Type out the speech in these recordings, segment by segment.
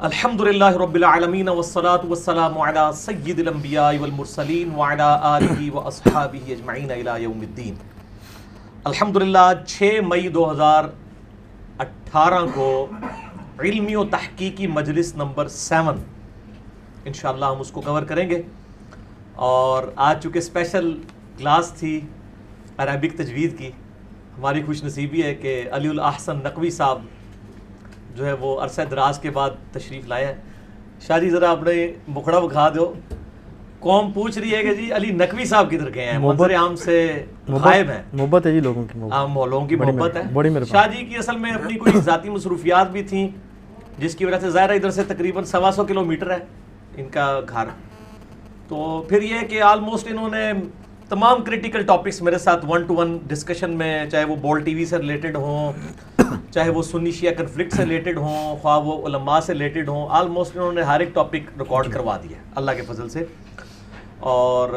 الحمدللہ رب العالمین والصلاة والسلام علی سید الانبیاء والمرسلین وعلی آلہ واصحابہ اجمعین الی یوم الدین۔ الحمدللہ 6 مئی 2018 کو علمی و تحقیقی مجلس نمبر 7 انشاءاللہ ہم اس کو کور کریں گے، اور آج چونکہ اسپیشل کلاس تھی عربک تجوید کی، ہماری خوش نصیبی ہے کہ علی الاحسن نقوی صاحب جو ہے وہ عرصہ دراز کے بعد تشریف لائے ہیں۔ شاہ جی ذرا اپنے مکھڑا بکھا دو، قوم پوچھ رہی ہے کہ جی علی نقوی صاحب کدھر گئے ہیں، منظر عام سے غائب ہیں۔ محبت ہے جی لوگوں کی، عام لوگوں کی محبت ہے۔ شاہ جی کی اصل میں اپنی کوئی ذاتی مصروفیات بھی تھیں، جس کی وجہ سے ظاہر ہے ادھر سے تقریباً 125 کلومیٹر ہے ان کا گھر، تو پھر یہ ہے کہ آلموسٹ انہوں نے تمام کریٹیکل ٹاپکس میرے ساتھ 1 to 1 ڈسکشن میں، چاہے وہ بول ٹی وی سے ریلیٹڈ ہوں، چاہے وہ سنی شیعہ کنفلکٹ سے ریلیٹڈ ہوں، خواہ وہ علماء سے ریلیٹڈ ہوں، آلموسٹ انہوں نے ہر ایک ٹاپک ریکارڈ کروا دیا ہے اللہ کے فضل سے، اور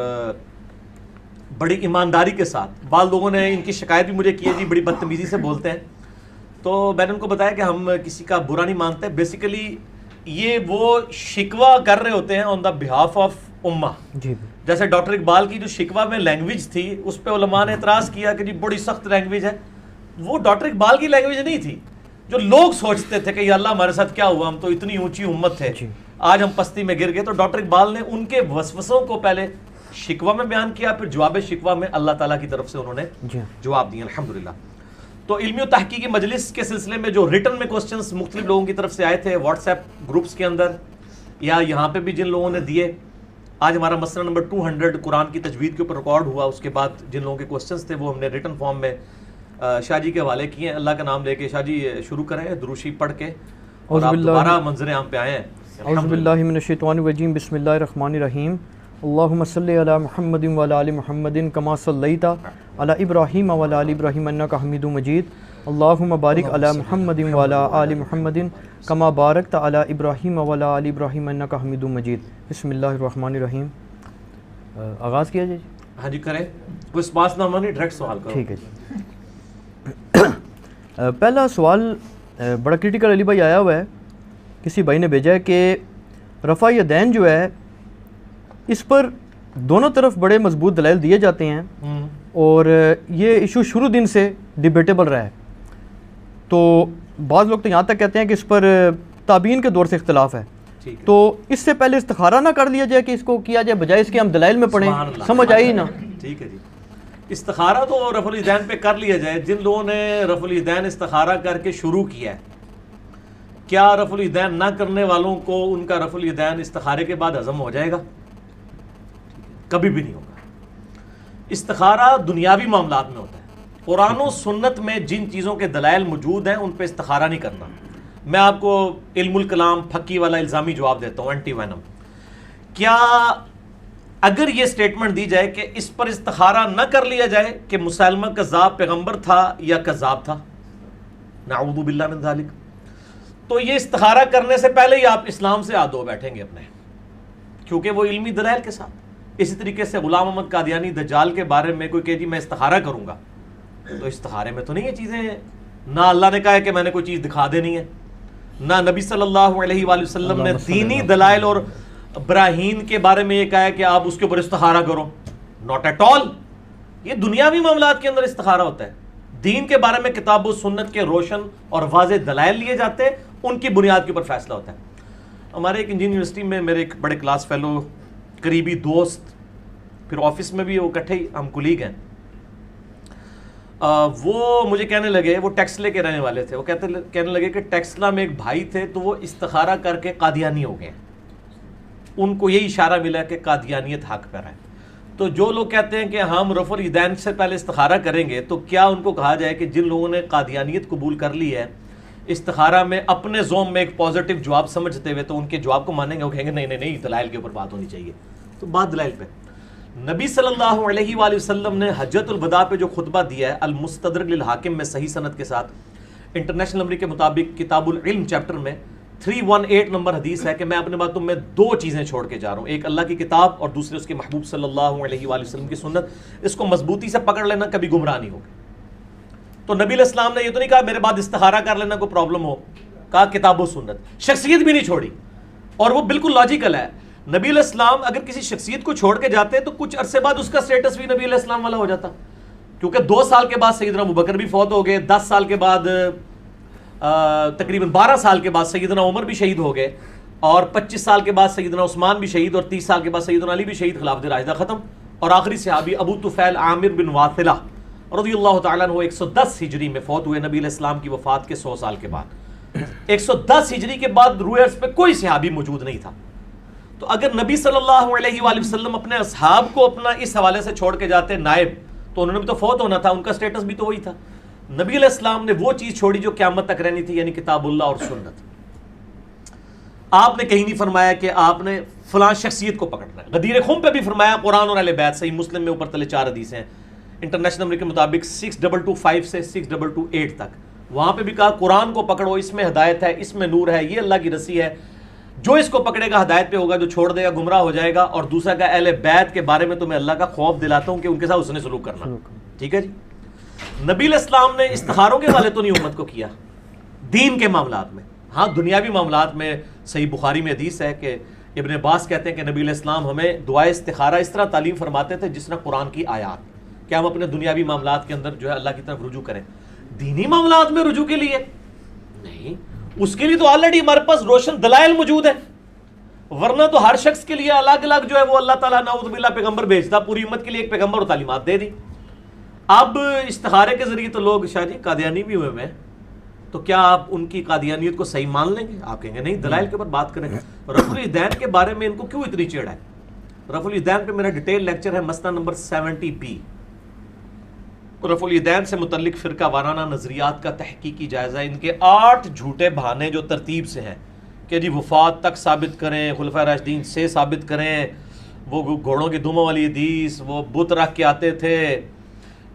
بڑی ایمانداری کے ساتھ۔ بعض لوگوں نے ان کی شکایت بھی مجھے کی ہے جی بڑی بدتمیزی سے بولتے ہیں، تو میں نے ان کو بتایا کہ ہم کسی کا برا نہیں مانتے، بیسیکلی یہ وہ شکوہ کر رہے ہوتے ہیں آن دا بہاف آف امہ۔ جیسے ڈاکٹر اقبال کی جو شکوہ میں لینگویج تھی، اس پہ علماء نے اعتراض کیا کہ جی بڑی سخت لینگویج ہے، وہ ڈاکٹر اقبال کی لینگویج نہیں تھی، جو لوگ سوچتے تھے کہ یا اللہ ہمارے ساتھ کیا ہوا، ہم تو اتنی اونچی امت تھے، آج ہم پستی میں گر گئے۔ تو ڈاکٹر اقبال نے ان کے وسوسوں کو پہلے شکوہ میں بیان کیا، پھر جواب شکوہ میں اللہ تعالیٰ کی طرف سے انہوں نے جواب دیے الحمدللہ۔ تو علمی و تحقیقی مجلس کے سلسلے میں جو ریٹن میں کوسچنز مختلف لوگوں کی طرف سے آئے تھے واٹس ایپ گروپس کے اندر یا یہاں پہ بھی جن لوگوں نے دیے، آج ہمارا مسئلہ نمبر 200 قرآن کی تجوید کے اوپر ریکارڈ ہوا، اس کے بعد جن لوگوں کے کوسچنز تھے وہ ہم نے ریٹن فارم میں شاہ جی کے حوالے کیے ہیں۔ اللہ کا نام لے کے شاہ جی شروع کریں دروشی پڑھ کے، اور آپ دوبارہ منظر عام پہ آئے ہیں۔ اعوذ باللہ من الشیطان الرجیم، بسم اللہ الرحمن الرحیم۔ اللہم صلی علی محمد وعلی آل محمد کما صلیت علی ابراہیم وعلی آل ابراہیم انک حمید مجید۔ اللہم بارک علی محمد وعلی آل محمد کما بارکت علی ابراہیم وعلی آل ابراہیم انک حمید مجید۔ بسم اللہ الرحمن الرحیم۔ آغاز کیا جائے؟ ہاں جی کریں، کوئی سپاس نامہ نہیں، ڈائریکٹ سوال کرو۔ ٹھیک ہے جی۔ پہلا سوال بڑا کریٹیکل علی بھائی آیا ہوا ہے، کسی بھائی نے بھیجا ہے کہ رفع یدین جو ہے اس پر دونوں طرف بڑے مضبوط دلائل دیے جاتے ہیں، اور یہ ایشو شروع دن سے ڈیبیٹیبل رہا ہے، تو بعض لوگ تو یہاں تک کہتے ہیں کہ اس پر تابعین کے دور سے اختلاف ہے، تو اس سے پہلے استخارہ نہ کر لیا جائے کہ اس کو کیا جائے، بجائے اس کے ہم دلائل میں پڑھیں؟ سمجھ آئی نا؟ ٹھیک ہے جی، استخارہ تو رفع الیدین پہ کر لیا جائے۔ جن لوگوں نے رفع الیدین استخارہ کر کے شروع کیا ہے، کیا رفع الیدین نہ کرنے والوں کو ان کا رفع الیدین استخارے کے بعد ہضم ہو جائے گا؟ کبھی بھی نہیں ہوگا۔ استخارہ دنیاوی معاملات میں ہوتا ہے، قرآن و سنت میں جن چیزوں کے دلائل موجود ہیں ان پہ استخارہ نہیں کرنا۔ میں آپ کو علم الکلام پھکی والا الزامی جواب دیتا ہوں، اینٹی وینم۔ کیا اگر یہ سٹیٹمنٹ دی جائے کہ اس پر استخارہ نہ کر لیا جائے کہ مسلمہ کذاب پیغمبر تھا یا کذاب تھا، نعوذ باللہ من ذالک، تو یہ استخارہ کرنے سے پہلے ہی آپ اسلام سے ہاتھ دھو بیٹھیں گے اپنے، کیونکہ وہ علمی دلائل کے ساتھ۔ اسی طریقے سے غلام احمد قادیانی دجال کے بارے میں کوئی کہ جی میں استخارہ کروں گا، تو استخارے میں تو نہیں یہ چیزیں، نہ اللہ نے کہا ہے کہ میں نے کوئی چیز دکھا دینی ہے، نہ نبی صلی اللہ علیہ وآلہ وسلم نے دینی دلائل اور براہین کے بارے میں یہ کہا ہے کہ آپ اس کے اوپر استخارہ کرو، ناٹ ایٹ آل۔ یہ دنیاوی معاملات کے اندر استخارہ ہوتا ہے، دین کے بارے میں کتاب و سنت کے روشن اور واضح دلائل لیے جاتے ہیں، ان کی بنیاد کے اوپر فیصلہ ہوتا ہے۔ ہمارے ایک انجینئر یونیورسٹی میں میرے ایک بڑے کلاس فیلو، قریبی دوست، پھر آفس میں بھی وہ اکٹھے ہی ہم کولیگ ہیں، وہ مجھے کہنے لگے، وہ ٹیکسلے کے رہنے والے تھے، وہ کہنے لگے کہ ٹیکسلا میں ایک بھائی تھے تو وہ استخارہ کر کے قادیانی ہو گئے، ان کو یہی اشارہ ملا کہ قادیانیت حق پر ہے۔ تو جو لوگ کہتے ہیں کہ ہم رفع الیدین سے پہلے استخارہ کریں گے، تو کیا ان کو کہا جائے کہ جن لوگوں نے قادیانیت قبول کر لی ہے استخارہ میں اپنے زوم میں ایک پازیٹیو جواب سمجھتے ہوئے، تو ان کے جواب کو مانیں گے؟ وہ کہیں گے نہیں نہیں نہیں، دلائل کے اوپر بات ہونی چاہیے۔ تو بات دلائل پہ، نبی صلی اللہ علیہ وآلہ وسلم نے حجۃ الوداع پہ جو خطبہ دیا ہے المستدرک للحاکم میں صحیح سند کے ساتھ، انٹرنیشنل نمبر کے مطابق کتاب العلم چیپٹر میں 318 نمبر حدیث ہے کہ میں اپنے باتوں میں 2 چیزیں چھوڑ کے جا رہا ہوں، ایک اللہ کی کتاب اور دوسرے اس کے محبوب صلی اللہ علیہ وآلہ وسلم کی سنت۔ اس کو مضبوطی سے پکڑ لینا، کبھی گمراہ نہیں ہوگا۔ تو نبی علیہ السلام نے یہ تو نہیں کہا میرے بعد استخارہ کر لینا کوئی پرابلم ہو، کہا کتاب و سنت، شخصیت بھی نہیں چھوڑی. اور وہ بالکل لاجیکل ہے. نبی علیہ السلام اگر کسی شخصیت کو چھوڑ کے جاتے تو کچھ عرصے بعد اس کا سٹیٹس بھی نبی علیہ السلام والا ہو جاتا، کیونکہ 2 سال کے بعد سیدنا ابوبکر بھی فوت ہو گئے، 10 سال کے بعد تقریباً 12 سال کے بعد سیدنا عمر بھی شہید ہو گئے، اور 25 سال کے بعد سیدنا عثمان بھی شہید، اور 30 سال کے بعد سیدنا علی بھی شہید، خلافت راشدہ ختم. اور آخری صحابی ابو طفیل عامر بن واثلہ رضی اللہ تعالیٰ عنہ 110 ہجری میں فوت ہوئے نبی علیہ السلام کی وفات کے 100 سال کے بعد. 110 ہجری کے بعد روئے ارض پہ کوئی صحابی موجود نہیں تھا. تو اگر نبی صلی اللہ علیہ وآلہ وسلم اپنے اصحاب کو اپنا اس حوالے سے چھوڑ کے جاتے نائب، تو انہوں نے بھی تو فوت ہونا تھا، ان کا سٹیٹس بھی تو وہی تھا. نبی علیہ السلام نے وہ چیز چھوڑی جو قیامت تک رہنی تھی، یعنی کتاب اللہ اور سنت. آپ نے کہیں نہیں فرمایا کہ آپ نے فلاں شخصیت کو پکڑنا ہے. غدیر خم پہ بھی فرمایا قرآن اور اہل بیت، صحیح مسلم میں اوپر تلے 4 حدیثیں ہیں، انٹرنیشنل نمبر کے مطابق 6225 سے 6228 تک. وہاں پہ بھی کہا قرآن کو پکڑو، اس میں ہدایت ہے، اس میں نور ہے، یہ اللہ کی رسی ہے، جو اس کو پکڑے گا ہدایت پہ ہوگا، جو چھوڑ دے گا گمراہ ہو جائے گا. اور دوسرا کا اہل بیت کے بارے میں تو میں اللہ کا خوف دلاتا ہوں کہ ان کے ساتھ حسن سلوک کرنا. ٹھیک ہے جی. نبی علیہ السلام نے استخاروں کے والے تو نہیں امت کو کیا دین کے معاملات میں. ہاں دنیاوی معاملات میں صحیح بخاری میں حدیث ہے کہ ابن عباس کہتے ہیں کہ نبی علیہ السلام ہمیں دعائے استخارہ اس طرح تعلیم فرماتے تھے جس طرح قرآن کی آیات، کہ ہم اپنے دنیاوی معاملات کے اندر جو ہے اللہ کی طرف رجوع کریں. دینی معاملات میں رجوع کے لیے نہیں، اس کے لیے تو آلریڈی ہمارے پاس روشن دلائل موجود ہیں. ورنہ تو ہر شخص کے لیے الگ الگ جو ہے وہ اللہ تعالیٰ نعوذ باللہ پیغمبر بھیجتا، پوری امت کے لیے ایک پیغمبر اور تعلیمات دے دی. اب استخارے کے ذریعے تو لوگ شاہ جی قادیانی بھی ہوئے ہیں، تو کیا آپ ان کی قادیانیت کو صحیح مان لیں گے؟ آپ کہیں گے نہیں، دلائل کے اوپر بات کریں. رفع الیدین کے بارے میں ان کو کیوں اتنی چڑ ہے؟ رفع الیدین پہ میرا ڈیٹیل لیکچر ہے، مسئلہ نمبر 70B. رفع الیدین سے متعلق فرقہ وارانہ نظریات کا تحقیقی جائزہ. ان کے 8 جھوٹے بہانے جو ترتیب سے ہیں کہ جی وفات تک ثابت کریں، خلفائے راشدین سے ثابت کریں، وہ گھوڑوں کی دموں والی حدیث، وہ بت رکھ کے آتے تھے،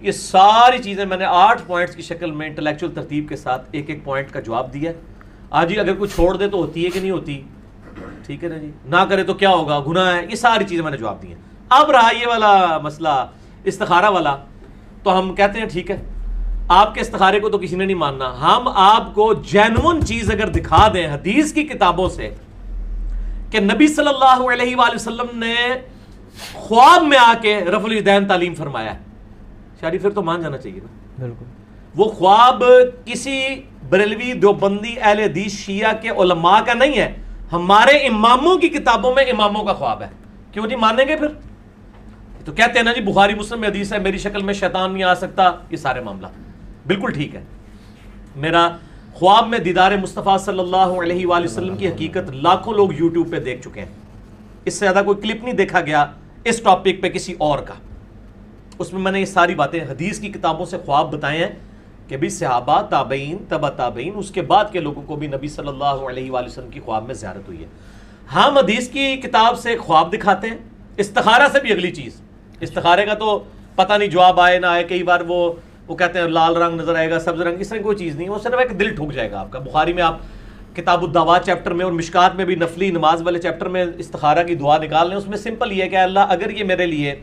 یہ ساری چیزیں میں نے 8 پوائنٹس کی شکل میں انٹلیکچوئل ترتیب کے ساتھ ایک ایک پوائنٹ کا جواب دیا. آج ہی اگر کوئی چھوڑ دے تو ہوتی ہے کہ نہیں ہوتی؟ ٹھیک ہے نا جی. نہ کرے تو کیا ہوگا؟ گناہ ہے. یہ ساری چیزیں میں نے جواب دی ہیں. اب رہا یہ والا مسئلہ استخارہ والا، تو ہم کہتے ہیں ٹھیک ہے آپ کے استخارے کو تو کسی نے نہیں ماننا، ہم آپ کو جینون چیز اگر دکھا دیں حدیث کی کتابوں سے کہ نبی صلی اللہ علیہ وآلہ وسلم نے خواب میں آ کے رفع الیدین تعلیم فرمایا ہے، شاید پھر تو مان جانا چاہیے نا. بالکل. وہ خواب کسی بریلوی دیوبندی اہل حدیث شیعہ کے علماء کا نہیں ہے، ہمارے اماموں کی کتابوں میں اماموں کا خواب ہے. کیوں نہیں مانیں گے پھر؟ تو کہتے ہیں نا جی بخاری مسلم میں حدیث ہے میری شکل میں شیطان نہیں آ سکتا. یہ سارے معاملہ بالکل ٹھیک ہے. میرا خواب میں دیدار مصطفیٰ صلی اللہ علیہ وآلہ وسلم کی حقیقت لاکھوں لوگ یوٹیوب پہ دیکھ چکے ہیں. اس سے زیادہ کوئی کلپ نہیں دیکھا گیا اس ٹاپک پہ کسی اور کا. اس میں نے یہ ساری باتیں حدیث کی کتابوں سے خواب بتائے ہیں کہ بھی صحابہ، تابعین، تبع تابعین، اس کے بعد کے لوگوں کو بھی نبی صلی اللہ علیہ وآلہ وسلم کی خواب میں زیارت ہوئی ہے. ہم حدیث کی کتاب سے خواب دکھاتے ہیں. استخارہ سے بھی اگلی چیز، استخارے کا تو پتہ نہیں جواب آئے نہ آئے. کئی بار وہ کہتے ہیں لال رنگ نظر آئے گا، سبز رنگ، اس طرح کوئی چیز نہیں. وہ صرف ایک دل ٹھک جائے گا آپ کا. بخاری میں آپ کتاب الدعوات چیپٹر میں اور مشکات میں بھی نفلی نماز والے چیپٹر میں استخارہ کی دعا نکال لیں. اس میں سمپل یہ ہے کہ اللہ اگر یہ میرے لیے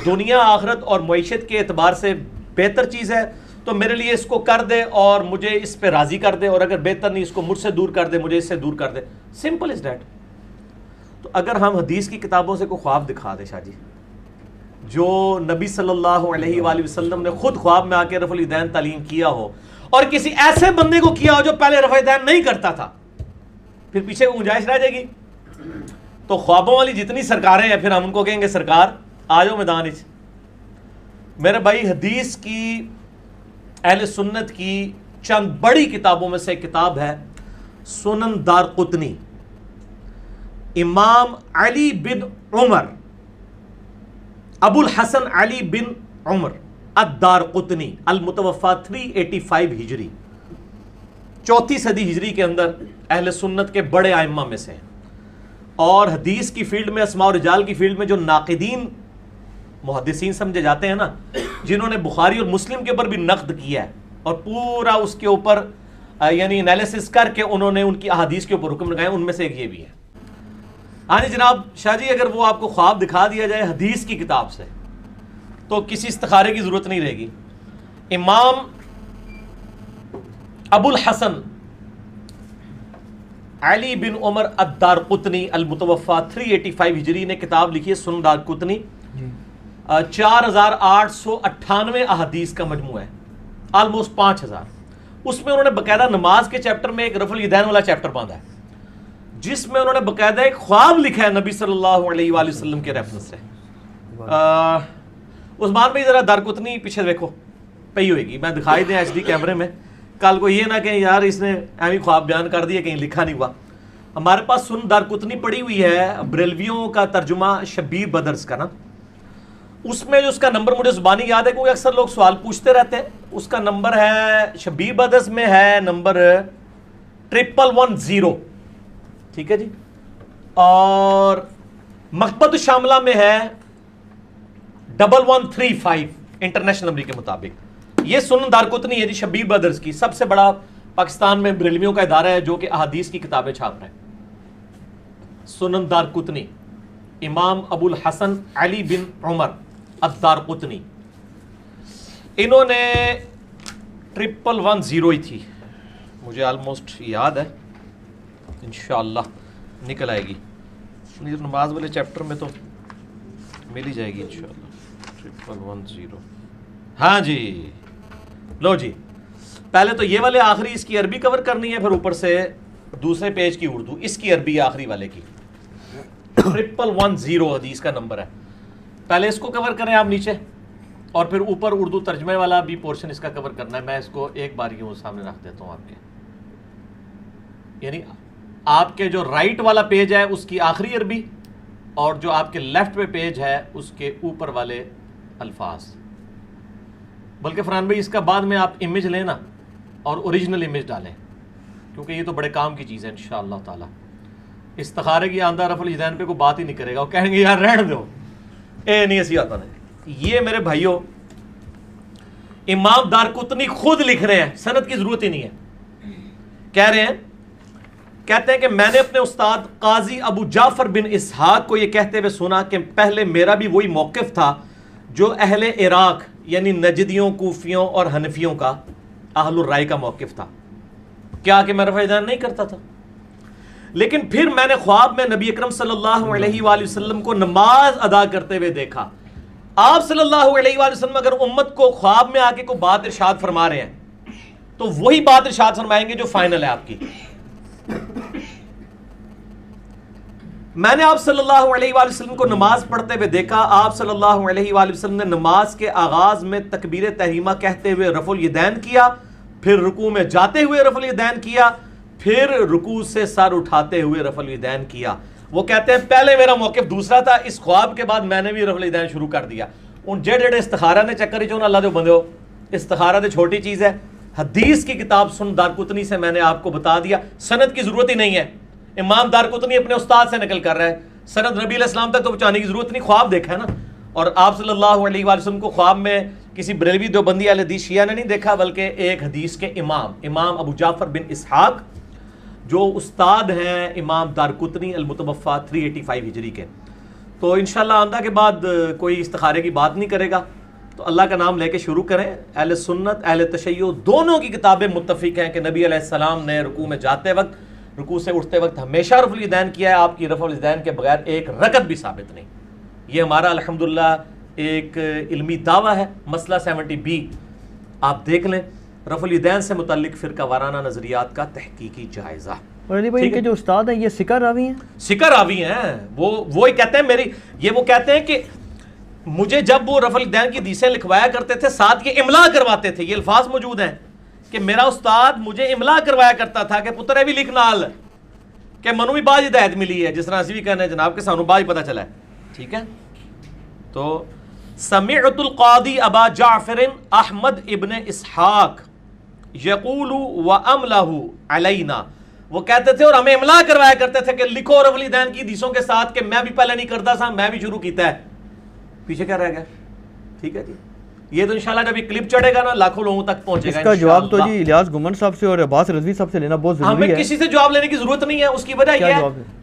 دنیا آخرت اور معیشت کے اعتبار سے بہتر چیز ہے تو میرے لیے اس کو کر دے اور مجھے اس پہ راضی کر دے، اور اگر بہتر نہیں اس کو مجھ سے دور کر دے، مجھے اس سے دور کر دے. Simple is that. تو اگر ہم حدیث کی کتابوں سے کوئی خواب دکھا دے شاہ جی جو نبی صلی اللہ علیہ وآلہ وسلم نے خود خواب میں آ کے رفع الیدین تعلیم کیا ہو اور کسی ایسے بندے کو کیا ہو جو پہلے رفع الیدین نہیں کرتا تھا، پھر پیچھے گنجائش رہ جائے گی. تو خوابوں والی جتنی سرکاریں ہیں پھر ہم ان کو کہیں گے سرکار آ جاؤ میدان وچ. میرے بھائی حدیث کی اہل سنت کی چند بڑی کتابوں میں سے ایک کتاب ہے سنن دارقطنی. امام علی بن عمر ابو الحسن علی بن عمر الدارقطنی المتوفی 385 ہجری، 4 صدی ہجری کے اندر اہل سنت کے بڑے ائمہ میں سے ہیں. اور حدیث کی فیلڈ میں، اسماء و رجال کی فیلڈ میں جو ناقدین محدثین سمجھے جاتے ہیں نا، جنہوں نے بخاری اور مسلم کے اوپر بھی نقد کیا ہے اور پورا اس کے اوپر یعنی انالیسس کر کے انہوں نے ان کی احادیث کے اوپر حکم لگائے، ان میں سے ایک یہ بھی ہے. ہاں جی جناب شاہ جی اگر وہ آپ کو خواب دکھا دیا جائے حدیث کی کتاب سے تو کسی استخارے کی ضرورت نہیں رہے گی. امام ابو الحسن علی بن عمر الدارقطنی المتوفا 385 ہجری نے کتاب لکھی ہے سنن دارقطنی. 4898 احادیث کا مجموعہ ہے, آلموسٹ 5000. اس میں انہوں نے باقاعدہ نماز کے چیپٹر میں ایک رفع الیدین والا چیپٹر باندھا ہے, جس میں انہوں نے باقاعدہ ایک خواب لکھا ہے نبی صلی اللہ علیہ وآلہ وسلم کے ریفرنس سے. عثمان بھائی ذرا دارقطنی پیچھے دیکھو پئی ہوئے گی, میں دکھائی دیں ایچ ڈی کیمرے میں, کل کو یہ نہ کہیں یار اس نے ایویں خواب بیان کر دیا کہیں لکھا نہیں ہوا. ہمارے پاس سنن دارقطنی پڑی ہوئی ہے, بریلویوں کا ترجمہ شبیر بدرس کا نا, اس میں جو اس کا نمبر مجھے زبانی یاد ہے کیونکہ اکثر لوگ سوال پوچھتے رہتے ہیں. اس کا نمبر ہے شبیر بدرس میں ہے نمبر 1110, ٹھیک ہے جی, اور مکتبۃ الشاملہ میں ہے 1135 انٹرنیشنل نمبر کے مطابق. یہ سنن دارقطنی ہے جی شبیر بدرس کی, سب سے بڑا پاکستان میں بریلویوں کا ادارہ ہے جو کہ احادیث کی کتابیں چھاپ رہا ہے. سنن دارقطنی, امام ابو الحسن علی بن عمر الدارقطنی, انہوں نے 1110 ہی تھی, مجھے آلموسٹ یاد ہے, انشاءاللہ نکل آئے گی نماز والے چیپٹر میں تو مل ہی جائے گی انشاءاللہ. 1110, ہاں جی, لو جی, پہلے تو یہ والے آخری اس کی عربی کور کرنی ہے, پھر اوپر سے دوسرے پیج کی اردو, اس کی عربی آخری والے کی 1110 حدیث کا نمبر ہے. پہلے اس کو کور کریں آپ نیچے, اور پھر اوپر اردو ترجمے والا بھی پورشن اس کا کور کرنا ہے. میں اس کو ایک بار یوں سامنے رکھ دیتا ہوں آپ کے, یعنی آپ کے جو رائٹ والا پیج ہے اس کی آخری عربی, اور جو آپ کے لیفٹ پہ پیج ہے اس کے اوپر والے الفاظ. بلکہ فرحان بھائی اس کا بعد میں آپ امیج لیں نا اور اوریجنل امیج ڈالیں, کیونکہ یہ تو بڑے کام کی چیز ہے انشاءاللہ تعالی. استخارے کی آندہ رفع الیدین پہ کوئی بات ہی نہیں کرے گا, وہ کہیں گے یار رہنے دو, اے نہیں ایسی آتا نہیں. یہ میرے بھائیوں امام دارقطنی خود لکھ رہے ہیں, سند کی ضرورت ہی نہیں ہے. کہہ رہے ہیں, کہتے ہیں کہ میں نے اپنے استاد قاضی ابو جعفر بن اسحاق کو یہ کہتے ہوئے سنا کہ پہلے میرا بھی وہی موقف تھا جو اہل عراق یعنی نجدیوں, کوفیوں اور حنفیوں کا اہل الرائے کا موقف تھا, کیا کہ میں رفع الیدین نہیں کرتا تھا. لیکن پھر میں نے خواب میں نبی اکرم صلی اللہ علیہ وآلہ وسلم کو نماز ادا کرتے ہوئے دیکھا. آپ صلی اللہ علیہ وآلہ وسلم اگر امت کو خواب میں آ کے کوئی بات ارشاد فرما رہے ہیں تو وہی بات ارشاد فرمائیں گے جو فائنل ہے آپ کی. میں نے آپ صلی اللہ علیہ وآلہ وسلم کو نماز پڑھتے ہوئے دیکھا. آپ صلی اللہ علیہ وآلہ وسلم نے نماز کے آغاز میں تکبیر تحریمہ کہتے ہوئے رفع الیدین کیا, پھر رکوع میں جاتے ہوئے رفع الیدین کیا, پھر رکوع سے سر اٹھاتے ہوئے رفع الیدین کیا. وہ کہتے ہیں پہلے میرا موقف دوسرا تھا, اس خواب کے بعد میں نے بھی رفع الیدین شروع کر دیا. ان جڑے استخارہ نے چکر ہی چون اللہ دے بندے ہو, استخارہ تو چھوٹی چیز ہے. حدیث کی کتاب سنن دارقطنی سے میں نے آپ کو بتا دیا, سند کی ضرورت ہی نہیں ہے. امام دارقطنی اپنے استاد سے نقل کر رہا ہے, سند نبی علیہ السلام تک تو پہنچانے کی ضرورت نہیں, خواب دیکھا ہے نا. اور آپ صلی اللہ علیہ وآلہ وسلم کو خواب میں کسی بریلوی دیوبندی اہل حدیث شیعہ نے نہیں دیکھا, بلکہ ایک حدیث کے امام ابو جعفر بن اسحاق جو استاد ہیں امام دارقطنی المتوفا 385 ہجری کے. تو انشاءاللہ آندہ کے بعد کوئی استخارے کی بات نہیں کرے گا, تو اللہ کا نام لے کے شروع کریں. اہل سنت اہل تشیع دونوں کی کتابیں متفق ہیں کہ نبی علیہ السلام نے رکوع میں جاتے وقت, رکوع سے اٹھتے وقت ہمیشہ رفع الیدین کیا ہے. آپ کی رفع الیدین کے بغیر ایک رکعت بھی ثابت نہیں. یہ ہمارا الحمدللہ ایک علمی دعویٰ ہے. مسئلہ 70B آپ دیکھ لیں, رفع الیدین سے متعلق فرقہ وارانہ نظریات کا تحقیقی جائزہ. اور علی بھائی کے جو استاد ہیں یہ سکہ راوی ہیں, سکہ راوی ہیں. وہ کہتے ہیں وہ کہتے ہیں کہ مجھے جب وہ رفع الیدین کی حدیثیں لکھوایا کرتے تھے ساتھ یہ املا کرواتے تھے. یہ الفاظ موجود ہیں کہ میرا استاد مجھے املا کروایا کرتا تھا کہ پتر بھی لکھ نال کہ منو بھی باج ہدایت ملی ہے, جس طرح اسی بھی کہنے ہیں جناب کہ سانو باج پتہ چلا ہے. ٹھیک ہے, تو سمعت القاضی ابا جعفر احمد ابن اسحاق یقول واملہ علینا, وہ کہتے تھے اور ہمیں املا کروایا کرتے تھے کہ لکھو رفع الیدین کی حدیثوں کے ساتھ, کہ میں بھی پہلے نہیں کرتا تھا, میں بھی شروع کیتا ہے. پیچھے کیا رہ گیا؟ ٹھیک ہے جی, یہ تو انشاءاللہ جب یہ کلپ چڑھے گا نا لاکھوں لوگوں تک پہنچے گا. اس کا جواب تو جی الیاس گمن صاحب سے اور عباس رضوی صاحب سے لینا بہت ضروری ہے. ہمیں کسی سے جواب لینے کی ضرورت نہیں ہے. اس کی وجہ یہ ہے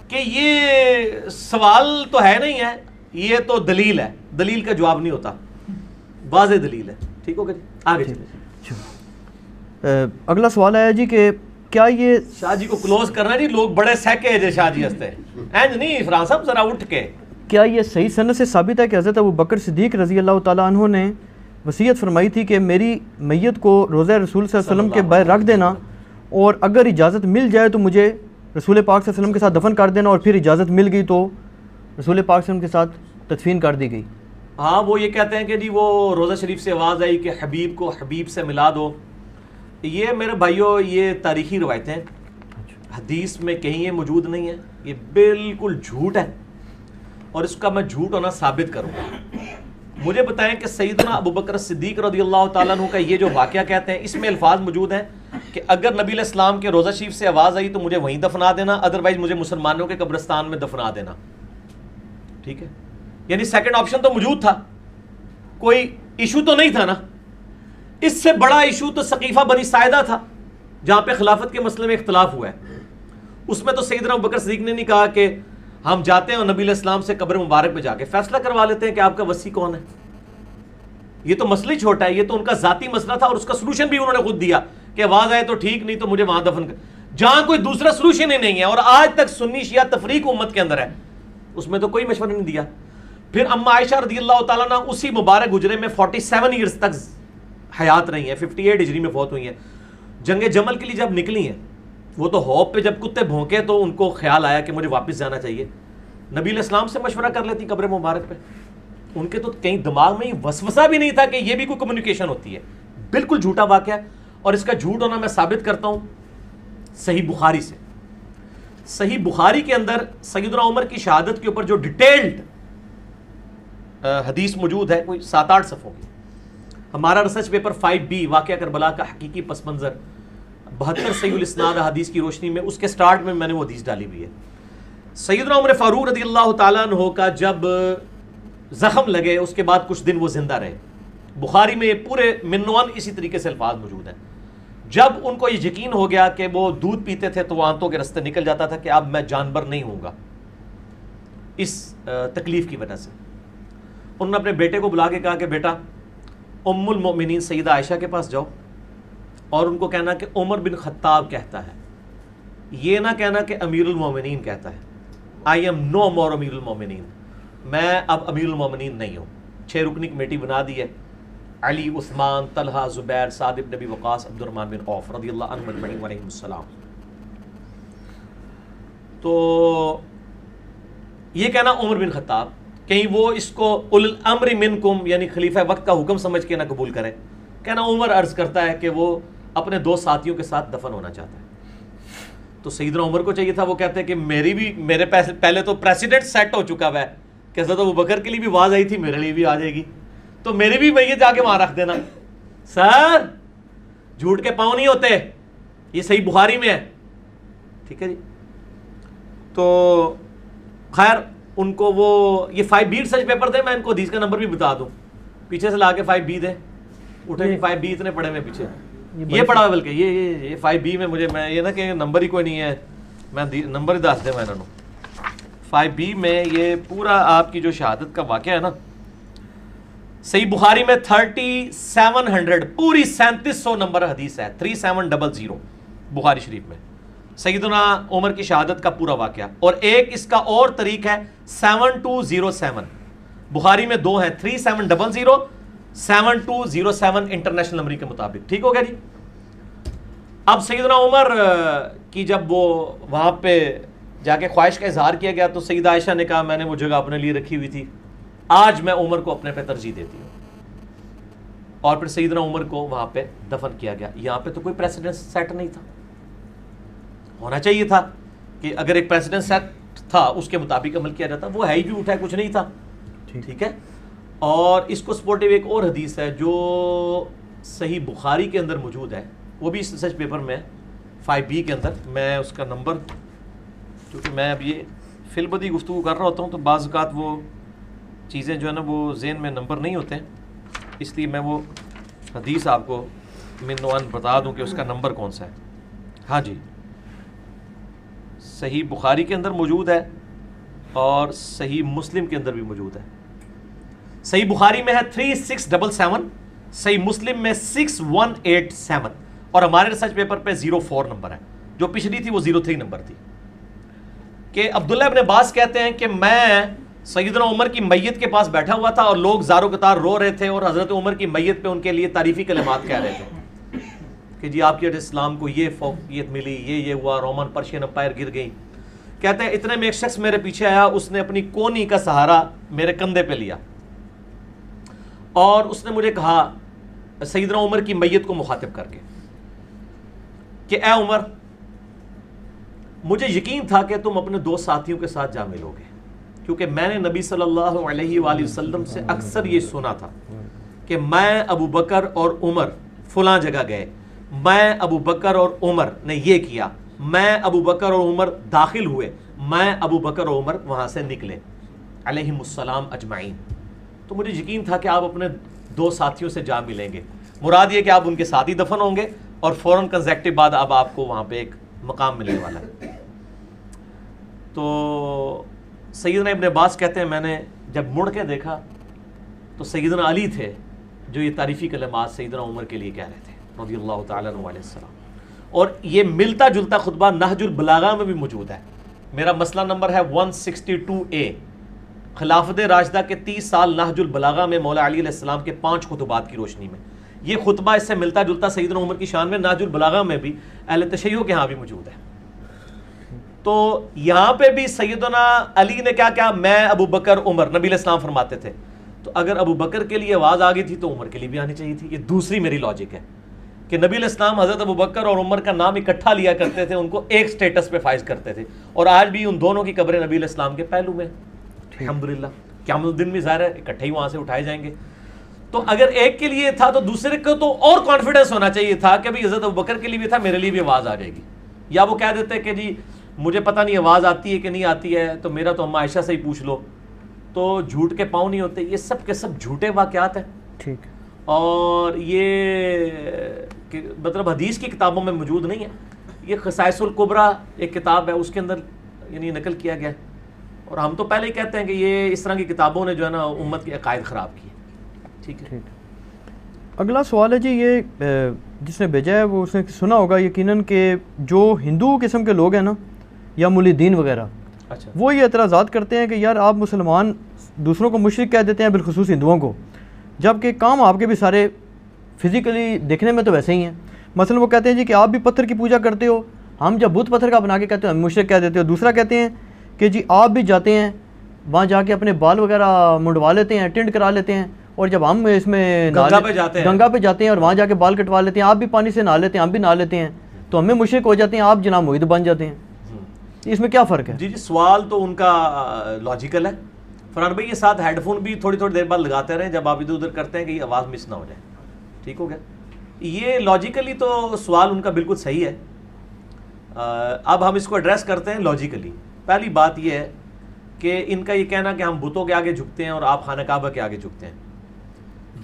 کہ یہ سوال تو ہے نہیں ہے, یہ تو دلیل ہے. دلیل کا جواب نہیں ہوتا, واضح دلیل ہے. ٹھیک ہوگا جی, آگے چلیں. اگلا سوال آیا جی کہ کیا یہ شاہ جی کو کلوز کرنا جی، لوگ بڑے سیکے جے شاہ جی ہستے اینج نہیں فرحان صاحب ذرا اٹھ کے. کیا یہ صحیح سند سے ثابت ہے کہ حضرت ابوبکر صدیق رضی اللہ تعالیٰ عنہ نے وصیت فرمائی تھی کہ میری میت کو روضہ رسول صلی اللہ علیہ وسلم کے باہر رکھ دینا، اور اگر اجازت مل جائے تو مجھے رسول پاک صلی اللہ علیہ وسلم کے ساتھ دفن کر دینا، اور پھر اجازت مل گئی تو رسول پاک صلی اللہ علیہ وسلم کے ساتھ تدفین کر دی گئی؟ ہاں وہ یہ کہتے ہیں کہ جی وہ روزہ شریف سے آواز آئی کہ حبیب کو حبیب سے ملا دو. یہ میرے بھائیوں یہ تاریخی روایتیں، حدیث میں کہیں یہ موجود نہیں ہے، یہ بالکل جھوٹ ہے، اور اس کا میں جھوٹ ہونا ثابت کروں گا. مجھے بتائیں کہ سیدنا ابوبکر صدیق رضی اللہ تعالیٰ عنہ کا یہ جو واقعہ کہتے ہیں، اس میں الفاظ موجود ہیں کہ اگر نبی علیہ السلام کے روزہ شریف سے آواز آئی تو مجھے وہیں دفنا دینا، ادروائز مجھے مسلمانوں کے قبرستان میں دفنا دینا. ٹھیک ہے، یعنی سیکنڈ آپشن تو موجود تھا، کوئی ایشو تو نہیں تھا نا. اس سے بڑا ایشو تو ثقیفہ بنی ساعدہ تھا، جہاں پہ خلافت کے مسئلے میں اختلاف ہوا ہے. اس میں تو سیدنا ابوبکر صدیق نے نہیں کہا کہ ہم جاتے ہیں اور نبی علیہ السلام سے قبر مبارک میں جا کے فیصلہ کروا لیتے ہیں کہ آپ کا وصی کون ہے. یہ تو مسئلہ چھوٹا ہے، یہ تو ان کا ذاتی مسئلہ تھا، اور اس کا سلوشن بھی انہوں نے خود دیا کہ آواز آئے تو ٹھیک، نہیں تو مجھے وہاں دفن کر. جہاں کوئی دوسرا سلوشن ہی نہیں ہے، اور آج تک سنی شیعہ تفریق امت کے اندر ہے، اس میں تو کوئی مشورہ نہیں دیا. پھر اما عائشہ رضی اللہ تعالیٰ عنہ اسی مبارک گجرے میں 47 ایئرز تک حیات رہی ہیں، 58 ہجری میں فوت ہوئی ہیں. جنگ جمل کے لیے جب نکلی ہیں، وہ تو ہوپ پہ جب کتے بھونکے تو ان کو خیال آیا کہ مجھے واپس جانا چاہیے. نبی علیہ السلام سے مشورہ کر لیتی قبر مبارک پہ. ان کے تو کہیں دماغ میں وسوسہ بھی نہیں تھا کہ یہ بھی کوئی کمیونیکیشن ہوتی ہے. بالکل جھوٹا واقعہ ہے، اور اس کا جھوٹ ہونا میں ثابت کرتا ہوں صحیح بخاری سے. صحیح بخاری کے اندر سیدنا عمر کی شہادت کے اوپر جو ڈیٹیلڈ حدیث موجود ہے، کوئی 7-8 صفحوں کی. ہمارا ریسرچ پیپر 5B واقعہ کربلا کا حقیقی پس منظر 72 صحیح الاسناد حدیث کی روشنی میں، اس کے سٹارٹ میں نے وہ حدیث ڈالی ہوئی ہے. سیدنا عمر فاروق رضی اللہ تعالیٰ عنہ کا جب زخم لگے اس کے بعد کچھ دن وہ زندہ رہے. بخاری میں پورے منوان اسی طریقے سے الفاظ موجود ہیں. جب ان کو یہ یقین ہو گیا کہ وہ دودھ پیتے تھے تو وہ آنتوں کے رستے نکل جاتا تھا کہ اب میں جانور نہیں ہوں گا اس تکلیف کی وجہ سے، انہوں نے اپنے بیٹے کو بلا کے کہا کہ بیٹا ام المؤمنین سیدہ عائشہ کے پاس جاؤ اور ان کو کہنا کہ عمر بن خطاب کہتا ہے، یہ نہ کہنا کہ امیر المومنین کہتا ہے. آئی ایم نو مور امیر المومنین، میں اب امیر المومنین نہیں ہوں. 6 رکنی کمیٹی بنا دی ہے، علی، عثمان، طلحہ، زبیر، سعد بن ابی وقاص، عبد الرحمن بن عوف رضی اللہ عنہ اجمعین علیہم السلام. تو یہ کہنا عمر بن خطاب، کہیں وہ اس کو اول الامر منکم یعنی خلیفہ وقت کا حکم سمجھ کے نہ قبول کریں. کہنا عمر عرض کرتا ہے کہ وہ اپنے 2 ساتھیوں کے ساتھ دفن ہونا چاہتا ہے. تو سیدنا عمر کو چاہیے تھا، وہ کہتے ہیں کہ میرے پہلے تو پریسیڈنٹ سیٹ ہو چکا ہے کہ حضرت ابوبکر کے لیے بھی آواز آئی تھی، میرے لیے بھی آ جائے گی، تو میری بھی میت جا کے وہاں رکھ دینا. سر جھوٹ کے پاؤں نہیں ہوتے، یہ صحیح بخاری میں ہے. ٹھیک ہے جی. تو خیر ان کو وہ یہ 5B ریسرچ پیپر دے، میں ان کو حدیث کا نمبر بھی بتا دوں، پیچھے سے لا کے 5B دے. اٹھے نہیں 5B اتنے پڑے میں پیچھے یہ پڑا ہے، بلکہ یہ 5B میں مجھے میں یہ نہ کہ نمبر ہی کوئی نہیں ہے، میں نمبر ہی دس دے میں انہوں. 5B میں یہ پورا آپ کی جو شہادت کا واقعہ ہے نا، صحیح بخاری میں 3700 پوری 3700 نمبر حدیث ہے، 3700 بخاری شریف میں سیدنا عمر کی شہادت کا پورا واقعہ. اور ایک اس کا اور طریق ہے 7207، بخاری میں 2 ہیں، 3700 7207 انٹرنیشنل نمبر کے مطابق. ٹھیک ہو گیا جی. اب سیدنا عمر کی جب وہ وہاں پہ جا کے خواہش کا اظہار کیا گیا تو سیدہ عائشہ نے کہا میں نے وہ جگہ اپنے لیے رکھی ہوئی تھی، آج میں عمر کو اپنے پہ ترجیح دیتی ہوں. اور پھر سیدنا عمر کو وہاں پہ دفن کیا گیا. یہاں پہ تو کوئی پریسیڈنٹ سیٹ نہیں تھا، ہونا چاہیے تھا کہ اگر ایک پریسیڈنٹ سیٹ تھا اس کے مطابق عمل کیا جاتا. وہ ہے ہی جھوٹ ہے، کچھ نہیں تھا. ٹھیک ہے. اور اس کو سپورٹیو ایک اور حدیث ہے جو صحیح بخاری کے اندر موجود ہے، وہ بھی اس ریسرچ پیپر میں 5B کے اندر. میں اس کا نمبر، کیونکہ میں اب یہ فی البدی گفتگو کر رہا ہوتا ہوں تو بعض اوقات وہ چیزیں جو ہے نا وہ ذہن میں نمبر نہیں ہوتے ہیں، اس لیے میں وہ حدیث آپ کو منوان بتا دوں کہ اس کا نمبر کون سا ہے. ہاں جی، صحیح بخاری کے اندر موجود ہے اور صحیح مسلم کے اندر بھی موجود ہے. صحیح بخاری میں ہے 3677، صحیح مسلم میں 6187، اور ہمارے ریسرچ پیپر پہ 04 نمبر ہے. جو پچھلی تھی وہ 03 نمبر تھی، کہ عبداللہ ابن عباس کہتے ہیں کہ میں سیدنا عمر کی میت کے پاس بیٹھا ہوا تھا اور لوگ زارو قطار رو رہے تھے اور حضرت عمر کی میت پہ ان کے لیے تعریفی کلمات کہہ رہے تھے کہ جی آپ کے اسلام کو یہ فوقیت ملی، یہ ہوا، رومن پرشین امپائر گر گئی. کہتے ہیں اتنے میں ایک شخص میرے پیچھے آیا، اس نے اپنی کونی کا سہارا میرے کندھے پہ لیا اور اس نے مجھے کہا سیدنا عمر کی میت کو مخاطب کر کے کہ اے عمر، مجھے یقین تھا کہ تم اپنے دو ساتھیوں کے ساتھ جا ملو گے، کیونکہ میں نے نبی صلی اللہ علیہ وآلہ وسلم سے اکثر یہ سنا تھا کہ میں ابو بکر اور عمر فلاں جگہ گئے، میں ابو بکر اور عمر نے یہ کیا، میں ابو بکر اور عمر داخل ہوئے، میں ابو بکر اور عمر وہاں سے نکلے علیہم السلام اجمعین. تو مجھے یقین تھا کہ آپ اپنے دو ساتھیوں سے جا ملیں گے، مراد یہ کہ آپ ان کے ساتھ ہی دفن ہوں گے اور فوراً کنزیکٹو بعد اب آپ کو وہاں پہ ایک مقام ملنے والا ہے. تو سیدنا ابن عباس کہتے ہیں میں نے جب مڑ کے دیکھا تو سیدنا علی تھے جو یہ تعریفی کلمات سیدنا عمر کے لیے کہہ رہے تھے رضی اللہ تعالیٰ عنہ علیہ السلام. اور یہ ملتا جلتا خطبہ نہج البلاغہ میں بھی موجود ہے. میرا مسئلہ نمبر ہے 162A، خلافت راشدہ کے 30 سال نہج البلاغہ میں مولا علی علیہ السلام کے 5 خطبات کی روشنی میں یہ خطبہ اس سے ملتا جلتا سیدنا عمر کی شان میں نہج البلاغہ میں بھی اہل تشیع کے ہاں بھی موجود ہے. تو یہاں پہ بھی سیدنا علی نے کیا کیا، میں ابو بکر عمر، نبی علیہ السلام فرماتے تھے. تو اگر ابو بکر کے لیے آواز آ گئی تھی تو عمر کے لیے بھی آنی چاہیے تھی. یہ دوسری میری لاجک ہے کہ نبی علیہ السلام حضرت ابو بکر اور عمر کا نام اکٹھا لیا کرتے تھے، ان کو ایک سٹیٹس پہ فائز کرتے تھے، اور آج بھی ان دونوں کی قبریں نبی علیہ السلام کے پہلو میں الحمدللہ. قیامت الدین بھی ظاہر ہے اکٹھے ہی وہاں سے اٹھائے جائیں گے. تو اگر ایک کے لیے تھا تو دوسرے کو تو اور کانفیڈنس ہونا چاہیے تھا کہ بھائی حضرت ابو بکر کے لیے بھی تھا، میرے لیے بھی آواز آ جائے گی. یا وہ کہہ دیتے کہ جی مجھے پتہ نہیں آواز آتی ہے کہ نہیں آتی ہے، تو میرا تو اما عائشہ سے ہی پوچھ لو. تو جھوٹ کے پاؤں نہیں ہوتے. یہ سب کے سب جھوٹے واقعات ہیں. ٹھیک. اور یہ مطلب حدیث کی کتابوں میں موجود نہیں ہے. یہ خصائص الکبریٰ ایک کتاب ہے، اس کے اندر یعنی نقل کیا گیا ہے. اور ہم تو پہلے ہی کہتے ہیں کہ یہ اس طرح کی کتابوں نے جو ہے نا امت کے عقائد خراب کیے. ٹھیک ہے. اگلا سوال ہے جی، یہ جس نے بھیجا ہے وہ اس نے سنا ہوگا یقیناً کہ جو ہندو قسم کے لوگ ہیں نا یا ملحدین وغیرہ، اچھا، وہ یہ اعتراضات کرتے ہیں کہ یار آپ مسلمان دوسروں کو مشرک کہہ دیتے ہیں، بالخصوص ہندوؤں کو، جبکہ کام آپ کے بھی سارے فزیکلی دیکھنے میں تو ویسے ہی ہیں. مثلا وہ کہتے ہیں جی کہ آپ بھی پتھر کی پوجا کرتے ہو، ہم جب بت پتھر کا بنا کے کہتے ہیں ہم مشرک کہہ دیتے ہو. دوسرا کہتے ہیں کہ جی آپ بھی جاتے ہیں وہاں جا کے اپنے بال وغیرہ منڈوا لیتے ہیں، ٹنڈ کرا لیتے ہیں، اور جب ہم اس میں گنگا پہ جاتے ہیں اور وہاں جا کے بال کٹوا لیتے ہیں، آپ بھی پانی سے نہا لیتے ہیں، ہم بھی نہا لیتے ہیں، تو ہمیں مشرک ہو جاتے ہیں، آپ جناب موحد بن جاتے ہیں. اس میں کیا فرق ہے؟ جی سوال تو ان کا لاجیکل ہے. فرحان بھائی یہ ساتھ ہیڈ فون بھی تھوڑی تھوڑی دیر بعد لگاتے رہیں جب آپ ادھر ادھر کرتے ہیں کہ یہ آواز مس نہ ہو جائے. ٹھیک ہو گیا. یہ لاجیکلی تو سوال ان کا بالکل صحیح ہے. اب ہم اس کو ایڈریس کرتے ہیں لاجیکلی. پہلی بات یہ ہے کہ ان کا یہ کہنا کہ ہم بتوں کے آگے جھکتے ہیں اور آپ خانہ کعبہ کے آگے جھکتے ہیں.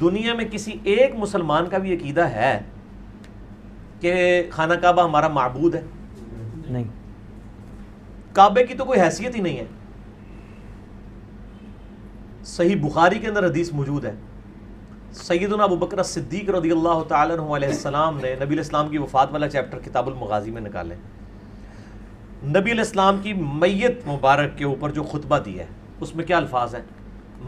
دنیا میں کسی ایک مسلمان کا بھی عقیدہ ہے کہ خانہ کعبہ ہمارا معبود ہے؟ نہیں. کعبے کی تو کوئی حیثیت ہی نہیں ہے. صحیح بخاری کے اندر حدیث موجود ہے، سیدنا ابو بکر صدیق رضی اللہ تعالیٰ عنہ علیہ السلام نے نبی علیہ السلام کی وفات والا چیپٹر کتاب المغازی میں نکالے. نبی علیہ السلام کی میت مبارک کے اوپر جو خطبہ دیا ہے اس میں کیا الفاظ ہیں؟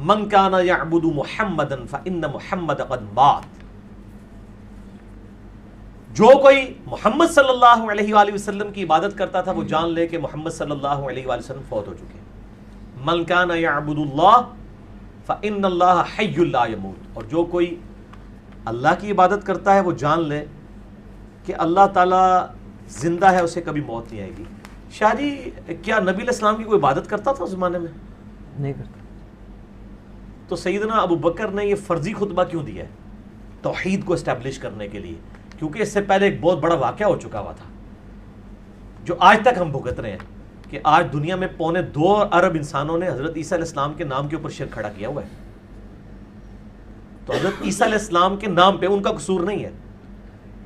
من کان یعبد محمدا فإن محمد قد مات. جو کوئی محمد صلی اللہ علیہ وآلہ وسلم کی عبادت کرتا تھا وہ جان لے کہ محمد صلی اللہ علیہ وآلہ وسلم فوت ہو چکے. من کان یعبد اللہ فإن اللہ حی لا یموت. اور جو کوئی اللہ کی عبادت کرتا ہے وہ جان لے کہ اللہ تعالیٰ زندہ ہے، اسے کبھی موت نہیں آئے گی. شاہ جی کیا نبی علیہ السلام کی کوئی عبادت کرتا تھا اس زمانے میں؟ نہیں کرتا. تو سیدنا ابو بکر نے یہ فرضی خطبہ کیوں دیا ہے؟ توحید کو اسٹیبلش کرنے کے لیے، کیونکہ اس سے پہلے ایک بہت بڑا واقعہ ہو چکا ہوا تھا جو آج تک ہم بھگت رہے ہیں کہ آج دنیا میں 2.25 ارب انسانوں نے حضرت عیسیٰ علیہ السلام کے نام کے اوپر شرک کھڑا کیا ہوا ہے. تو حضرت عیسیٰ علیہ السلام کے نام پہ ان کا قصور نہیں ہے.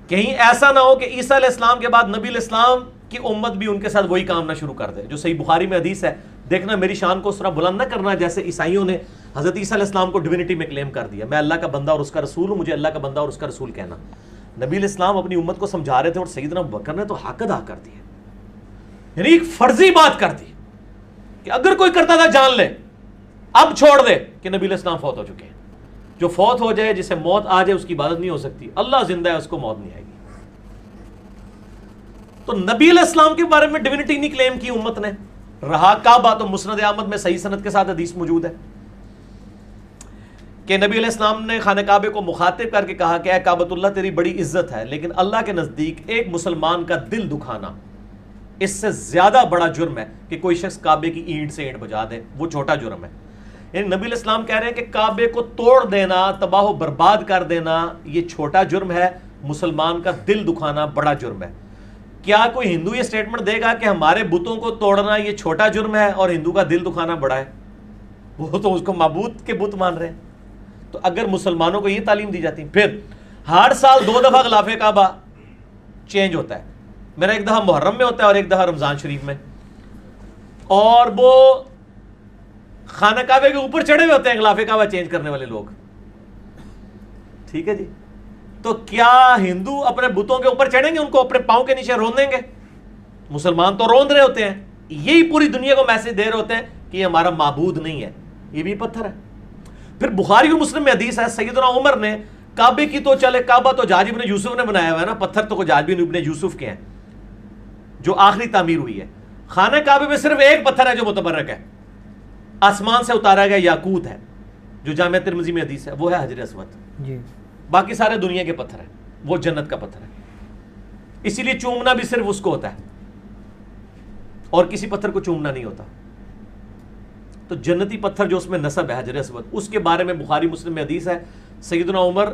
کہیں ایسا نہ ہو کہ عیسیٰ علیہ السلام کے بعد نبی علیہ السلام کی امت بھی ان کے ساتھ وہی کام نہ شروع کر دے. جو صحیح بخاری میں حدیث ہے، دیکھنا میری شان کو اس طرح بلند نہ کرنا جیسے عیسائیوں نے حضرت عیسیٰ علیہ السلام کو ڈیوینٹی میں کلیم کر دیا. میں اللہ کا بندہ اور اس کا رسول ہوں، مجھے اللہ کا بندہ اور اس کا رسول کہنا. نبی علیہ السلام اپنی امت کو سمجھا رہے تھے اور سیدنا ابو بکر نے تو حق ادا کر دیا. یعنی ایک فرضی بات کر دی کہ اگر کوئی کرتا تھا جان لے، اب چھوڑ دے کہ نبی علیہ السلام فوت ہو چکے ہیں. جو فوت ہو جائے، جسے موت آ جائے، اس کی عبادت نہیں ہو سکتی. اللہ زندہ ہے، اس کو موت نہیں آئے گی. تو نبی علیہ السلام کے بارے میں ڈیوینٹی نہیں کلیم کی امت نے. رہا کعبہ، تو مسند احمد میں صحیح سند کے ساتھ حدیث موجود ہے کہ نبی علیہ السلام نے خانہ کعبے کو مخاطب کر کے کہا کہ اے کعبۃ اللہ، تیری بڑی عزت ہے، لیکن اللہ کے نزدیک ایک مسلمان کا دل دکھانا اس سے زیادہ بڑا جرم ہے کہ کوئی شخص کعبے کی اینٹ سے اینٹ بجا دے. وہ چھوٹا جرم ہے. یعنی نبی علیہ السلام کہہ رہے ہیں کہ کعبے کو توڑ دینا، تباہ و برباد کر دینا، یہ چھوٹا جرم ہے. مسلمان کا دل دکھانا بڑا جرم ہے. کیا کوئی ہندو یہ سٹیٹمنٹ دے گا کہ ہمارے بتوں کو توڑنا یہ چھوٹا جرم ہے اور ہندو کا دل دکھانا بڑا ہے؟ وہ تو اس کو معبود کے بت مان رہے ہیں. تو اگر مسلمانوں کو یہ تعلیم دی جاتی، پھر ہر سال 2 دفعہ غلاف کعبہ چینج ہوتا ہے. میرا ایک دفعہ محرم میں ہوتا ہے اور ایک دفعہ رمضان شریف میں، اور وہ خانہ کعبے کے اوپر چڑھے ہوئے ہوتے ہیں غلاف کعبہ چینج کرنے والے لوگ. ٹھیک ہے جی. تو کیا ہندو اپنے بتوں کے اوپر چڑھیں گے، ان کو اپنے پاؤں کے نیچے رون دیں گے؟ مسلمان تو روند رہے ہوتے ہیں. یہی پوری دنیا کو میسج دے رہے ہوتے ہیں کہ یہ ہمارا معبود نہیں ہے، یہ بھی پتھر ہے. پھر بخاری و مسلم میں حدیث ہے، سیدنا عمر نے کعبے کی تو چلے، کعبہ تو حجاج ابن یوسف نے بنایا ہوا ہے نا، پتھر تو حجاج ابن یوسف کے ہیں جو آخری تعمیر ہوئی ہے. خانہ کعبے میں صرف ایک پتھر ہے جو متبرک ہے، آسمان سے اتارا گیا یاقوت ہے، جو جامعہ ترمذی میں حدیث ہے، وہ ہے حجر اسود. جی. باقی سارے دنیا کے پتھر ہیں، وہ جنت کا پتھر ہے. اسی لیے چومنا بھی صرف اس کو ہوتا ہے اور کسی پتھر کو چومنا نہیں ہوتا. تو جنتی پتھر جو اس میں نصب ہے حجر اسود، اس کے بارے میں بخاری مسلم میں حدیث ہے. سیدنا عمر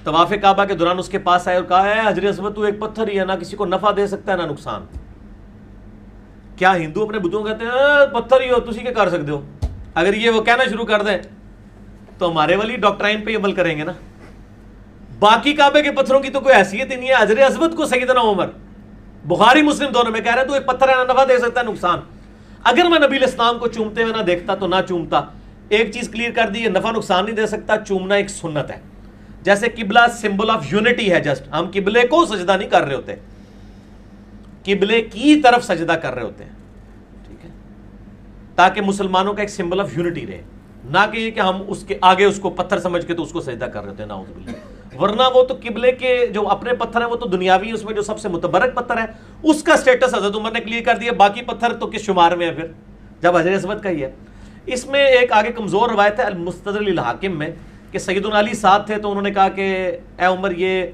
طواف کعبہ کے دوران اس کے پاس آئے اور کہا ہے حجر اسود تو ایک پتھر ہی ہے، نہ کسی کو نفع دے سکتا ہے نہ نقصان. کیا ہندو اپنے بتوں کہتے ہیں پتھر ہی ہو، تسی کیا کر سکتے ہو؟ اگر یہ وہ کہنا شروع کر دیں تو ہمارے والی ڈاکٹرائن پہ عمل کریں گے نا. باقی کعبے کے پتھروں کی تو کوئی حیثیت ہی نہیں ہے. حجر اسود کو سیدنا عمر بخاری مسلم دونوں میں کہہ رہے ہیں تو ایک پتھر ہے، نہ نفع دے سکتا ہے نقصان. اگر میں نبی علیہ السلام کو چومتے ہوئے نہ دیکھتا تو نہ چومتا. ایک چیز کلیئر کر دی، یہ نفع نقصان نہیں دے سکتا. چومنا ایک سنت ہے. جیسے قبلہ سمبل آف یونٹی ہے، جسٹ ہم قبلے کو سجدہ نہیں کر رہے ہوتے، قبلے کی طرف سجدہ کر رہے ہوتے ہیں. ٹھیک ہے، تاکہ مسلمانوں کا ایک سمبل آف یونٹی رہے، نہ کہ یہ کہ ہم اس کے آگے اس کو پتھر سمجھ کے تو اس کو سجدہ کر رہے ہوتے ہیں. نعوذ باللہ. ورنہ وہ تو قبلے کے جو اپنے پتھر ہیں وہ تو دنیاوی، اس میں جو سب سے متبرک پتھر ہے اس کا سٹیٹس حضرت عمر نے کلیئر کر دیا. باقی پتھر تو کس شمار میں ہے پھر جب حجر اسود کا ہی ہے. اس میں ایک آگے کمزور روایت ہے المستدرک للحاکم میں کہ سیدنا علی ساتھ تھے تو انہوں نے کہا کہ اے عمر یہ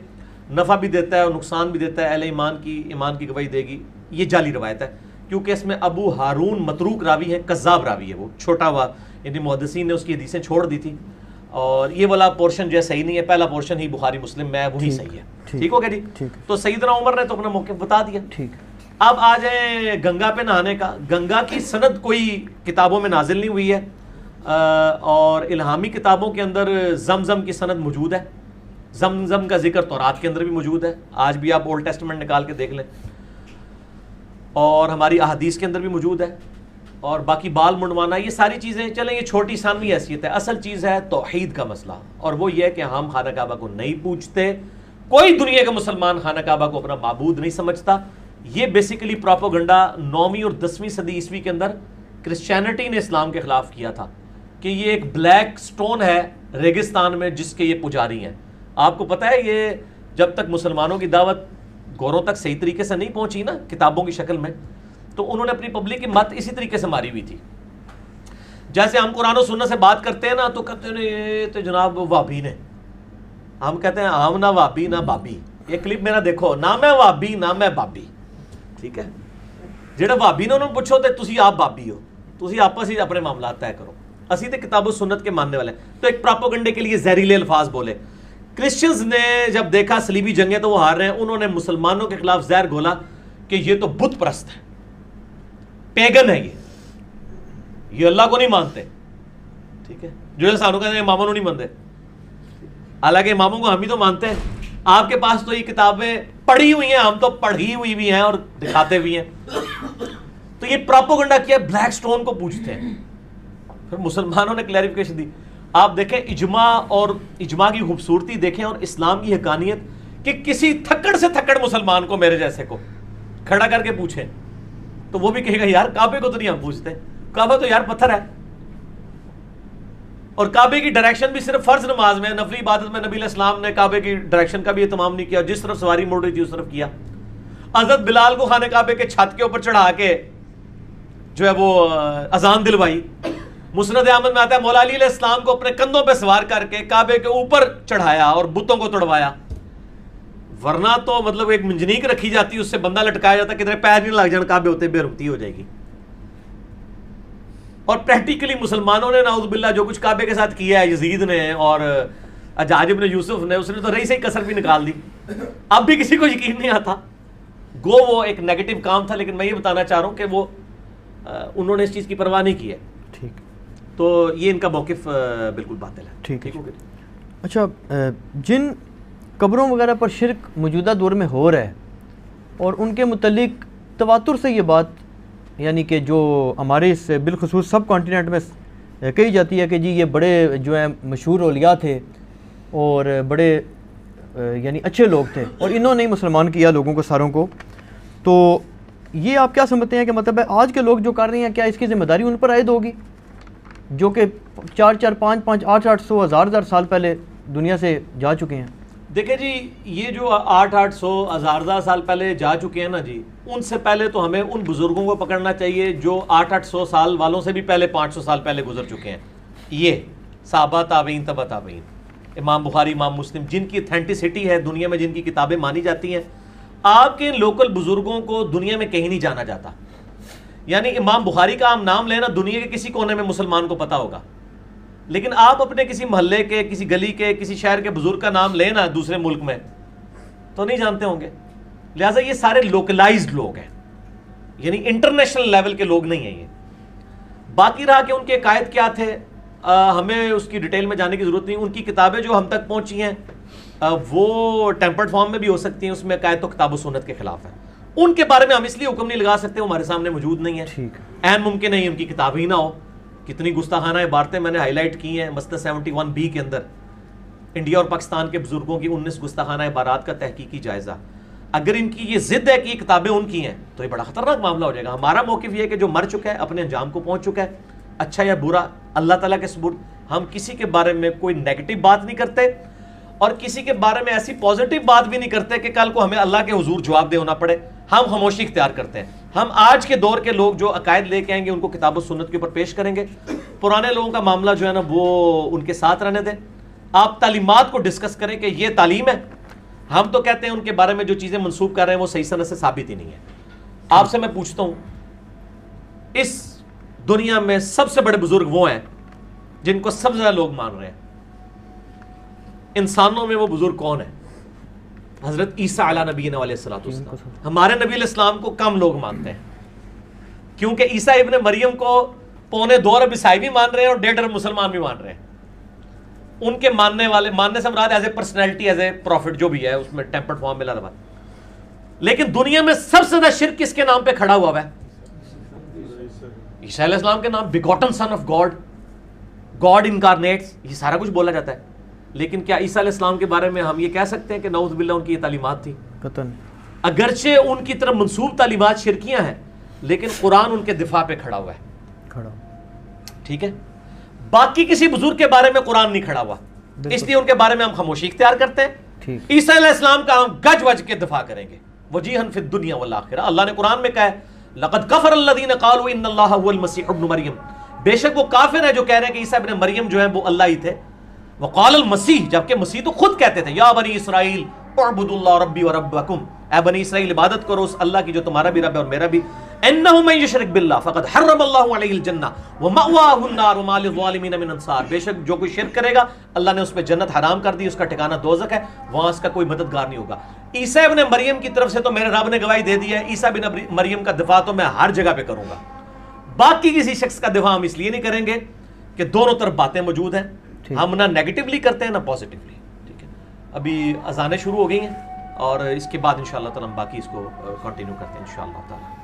نفع بھی دیتا ہے اور نقصان بھی دیتا ہے، اہل ایمان کی گواہی دے گی. یہ جعلی روایت ہے کیونکہ اس میں ابو ہارون متروک راوی ہے، کذاب راوی ہے، وہ چھوٹا ہوا، یعنی محدثین نے اس کی حدیثیں چھوڑ دی تھی. اور یہ والا پورشن جو ہے صحیح نہیں ہے، پہلا پورشن ہی بخاری مسلم میں ہے، وہی صحیح ہے. ٹھیک ہو گیا جی. تو سیدنا عمر نے تو اپنا موقف بتا دیا. ٹھیک. اب آ جائیں گنگا پہ نہانے کا. گنگا کی سند کوئی کتابوں میں نازل نہیں ہوئی ہے، اور الہامی کتابوں کے اندر زمزم کی سند موجود ہے. زمزم کا ذکر تورات کے اندر بھی موجود ہے، آج بھی آپ اولڈ ٹیسٹمنٹ نکال کے دیکھ لیں، اور ہماری احادیث کے اندر بھی موجود ہے. اور باقی بال منڈوانا، یہ ساری چیزیں چلیں، یہ چھوٹی ثانوی حیثیت ہے. اصل چیز ہے توحید کا مسئلہ، اور وہ یہ ہے کہ ہم خانہ کعبہ کو نہیں پوجتے. کوئی دنیا کا مسلمان خانہ کعبہ کو اپنا معبود نہیں سمجھتا. یہ بیسیکلی پروپیگنڈا 9ویں اور 10ویں صدی عیسوی کے اندر کرسچینٹی نے اسلام کے خلاف کیا تھا کہ یہ ایک بلیک سٹون ہے ریگستان میں جس کے یہ پجاری ہیں. آپ کو پتہ ہے یہ جب تک مسلمانوں کی دعوت گوروں تک صحیح طریقے سے نہیں پہنچی نا کتابوں کی شکل میں، تو انہوں نے اپنی پبلک کی مت اسی طریقے سے ماری ہوئی تھی. جیسے ہم قرآن و سنت سے بات کرتے ہیں نا تو کہتے ہیں یہ تو جناب وابی نے، ہم کہتے ہیں ہم نہ وابی نہ بابی. یہ کلپ میرا دیکھو، نہ میں وابی نہ میں بابی. ٹھیک ہے، جہاں وابی نے انہوں نے پوچھو تو تسی آپ بابی ہو، تسی آپس ہی اپنے معاملات طے کرو. اسی تے کتاب و سنت کے ماننے والے ہیں. تو ایک پراپوگنڈے کے لیے زہریلے الفاظ بولے. کرسچنز نے جب دیکھا صلیبی جنگیں تو وہ ہار رہے ہیں، انہوں نے مسلمانوں کے خلاف زہر گھولا کہ یہ تو بت پرست ہے، پیگن ہے، یہ اللہ کو نہیں مانتے. ٹھیک ہے، جو سانو کہتے ہیں اماموں نہیں مانتے، حالانکہ اماموں کو ہم ہی تو مانتے ہیں. آپ کے پاس تو یہ کتابیں پڑھی ہوئی ہیں، ہم تو پڑھی ہوئی بھی ہیں اور دکھاتے بھی ہیں. تو یہ پراپوگنڈا کیا، بلیک سٹون کو پوچھتے ہیں. پھر مسلمانوں نے کلیریفیکیشن دی. آپ دیکھیں اجماع، اور اجماع کی خوبصورتی دیکھیں، اور اسلام کی حقانیت کہ کسی تھکڑ سے تھکڑ مسلمان کو، میرے جیسے کو کھڑا کر کے پوچھیں تو وہ بھی کہے گا یار کعبے کو تو نہیں ہم پوچھتے, کعبہ تو یار پتھر ہے. اور کعبے کی ڈائریکشن بھی صرف فرض نماز میں, نفلی عبادت میں نبی علیہ السلام نے کعبے کی ڈائریکشن کا بھی اہتمام نہیں کیا, جس طرف سواری موڑ رہی تھی اس طرف کیا. حضرت بلال کو خانہ کعبے کے چھت کے اوپر چڑھا کے جو ہے وہ اذان دلوائی. مسند احمد میں آتا ہے مولا علی علیہ السلام کو اپنے کندھوں پہ سوار کر کے کعبے کے اوپر چڑھایا اور بتوں کو توڑوایا. ورنہ تو مطلب ایک منجنیک رکھی جاتی, اس سے بندہ لٹکایا جاتا, کدھر پیر نہیں لگ جان کعبے ہوتے, بے رکتی ہو جائے گی. اور پریکٹیکلی مسلمانوں نے نعوذ باللہ جو کچھ کعبے کے ساتھ کیا ہے, یزید نے اور حجاج ابن یوسف نے, اس نے تو رہی سے ہی کسر بھی نکال دی. اب بھی کسی کو یقین نہیں آتا. گو وہ ایک نیگیٹو کام تھا, لیکن میں یہ بتانا چاہ رہا ہوں کہ وہ انہوں نے اس چیز کی پرواہ نہیں کی ہے. ٹھیک, تو یہ ان کا موقف بالکل باطل ہے. ٹھیک ہے. اچھا, جن قبروں وغیرہ پر شرک موجودہ دور میں ہو رہا ہے اور ان کے متعلق تواتر سے یہ بات یعنی کہ جو ہمارے اس بالخصوص سب کانٹیننٹ میں کہی جاتی ہے کہ جی یہ بڑے جو ہیں مشہور اولیاء تھے اور بڑے یعنی اچھے لوگ تھے اور انہوں نے ہی مسلمان کیا لوگوں کو ساروں کو, تو یہ آپ کیا سمجھتے ہیں کہ مطلب ہے آج کے لوگ جو کر رہے ہیں کیا اس کی ذمہ داری ان پر عائد ہوگی جو کہ 400 500 800 1000 سال پہلے دنیا سے جا چکے ہیں؟ دیکھیں جی, یہ جو 800 1000 سال پہلے جا چکے ہیں نا جی, ان سے پہلے تو ہمیں ان بزرگوں کو پکڑنا چاہیے جو 800 سال والوں سے بھی پہلے 500 سال پہلے گزر چکے ہیں. یہ صحابہ تابعین تبع تابعین, امام بخاری امام مسلم, جن کی اتھینٹسٹی ہے دنیا میں, جن کی کتابیں مانی جاتی ہیں. آپ کے لوکل بزرگوں کو دنیا میں کہیں نہیں جانا جاتا. یعنی امام بخاری کا ہم نام لینا دنیا کے کسی کونے میں مسلمان کو پتا ہوگا, لیکن آپ اپنے کسی محلے کے, کسی گلی کے, کسی شہر کے بزرگ کا نام لینا دوسرے ملک میں تو نہیں جانتے ہوں گے. لہٰذا یہ سارے لوکلائزڈ لوگ ہیں, یعنی انٹرنیشنل لیول کے لوگ نہیں ہیں یہ. باقی رہا کہ ان کے عقائد کیا تھے, ہمیں اس کی ڈیٹیل میں جانے کی ضرورت نہیں. ان کی کتابیں جو ہم تک پہنچی ہیں وہ ٹیمپرڈ فارم میں بھی ہو سکتی ہیں, اس میں عقائد تو کتاب و سنت کے خلاف ہے. ان کے بارے میں ہم اس لیے حکم نہیں لگا سکتے, وہ ہمارے سامنے موجود نہیں ہے. عین ممکن ہے ان کی کتاب ہی نہ ہو. کتنی گستاخانہ عبارتیں میں نے ہائی لائٹ کی ہیں مسئلہ 71B کے اندر, انڈیا اور پاکستان کے بزرگوں کی 19 گستاخانہ عبارات کا تحقیقی جائزہ. اگر ان کی یہ ضد ہے کہ یہ کتابیں ان کی ہیں تو یہ بڑا خطرناک معاملہ ہو جائے گا. ہمارا موقف یہ ہے کہ جو مر چکا ہے اپنے انجام کو پہنچ چکا ہے, اچھا یا برا اللہ تعالیٰ کے سپرد. ہم کسی کے بارے میں کوئی نیگیٹو بات نہیں کرتے اور کسی کے بارے میں ایسی پازیٹیو بات بھی نہیں کرتے کہ کل کو ہمیں اللہ کے حضور جواب دے ہونا پڑے. ہم خاموشی اختیار کرتے ہیں. ہم آج کے دور کے لوگ جو عقائد لے کے آئیں گے ان کو کتاب و سنت کے اوپر پیش کریں گے. پرانے لوگوں کا معاملہ جو ہے نا وہ ان کے ساتھ رہنے دیں. آپ تعلیمات کو ڈسکس کریں کہ یہ تعلیم ہے. ہم تو کہتے ہیں ان کے بارے میں جو چیزیں منسوب کر رہے ہیں وہ صحیح سند سے ثابت ہی نہیں ہے. آپ سے میں پوچھتا ہوں, اس دنیا میں سب سے بڑے بزرگ وہ ہیں جن کو سب سے زیادہ لوگ مان رہے ہیں. انسانوں میں وہ بزرگ کون ہے؟ حضرت عیسیٰ علیہ نبینا علیہ السلام. ہمارے نبی علیہ السلام کو کم لوگ مانتے ہیں کیونکہ عیسیٰ ابن مریم کو 2.25 ارب عیسائی بھی مان رہے ہیں اور 1.5 ارب مسلمان بھی مان رہے ہیں. ان کے ماننے والے, ماننے سے مراد as a personality, as a prophet جو بھی ہے اس میں ٹیمپرڈ فارم میں لازم. لیکن دنیا میں سب سے زیادہ شرک کس کے نام پہ کھڑا ہوا ہے؟ عیسیٰ علیہ السلام کے نام, بیگوٹن سن آف گاڈ, گاڈ انکارنیٹس, یہ سارا کچھ بولا جاتا ہے. لیکن کیا عیسیٰ علیہ السلام کے بارے میں ہم یہ کہہ سکتے ہیں کہ نعوذ باللہ ان کی یہ تعلیمات تھی؟ قطعاً. اگرچہ ان کی طرف منسوب تعلیمات شرکیاں ہیں لیکن قرآن ان کے دفاع پہ کھڑا ہوا ہے. ٹھیک ہے, باقی کسی بزرگ کے بارے میں قرآن نہیں کھڑا ہوا, اس لیے ان کے بارے میں ہم خاموشی اختیار کرتے ہیں. عیسیٰ علیہ السلام کا ہم گج وج کے دفاع کریں گے وجیہاً فی الدنیا والآخرہ. اللہ نے قرآن میں کہا ہے لقد کفر الذین قالوا ان اللہ هو المسیح ابن مریم, بے شک وہ کافر ہے جو کہہ رہے ہیں کہ عیسیٰ ابن مریم جو ہیں وہ اللہ ہی تھے. وقال المسیح, جبکہ مسیح تو خود کہتے تھے یا بنی اسرائیل اعبدوا اللہ ربی وربکم, اے بنی اسرائیل عبادت کرو اس اللہ کی جو تمہارا بھی رب ہے اور میرا بھی. انہ من یشرک باللہ فقد حرم اللہ علیہ الجنہ ومأواہ النار وما للظالمین من انصار, بے شک جو کوئی شرک کرے گا اللہ نے اس پہ جنت حرام کر دی, اس کا ٹھکانہ دوزخ ہے, وہاں اس کا کوئی مددگار نہیں ہوگا. عیسیٰ ابن مریم کی طرف سے تو میرے رب نے گواہی دے دی ہے, عیسیٰ ابن مریم کا دفاع تو میں ہر جگہ پہ کروں گا. باقی کسی شخص کا دفاع ہم اس لیے نہیں کریں گے کہ دونوں طرف باتیں موجود ہیں, ہم نہ نیگیٹیولی کرتے ہیں نہ پازیٹیولی. ٹھیک ہے, ابھی اذانیں شروع ہو گئی ہیں اور اس کے بعد انشاءاللہ تعالی ہم باقی اس کو کنٹینیو کرتے ہیں انشاءاللہ تعالی.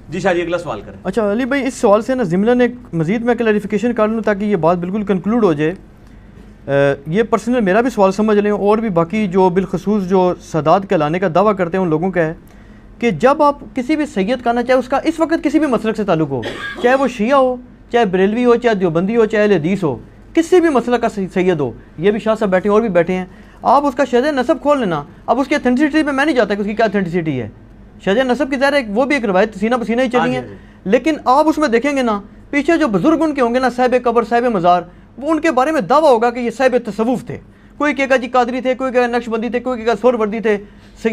جی شاہ جی اگلا سوال کریں. اچھا علی بھائی, اس سوال سے نا ضمن ایک مزید میں کلیریفیکیشن کر لوں تاکہ یہ بات بالکل کنکلوڈ ہو جائے. یہ پرسنل میرا بھی سوال سمجھ لیں اور بھی باقی جو بالخصوص جو سادات کہلانے کا دعویٰ کرتے ہیں ان لوگوں کا ہے کہ جب آپ کسی بھی سید کا نا، چاہے اس کا اس وقت کسی بھی مسلک سے تعلق ہو، چاہے وہ شیعہ ہو، چاہے بریلوی ہو، چاہے دیوبندی ہو، چاہے اہل حدیث ہو، کسی بھی مسلک کا سید ہو، یہ بھی شاہ صاحب بیٹھے ہیں اور بھی بیٹھے ہیں، آپ اس کا شہر نسب کھول لینا. اب اس کی اتھینٹسٹی پہ میں نہیں جاتا کہ اس کی کیا اتھینٹسٹی ہے. شہر نسب کی ظاہر ہے وہ بھی ایک روایت سینہ بسینہ ہی چلی ہے، لیکن آپ اس میں دیکھیں گے نا پیچھے جو بزرگ ان کے ہوں گے نا، صاحب قبر، صاحب مزار، وہ ان کے بارے میں دعویٰ ہوگا کہ یہ صاحب تصوف تھے. کوئی کہے گا جی قادری تھے، کوئی کہے گا نقش بندی تھے، کوئی کہے گا سور وردی تھے.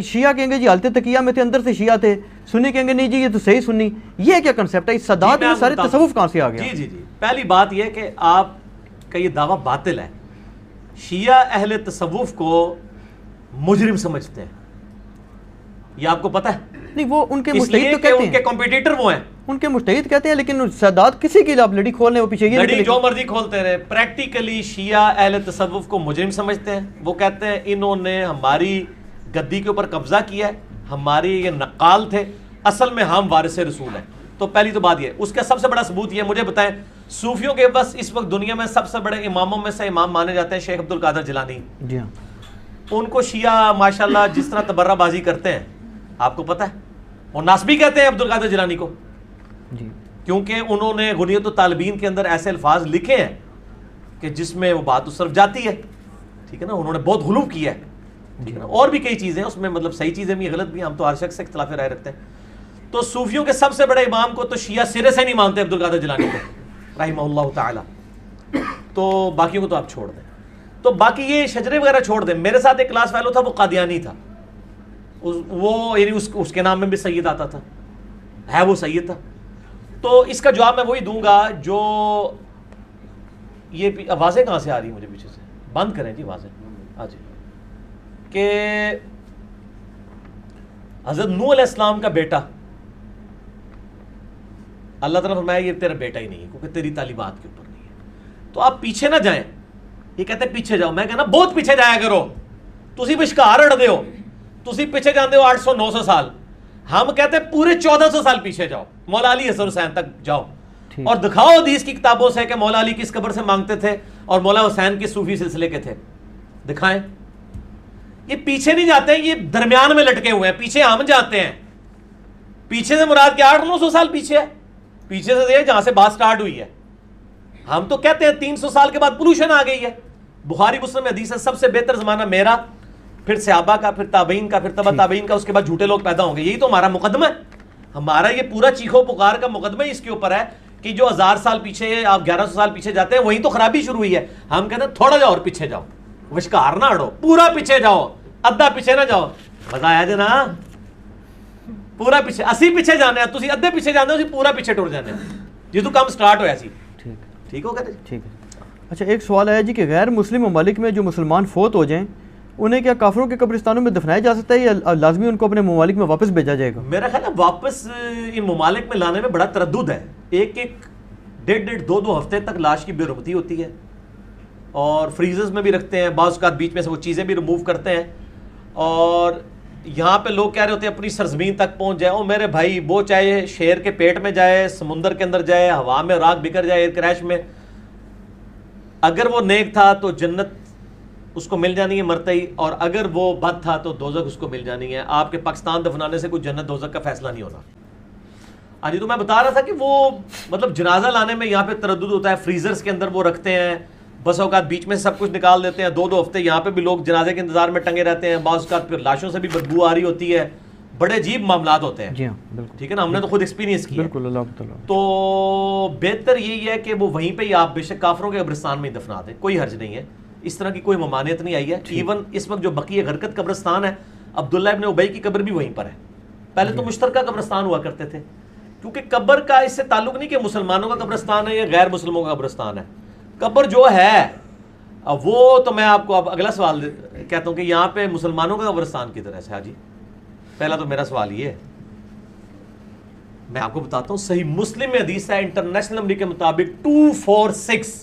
شیعہ کہیں گے جی حالت تقیہ میں تھے، اندر سے شیعہ تھے. سنی کہیں گے نہیں جی یہ تو صحیح سنی. یہ کیا کنسیپٹ ہے؟ اس سادات میں سارے تصوف کہاں سے آ گیا؟ جی پہلی بات یہ کہ آپ کا یہ دعویٰ باطل ہے. شیعہ اہل تصوف کو مجرم سمجھتے ہیں، یہ آپ کو پتہ ہے؟ نہیں، وہ ان کے اس مجتہد لیے تو کہ کہتے ان کے ہیں، کمپیٹیٹر وہ ہیں، ان کے مجتہد کہتے ہیں، لیکن سادات کسی کی آپ لڑی کھولنے وہ پیچھے یہ لڑی جو مرضی کھولتے رہے. پریکٹیکلی شیعہ اہل تصوف کو مجرم سمجھتے ہیں. وہ کہتے ہیں انہوں نے ہماری گدی کے اوپر قبضہ کیا ہے، ہماری یہ نقال تھے، اصل میں ہم وارث رسول ہیں. تو پہلی تو بات یہ، اس کا سب سے بڑا ثبوت یہ، مجھے بتائیں صوفیوں کے بس اس وقت دنیا میں سب سے بڑے اماموں میں سے امام مانے جاتے ہیں شیخ عبد القادر جیلانی. جی ہاں، ان کو شیعہ ماشاءاللہ جس طرح تبرہ بازی کرتے ہیں آپ کو پتہ ہے، وہ ناسبی کہتے ہیں عبد القادر جیلانی کو، جی کیونکہ انہوں نے غنیت الطالبین کے اندر ایسے الفاظ لکھے ہیں کہ جس میں وہ بات اس طرف جاتی ہے. ٹھیک ہے نا، انہوں نے بہت غلو کیا ہے. ٹھیک ہے نا، اور بھی کئی چیزیں اس میں، مطلب صحیح چیزیں بھی غلط بھی، ہم تو ہر شخص سے اختلاف رائے رکھتے ہیں. تو صوفیوں کے سب سے بڑے امام کو تو شیعہ سرے سے نہیں مانتے عبد القادر جیلانی کو رحمہ اللہ تعالی. تو باقیوں کو تو آپ چھوڑ دیں. تو باقی یہ شجرے وغیرہ چھوڑ دیں. میرے ساتھ ایک کلاس فیلو تھا، وہ قادیانی تھا، وہ یعنی اس کے نام میں بھی سید آتا تھا، ہے وہ سید تھا. تو اس کا جواب میں وہی دوں گا جو یہ آوازیں کہاں سے آ رہی ہیں مجھے پیچھے سے، بند کریں جی آوازیں. ہاں جی، کہ حضرت نوح علیہ السلام کا بیٹا، اللہ تعالیٰ فرمایا یہ تیرا بیٹا ہی نہیں ہے کیونکہ تیری تعلیمات کے اوپر نہیں ہے. تو آپ پیچھے نہ جائیں. یہ کہتے ہیں پیچھے جاؤ، میں کہنا بہت پیچھے جایا کرو. تسی بشکار اڑ دے ہو، تسی پیچھے جاندے ہو 800-900 سال. ہم کہتے ہیں پورے 1400 سال پیچھے جاؤ، مولا علی حسن حسین تک جاؤ اور دکھاؤ حدیث کی کتابوں سے کہ مولا علی کس قبر سے مانگتے تھے اور مولا حسین کس صوفی سلسلے کے تھے. دکھائیں. یہ پیچھے نہیں جاتے ہیں، یہ درمیان میں لٹکے ہوئے ہیں. پیچھے ہم جاتے ہیں. پیچھے سے مراد کیا 800-900 سال پیچھے ہے. پیچھے سے جہاں سے بات سٹارٹ ہوئی ہے. ہم تو کہتے ہیں 300 سال کے بعد پولوشن آ گئی ہے. بخاری مسلم حدیث ہے سب سے بہتر زمانہ میرا، پھر صحابہ کا، پھر تابعین کا، پھر تبع تابعین کا، اس کے بعد جھوٹے لوگ پیدا ہوں گے. یہی تو ہمارا مقدمہ ہے. ہمارا یہ پورا چیخو پکار کا مقدمہ ہی اس کے اوپر ہے کہ جو 1000 سال پیچھے، آپ 1100 سال پیچھے جاتے ہیں، وہیں تو خرابی شروع ہوئی ہے. ہم کہتے ہیں تھوڑا جاؤ اور پیچھے جاؤ، وشکار نہ اڑو، پورا پیچھے جاؤ، ادھا پیچھے نہ جاؤ. مزہ آیا جی نا؟ پورا پیچھے، اسی پیچھے جانے ہیں، تسی ادھے پیچھے جانے ہو، پورا پیچھے ٹر جانے ہیں. جی تو کام سٹارٹ ہویا سی. ٹھیک ہو گیا. ٹھیک ہے. اچھا ایک سوال ہے جی کہ غیر مسلم ممالک میں جو مسلمان فوت ہو جائیں انہیں کیا کافروں کے قبرستانوں میں دفنایا جا سکتا ہے یا لازمی ان کو اپنے ممالک میں واپس بھیجا جائے گا؟ میرا خیال ہے واپس ان ممالک میں لانے میں بڑا تردد ہے. ایک 1.5-2 ہفتے تک لاش کی بے رغبتی ہوتی ہے اور فریزرز میں بھی رکھتے ہیں. بعض اوقات بیچ میں سے وہ چیزیں بھی ریموو کرتے ہیں. اور یہاں پہ لوگ کہہ رہے ہوتے ہیں اپنی سرزمین تک پہنچ جائے. او میرے بھائی، وہ چاہے شیر کے پیٹ میں جائے، سمندر کے اندر جائے، ہوا میں راکھ بکھر جائے، ایئر کریش میں، اگر وہ نیک تھا تو جنت اس کو مل جانی ہے مرتے ہی، اور اگر وہ بد تھا تو دوزخ اس کو مل جانی ہے. آپ کے پاکستان دفنانے سے کوئی جنت دوزخ کا فیصلہ نہیں ہونا. ہاں جی، تو میں بتا رہا تھا کہ وہ مطلب جنازہ لانے میں یہاں پہ تردد ہوتا ہے. فریزرز کے اندر وہ رکھتے ہیں، بس اوقات بیچ میں سب کچھ نکال دیتے ہیں. 2 ہفتے یہاں پہ بھی لوگ جنازے کے انتظار میں ٹنگے رہتے ہیں. بعض اوقات پھر لاشوں سے بھی بدبو آ رہی ہوتی ہے. بڑے عجیب معاملات ہوتے ہیں. جی ہاں بالکل. ٹھیک ہے نا، ہم نے تو خود ایکسپیرینس کیا. بالکل اللہ تعالیٰ. تو بہتر یہی ہے کہ وہ وہیں پہ ہی آپ بے شک کافروں کے قبرستان میں ہی دفنا دیں، کوئی حرج نہیں ہے. اس طرح کی کوئی ممانعت نہیں آئی ہے. ایون اس وقت جو بقیہ غرقت قبرستان ہے، عبداللہ ابن ابی کی قبر بھی وہیں پر ہے. پہلے تو مشترکہ قبرستان ہوا کرتے تھے، کیونکہ قبر کا اس سے تعلق نہیں کہ مسلمانوں کا قبرستان ہے یا غیر مسلموں کا قبرستان ہے. قبر جو ہے وہ تو میں آپ کو اب اگلا سوال کہتا ہوں کہ یہاں پہ مسلمانوں کا قبرستان کی طرح سے. جی پہلا تو میرا سوال یہ ہے، میں آپ کو بتاتا ہوں صحیح مسلم میں حدیث ہے انٹرنیشنل نمبر کے مطابق 246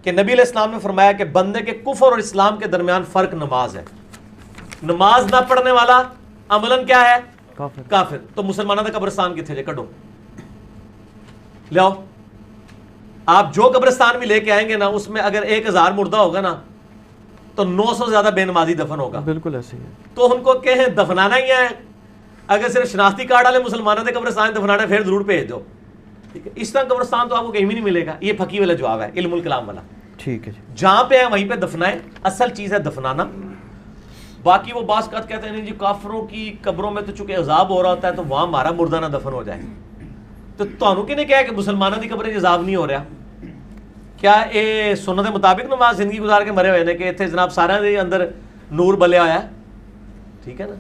کہ نبی علیہ السلام نے فرمایا کہ بندے کے کفر اور اسلام کے درمیان فرق نماز ہے. نماز نہ پڑھنے والا عملاً کیا ہے؟ کافر. تو مسلمانوں کا قبرستان کتنے جے کڈو لے آؤ. آپ جو قبرستان بھی لے کے آئیں گے نا، اس میں اگر 1000 مردہ ہوگا نا تو 900 سے زیادہ بے نمازی دفن ہوگا. بالکل ایسے ہی ہے. تو ان کو کہیں دفنانا ہی ہے, اگر صرف شناختی کارڈ والے مسلمانوں نے قبرستان دفنانا ہے پھر ضرور بھیج دو. ٹھیک ہے, اس طرح قبرستان تو آپ کو کہیں بھی نہیں ملے گا. یہ پھکی والا جواب ہے, علم الکلام والا. ٹھیک ہے جی. جہاں پہ ہے وہیں پہ دفنائیں, اصل چیز ہے دفنانا. باقی وہ بعض کہتے ہیں نہیں جی کافروں کی قبروں میں تو چونکہ عذاب ہو رہا ہوتا ہے تو وہاں ہمارا مردہ نہ دفن ہو جائے. تو تانوں کنے کہا کہ مسلمانوں کی قبریں عذاب نہیں ہو رہا؟ کیا اے سنت مطابق نماز زندگی گزار کے مرے ہوئے نے کہ اتنے جناب سارے دے اندر نور بلیا ہوا ہے؟ ٹھیک ہے نا,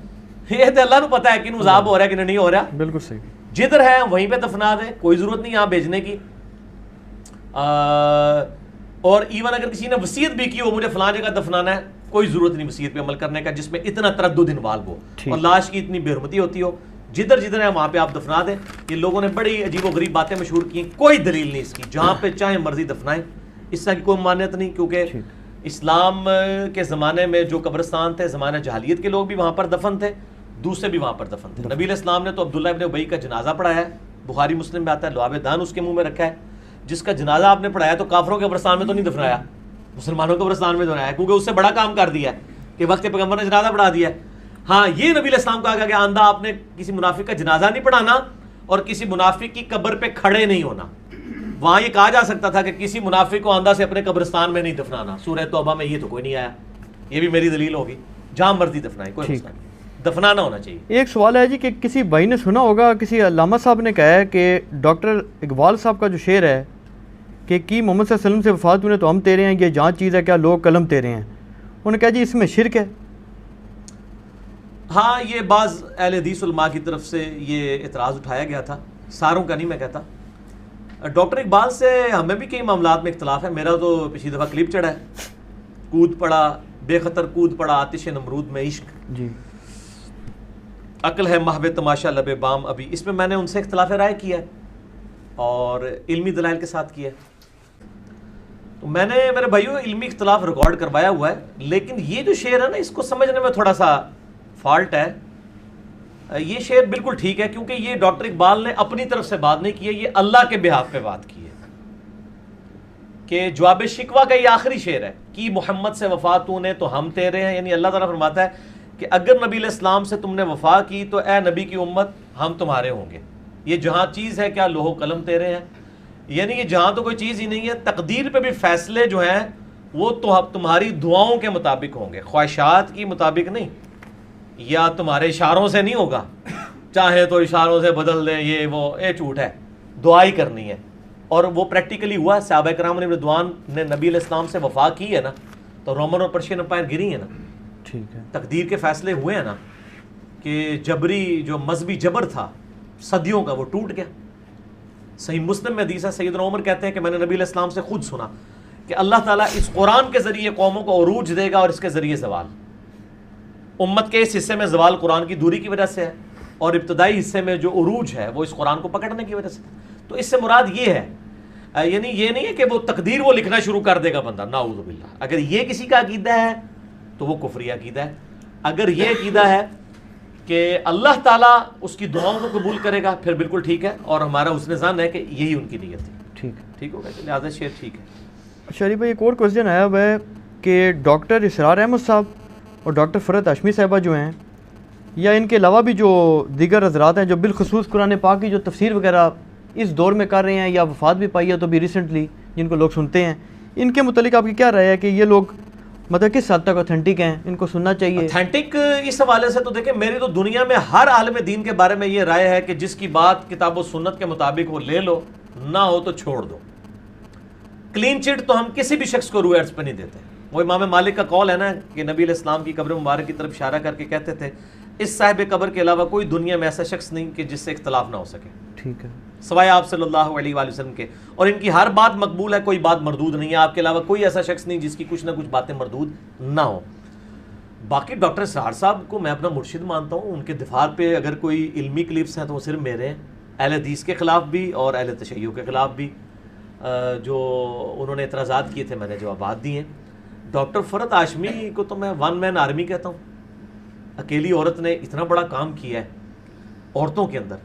یہ تو اللہ کو پتا ہے کہ عذاب ہو رہا ہے کہ نہیں ہو رہا. بالکل صحیح. جدھر ہے وہیں پہ دفنا دیں, کوئی ضرورت نہیں یہاں بھیجنے کی. اور ایون اگر کسی نے وصیت بھی کی ہو مجھے فلاں جگہ دفنانا ہے, کوئی ضرورت نہیں وصیت پہ عمل کرنے کا جس میں اتنا تردد انوالو ہو اور لاش کی اتنی بے حرمتی ہوتی ہو. جدھر جدھر ہے وہاں پہ آپ دفنا دیں. یہ لوگوں نے بڑی عجیب و غریب باتیں مشہور کی, کوئی دلیل نہیں اس کی, جہاں پہ چاہے مرضی دفنائیں, اس طرح کی کوئی مانیت نہیں. کیونکہ اسلام کے زمانے میں جو قبرستان تھے زمانہ جہالیت کے لوگ بھی وہاں پر دفن تھے, دوسرے بھی وہاں پر دفن تھے. نبی علیہ السلام نے تو عبداللہ ابن ابی کا جنازہ پڑھایا ہے, بخاری مسلم میں آتا ہے, لعاب دان اس کے منہ میں رکھا ہے. جس کا جنازہ آپ نے پڑھایا تو کافروں کے قبرستان میں تو نہیں دفنایا, مسلمانوں کے قبرستان میں دفنایا, کیونکہ اس سے بڑا کام کر دیا ہے کہ وقت پیغمبر نے جنازہ پڑھا دیا ہے. ہاں یہ نبی علیہ السلام کہا گیا کہ آندہ آپ نے کسی منافق کا جنازہ نہیں پڑھانا اور کسی منافق کی قبر پہ کھڑے نہیں ہونا. وہاں یہ کہا جا سکتا تھا کہ کسی منافق کو آندہ سے اپنے قبرستان میں نہیں دفنانا. سورہ توبہ میں یہ تو کوئی نہیں آیا, یہ بھی میری دلیل ہوگی. جہاں مرضی دفنائیں, کوئی مسئلہ نہیں, دفنانا ہونا چاہیے. ایک سوال ہے جی کہ کسی بھائی نے سنا ہوگا, کسی علامہ صاحب نے کہا ہے کہ ڈاکٹر اقبال صاحب کا جو شعر ہے کہ کی محمد صلی اللہ علیہ وسلم سے وفات ہونے تو ہم تیرے ہیں, یہ جہاں چیز ہے کیا لوگ قلم تیرے ہیں, انہوں نے کہا جی اس میں شرک ہے. ہاں یہ بعض اہل حدیث علماء کی طرف سے یہ اعتراض اٹھایا گیا تھا, ساروں کا نہیں میں کہتا. ڈاکٹر اقبال سے ہمیں بھی کئی معاملات میں اختلاف ہے. میرا تو پچھلی دفعہ کلپ چڑھا ہے, کود پڑا بے خطر کود پڑا آتش نمرود میں عشق, جی عقل ہے محو تماشا لبے بام ابھی. اس میں میں نے ان سے اختلاف رائے کیا ہے اور علمی دلائل کے ساتھ کیا ہے. تو میں نے میرے بھائیوں علمی اختلاف ریکارڈ کروایا ہوا ہے, لیکن یہ جو شعر ہے نا اس کو سمجھنے میں تھوڑا سا فالٹ ہے. یہ شعر بالکل ٹھیک ہے کیونکہ یہ ڈاکٹر اقبال نے اپنی طرف سے بات نہیں کی ہے, یہ اللہ کے بہاف پہ بات کی ہے. کہ جواب شکوہ کا یہ آخری شعر ہے کہ محمد سے وفا تو نے تو ہم تیرے ہیں, یعنی اللہ تعالیٰ فرماتا ہے کہ اگر نبی علیہ السلام سے تم نے وفا کی تو اے نبی کی امت ہم تمہارے ہوں گے. یہ جہاں چیز ہے کیا لوح و قلم تیرے ہیں, یعنی یہ جہاں تو کوئی چیز ہی نہیں ہے. تقدیر پہ بھی فیصلے جو ہیں وہ تو تمہاری دعاؤں کے مطابق ہوں گے, خواہشات کی مطابق نہیں, یا تمہارے اشاروں سے نہیں ہوگا. چاہے تو اشاروں سے بدل دیں, یہ وہ اے جھوٹ ہے, دعا ہی کرنی ہے. اور وہ پریکٹیکلی ہوا. صحابہ کرام رضوان نے نبی علیہ السلام سے وفا کی ہے نا تو رومن اور پرشین امپائر گری ہے نا. ٹھیک ہے, تقدیر کے فیصلے ہوئے ہیں نا کہ جبری جو مذہبی جبر تھا صدیوں کا وہ ٹوٹ گیا. صحیح مسلم میں حدیث ہے, سیدنا عمر کہتے ہیں کہ میں نے نبی علیہ السلام سے خود سنا کہ اللہ تعالیٰ اس قرآن کے ذریعے قوموں کو عروج دے گا اور اس کے ذریعے زوال. امت کے اس حصے میں زوال قرآن کی دوری کی وجہ سے ہے اور ابتدائی حصے میں جو عروج ہے وہ اس قرآن کو پکڑنے کی وجہ سے. تو اس سے مراد یہ ہے, یعنی یہ نہیں ہے کہ وہ تقدیر وہ لکھنا شروع کر دے گا بندہ, نعوذ باللہ. اگر یہ کسی کا عقیدہ ہے تو وہ کفری عقیدہ ہے. اگر یہ عقیدہ ہے کہ اللہ تعالیٰ اس کی دعاؤں کو قبول کرے گا پھر بالکل ٹھیک ہے, اور ہمارا حسن ظن ہے کہ یہی ان کی نیت تھی. ٹھیک ہوگا, لہٰذا شعر ٹھیک ہے. شریف بھائی ایک اور کوشچن آیا ہوا ہے کہ ڈاکٹر اسرار احمد صاحب اور ڈاکٹر فرحت ہاشمی صاحبہ جو ہیں, یا ان کے علاوہ بھی جو دیگر حضرات ہیں جو بالخصوص قرآن پاک کی جو تفسیر وغیرہ اس دور میں کر رہے ہیں یا وفات بھی پائی ہے تو بھی ریسنٹلی جن کو لوگ سنتے ہیں, ان کے متعلق آپ کی کیا رائے ہے کہ یہ لوگ مطلب کس حد تک اوتھینٹک ہیں, ان کو سننا چاہیے؟ اوتھینٹک اس حوالے سے تو دیکھیں, میری تو دنیا میں ہر عالم دین کے بارے میں یہ رائے ہے کہ جس کی بات کتاب و سنت کے مطابق ہو لے لو, نہ ہو تو چھوڑ دو. کلین چٹ تو ہم کسی بھی شخص کو روح ارض پہ نہیں دیتے. وہ امام مالک کا قول ہے نا کہ نبی علیہ السلام کی قبر مبارک کی طرف اشارہ کر کے کہتے تھے اس صاحب قبر کے علاوہ کوئی دنیا میں ایسا شخص نہیں کہ جس سے اختلاف نہ ہو سکے, ٹھیک ہے, سوائے آپ صلی اللہ علیہ وآلہ وسلم کے. اور ان کی ہر بات مقبول ہے, کوئی بات مردود نہیں ہے. آپ کے علاوہ کوئی ایسا شخص نہیں جس کی کچھ نہ کچھ باتیں مردود نہ ہو. باقی ڈاکٹر اسرار صاحب کو میں اپنا مرشد مانتا ہوں. ان کے دفاع پہ اگر کوئی علمی کلپس ہیں تو وہ صرف میرے ہیں, اہل حدیث کے خلاف بھی اور اہل تشیع کے خلاف بھی. جو انہوں نے اعتراضات کیے تھے میں نے جوابات دیے. ڈاکٹر فرحت ہاشمی کو تو میں ون مین آرمی کہتا ہوں. اکیلی عورت نے اتنا بڑا کام کیا ہے عورتوں کے اندر.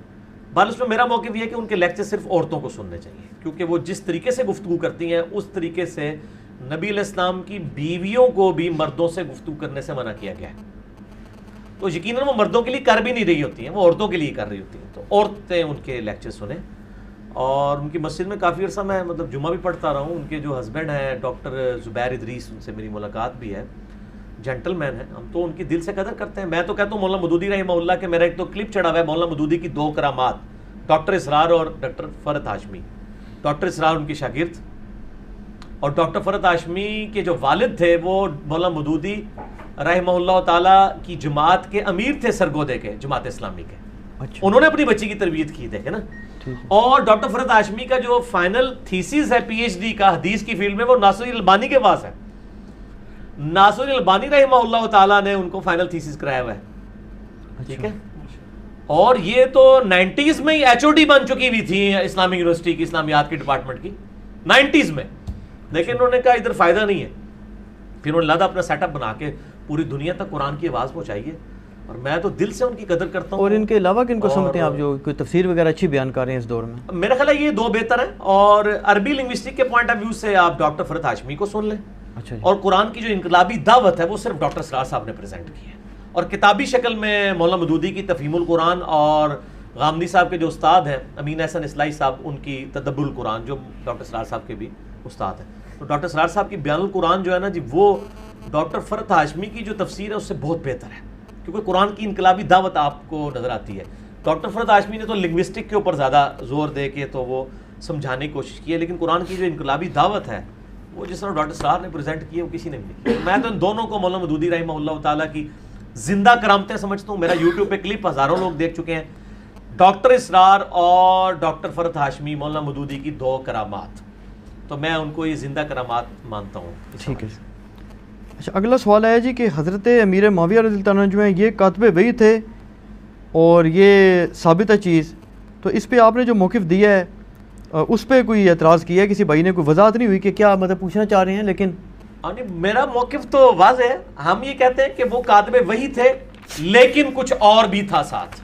بال اس میں میرا موقف یہ ہے کہ ان کے لیکچر صرف عورتوں کو سننے چاہیے, کیونکہ وہ جس طریقے سے گفتگو کرتی ہیں اس طریقے سے نبی علیہ السلام کی بیویوں کو بھی مردوں سے گفتگو کرنے سے منع کیا گیا ہے. تو یقیناً وہ مردوں کے لیے کر بھی نہیں رہی ہوتی ہیں, وہ عورتوں کے لیے کر رہی ہوتی ہیں. تو عورتیں ان کے لیکچر سنیں, اور ان کی مسجد میں کافی عرصہ میں مطلب جمعہ بھی پڑھتا رہا ہوں. ان کے جو ہسبینڈ ہیں ڈاکٹر زبیر ادریس, ان سے میری ملاقات بھی ہے, جینٹل مین ہیں, ہم تو ان کی دل سے قدر کرتے ہیں. میں تو کہتا ہوں مولانا مودودی رحمہ اللہ کے میرا ایک تو کلپ چڑھا ہوا ہے مولانا مودودی کی 2 کرامات, ڈاکٹر اسرار اور ڈاکٹر فرحت ہاشمی. ڈاکٹر اسرار ان کی شاگرد, اور ڈاکٹر فرحت ہاشمی کے جو والد تھے وہ مولانا مودودی رحمہ اللہ تعالیٰ کی جماعت کے امیر تھے سرگودے کے, جماعت اسلامی کے. انہوں نے اپنی بچی کی تربیت کی, دیکھیں نا. اور ڈاکٹر فرحت ہاشمی کا جو فائنل تھیسس ہے پی ایچ ڈی کا حدیث کی فیلڈ میں, وہ ناصر البانی کے پاس ہے. ناصر البانی رحمہ اللہ تعالیٰ نے ان کو فائنل تھیسس کرایا ہوا ہے. ٹھیک ہے, اور یہ تو 90s میں ہی ایچ او ڈی بن چکی ہوئی تھی اسلامی یونیورسٹی کی, اسلامیات کی ڈپارٹمنٹ کی 90s میں. لیکن انہوں نے کہا ادھر فائدہ نہیں ہے, پھر انہوں نے لہٰذا اپنا سیٹ اپ بنا کے پوری دنیا تک قرآن کی آواز پہنچائیے. اور میں تو دل سے ان کی قدر کرتا ہوں. اور ان کے علاوہ کن کو سمجھتے ہیں آپ جو کوئی تفسیر وغیرہ اچھی بیان کر رہے ہیں اس دور میں؟ میرا خیال ہے یہ 2 بہتر ہیں, اور عربی لنگوسٹک کے پوائنٹ آف ویو سے آپ ڈاکٹر فرحت ہاشمی کو سن لیں. اچھا, اور قرآن کی جو انقلابی دعوت ہے وہ صرف ڈاکٹر اسرار صاحب نے پریزنٹ کی ہے. اور کتابی شکل میں مولانا مودودی کی تفہیم القرآن, اور غامدی صاحب کے جو استاد ہیں امین احسن اصلاحی صاحب, ان کی تدبر القرآن جو ڈاکٹر اسرار صاحب کے بھی استاد ہیں. تو ڈاکٹر اسرار صاحب کی بیان القرآن جو ہے نا جی, وہ ڈاکٹر فرحت ہاشمی کی جو تفسیر ہے اس سے بہت بہتر ہے, کیونکہ قرآن کی انقلابی دعوت آپ کو نظر آتی ہے. ڈاکٹر فرحت ہاشمی نے تو لنگوسٹک کے اوپر زیادہ زور دے کے تو وہ سمجھانے کی کوشش کی ہے, لیکن قرآن کی جو انقلابی دعوت ہے وہ جس طرح ڈاکٹر اسرار نے پریزنٹ کی ہے وہ کسی نے بھی نہیں کی. میں تو ان دونوں کو مولانا مودودی رحمہ اللہ تعالیٰ کی زندہ کرامتیں سمجھتا ہوں. میرا یوٹیوب پہ کلپ ہزاروں لوگ دیکھ چکے ہیں, ڈاکٹر اسرار اور ڈاکٹر فرحت ہاشمی مولانا مودودی کی 2 کرامات. تو میں ان کو یہ زندہ کرامات مانتا ہوں. ٹھیک ہے. اچھا, اگلا سوال ہے جی کہ حضرت امیر معاویہ رضی اللہ عنہ جو ہیں یہ کاتب وحی تھے, اور یہ ثابت ہے چیز, تو اس پہ آپ نے جو موقف دیا ہے اس پہ کوئی اعتراض کیا ہے کسی بھائی نے؟ کوئی وضاحت نہیں ہوئی کہ کیا مطلب پوچھنا چاہ رہے ہیں. لیکن میرا موقف تو واضح ہے. ہم یہ کہتے ہیں کہ وہ کاتب وحی تھے, لیکن کچھ اور بھی تھا ساتھ.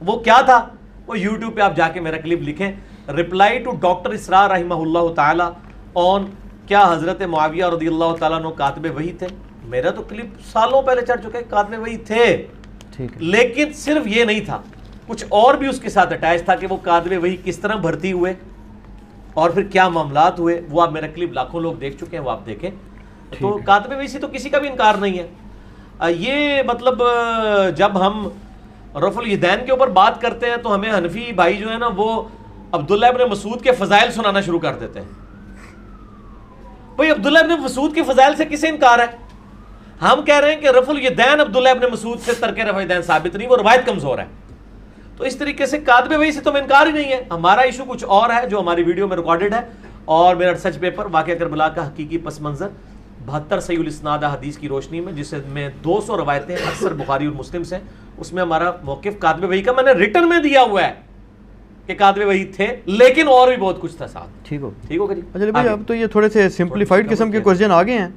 وہ کیا تھا؟ وہ یوٹیوب پہ آپ جا کے میرا کلپ لکھیں, رپلائی ٹو ڈاکٹر اسرار رحمہ اللہ تعالیٰ آن کیا حضرت معاویہ رضی اللہ تعالیٰ عنہ کاتب وحی تھے. میرا تو کلپ سالوں پہلے چڑھ چکا ہے, کاتب وحی تھے, لیکن صرف یہ نہیں تھا, کچھ اور بھی اس کے ساتھ اٹیچ تھا کہ وہ کاتب وحی کس طرح بھرتی ہوئے اور پھر کیا معاملات ہوئے. وہ آپ میرا کلپ لاکھوں لوگ دیکھ چکے ہیں, وہ آپ دیکھیں. تو کاتب وحی سے تو کسی کا بھی انکار نہیں ہے. یہ مطلب جب ہم رفع الیدین کے اوپر بات کرتے ہیں تو ہمیں حنفی بھائی جو ہے نا وہ عبداللہ ابن مسعود کے فضائل سنانا شروع کر دیتے ہیں. بھئی عبداللہ ابن مسعود کے فضائل سے کسے انکار ہے؟ ہم کہہ رہے ہیں کہ رفع الیدین عبداللہ ابن مسعود سے ترک رفع الیدین ثابت نہیں, وہ روایت کمزور ہے. تو اس طریقے سے کاتب وحی سے تو ہمیں انکار ہی نہیں ہے. ہمارا ایشو کچھ اور ہے جو ہماری ویڈیو میں ریکارڈڈ ہے, اور میرا ریسرچ پیپر واقعہ کربلا کا حقیقی پس منظر 72 صحیح الاسناد حدیث کی روشنی میں, جس میں 200 روایتیں اکثر بخاری اور مسلم سے, اس میں ہمارا موقف کاتب وحی کا میں نے ریٹن میں دیا ہوا ہے کہ کاتب وحی تھے, لیکن اور بھی بہت کچھ تھا ساتھ. ٹھیک ہوگا جی. اچھا بھائی, اب تو یہ تھوڑے سے سمپلیفائڈ قسم کے کوسچن آ گئے ہیں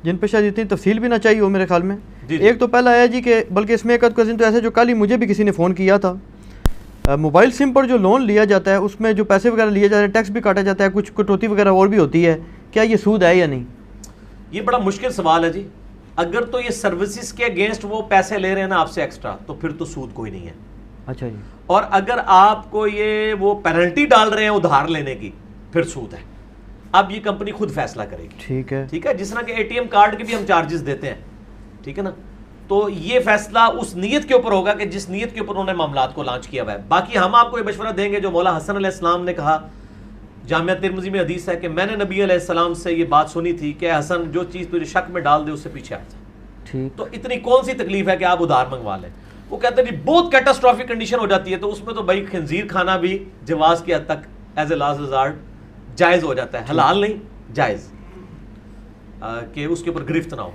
جن پہ شاید اتنی تفصیل بھی نہ چاہیے ہو میرے خیال میں. ایک تو پہلا ہے جی کہ بلکہ اس میں ایک کوسچن تو ایسے جو کل ہی مجھے بھی کسی نے فون کیا تھا, موبائل سم پر جو لون لیا جاتا ہے اس میں جو پیسے وغیرہ لیے جاتے ہیں, ٹیکس بھی کاٹا جاتا ہے, کچھ کٹوتی وغیرہ اور بھی ہوتی ہے, کیا یہ سود ہے یا نہیں؟ یہ بڑا مشکل سوال ہے جی. اگر تو یہ سروسز کے اگینسٹ وہ پیسے لے رہے ہیں نا آپ سے ایکسٹرا, تو پھر تو سود کوئی نہیں ہے. اچھا جی. اور اگر آپ کو یہ وہ پینلٹی ڈال رہے ہیں ادھار لینے کی, پھر سود ہے. اب یہ کمپنی خود فیصلہ کرے گی. ٹھیک ہے. جس طرح کہ اے ٹی ایم کارڈ کے بھی ہم چارجز دیتے ہیں, ٹھیک ہے نا, تو یہ فیصلہ اس نیت کے اوپر ہوگا کہ جس نیت کے اوپر انہوں نے معاملات کو لانچ کیا ہوا ہے. باقی ہم آپ کو یہ مشورہ دیں گے جو مولا حسن علیہ السلام نے کہا, جامعہ ترمذی میں حدیث ہے کہ میں نے نبی علیہ السلام سے یہ بات سنی تھی کہ حسن جو چیز تجھے شک میں ڈال دے اس سے پیچھے ہٹ جا. تو اتنی کون سی تکلیف ہے کہ آپ ادھار منگوا لیں. وہ کہتے ہیں بہت کیٹاسٹرافک کنڈیشن ہو جاتی ہے, تو اس میں تو بھائی خنزیر کھانا بھی جواز کی حد تک ایز اے لاسٹ ریزارٹ جائز ہو جاتا ہے, حلال نہیں جائز, کہ اس کے اوپر گرفت نہ ہو.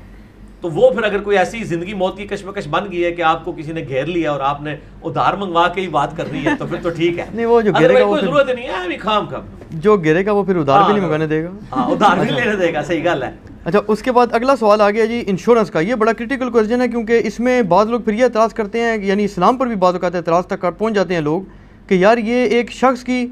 تو وہ پھر اگر کوئی ایسی زندگی موت کی کشمکش بن گئی ہے کہ آپ کو کسی نے گھیر لیا اور آپ نے ادھار منگوا کے ہی بات کرنی ہے, تو پھر تو ٹھیک ہے. نہیں, وہ جو گھیرے گا کوئی ضرورت نہیں ہے, ابھی خام کم جو گھیرے گا وہ پھر ادھار بھی نہیں منگانے دے گا. ہاں, ادھار بھی لینے دے گا, صحیح گل ہے. اچھا, اس کے بعد اگلا سوال آ گیا جی انشورنس کا. یہ بڑا کرٹیکل کوسچن ہے کیونکہ اس میں بعض لوگ پھر یہ اعتراض کرتے ہیں, یعنی اسلام پر بھی بعض اوقات اعتراض تک پہنچ جاتے ہیں لوگ کہ یار یہ ایک شخص کی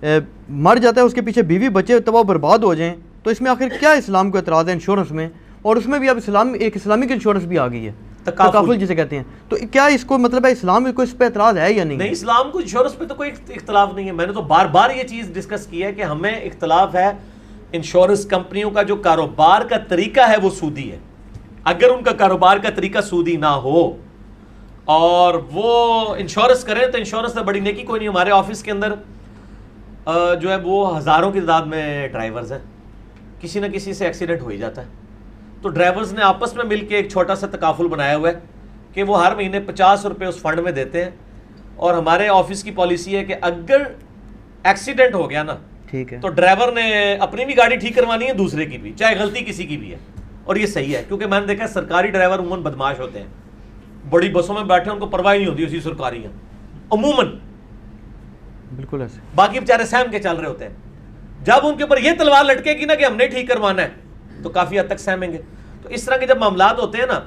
مر جاتا ہے, اس کے پیچھے بیوی بچے تباہ برباد ہو جائیں, تو اس میں آخر کیا اسلام کو اعتراض ہے انشورنس میں؟ اور اس میں بھی اب ایک اسلامک انشورنس بھی آ گئی ہے، تکافل جسے کہتے ہیں. تو کیا اس کو مطلب ہے اسلام کو اس پہ اعتراض ہے یا نہیں؟ نہیں، اسلام کو انشورنس پہ تو کوئی اختلاف نہیں ہے. میں نے تو بار بار یہ چیز ڈسکس کی ہے کہ ہمیں اختلاف ہے انشورنس کمپنیوں کا جو کاروبار کا طریقہ ہے وہ سودی ہے. اگر ان کا کاروبار کا طریقہ سودی نہ ہو اور وہ انشورنس کریں تو انشورنس سے بڑی نیکی کوئی نہیں. ہمارے آفس کے اندر جو ہے وہ ہزاروں کی تعداد میں ڈرائیورز ہیں، کسی نہ کسی سے ایکسیڈنٹ ہو ہی جاتا ہے. تو ڈرائیورز نے آپس میں مل کے ایک چھوٹا سا تکافل بنایا ہوا ہے کہ وہ ہر مہینے 50 روپے اس فنڈ میں دیتے ہیں. اور ہمارے آفس کی پالیسی ہے کہ اگر ایکسیڈنٹ ہو گیا نا ٹھیک ہے تو ڈرائیور نے اپنی بھی گاڑی ٹھیک کروانی ہے، دوسرے کی بھی، چاہے غلطی کسی کی بھی ہے. اور یہ صحیح ہے کیونکہ میں نے دیکھا ہے سرکاری ڈرائیور عموماً بدماش ہوتے ہیں، بڑی بسوں میں بیٹھے ان کو پرواہ نہیں ہوتی اسی سرکاری ہیں عموماً، بالکل ایسے. باقی بیچارے سہم کے چل رہے ہوتے ہیں. جب ان کے اوپر یہ تلوار لٹکے گی نا کہ ہم نے ٹھیک کروانا ہے تو کافی حد تک سہمیں گے. تو اس طرح کے جب معاملات ہوتے ہیں نا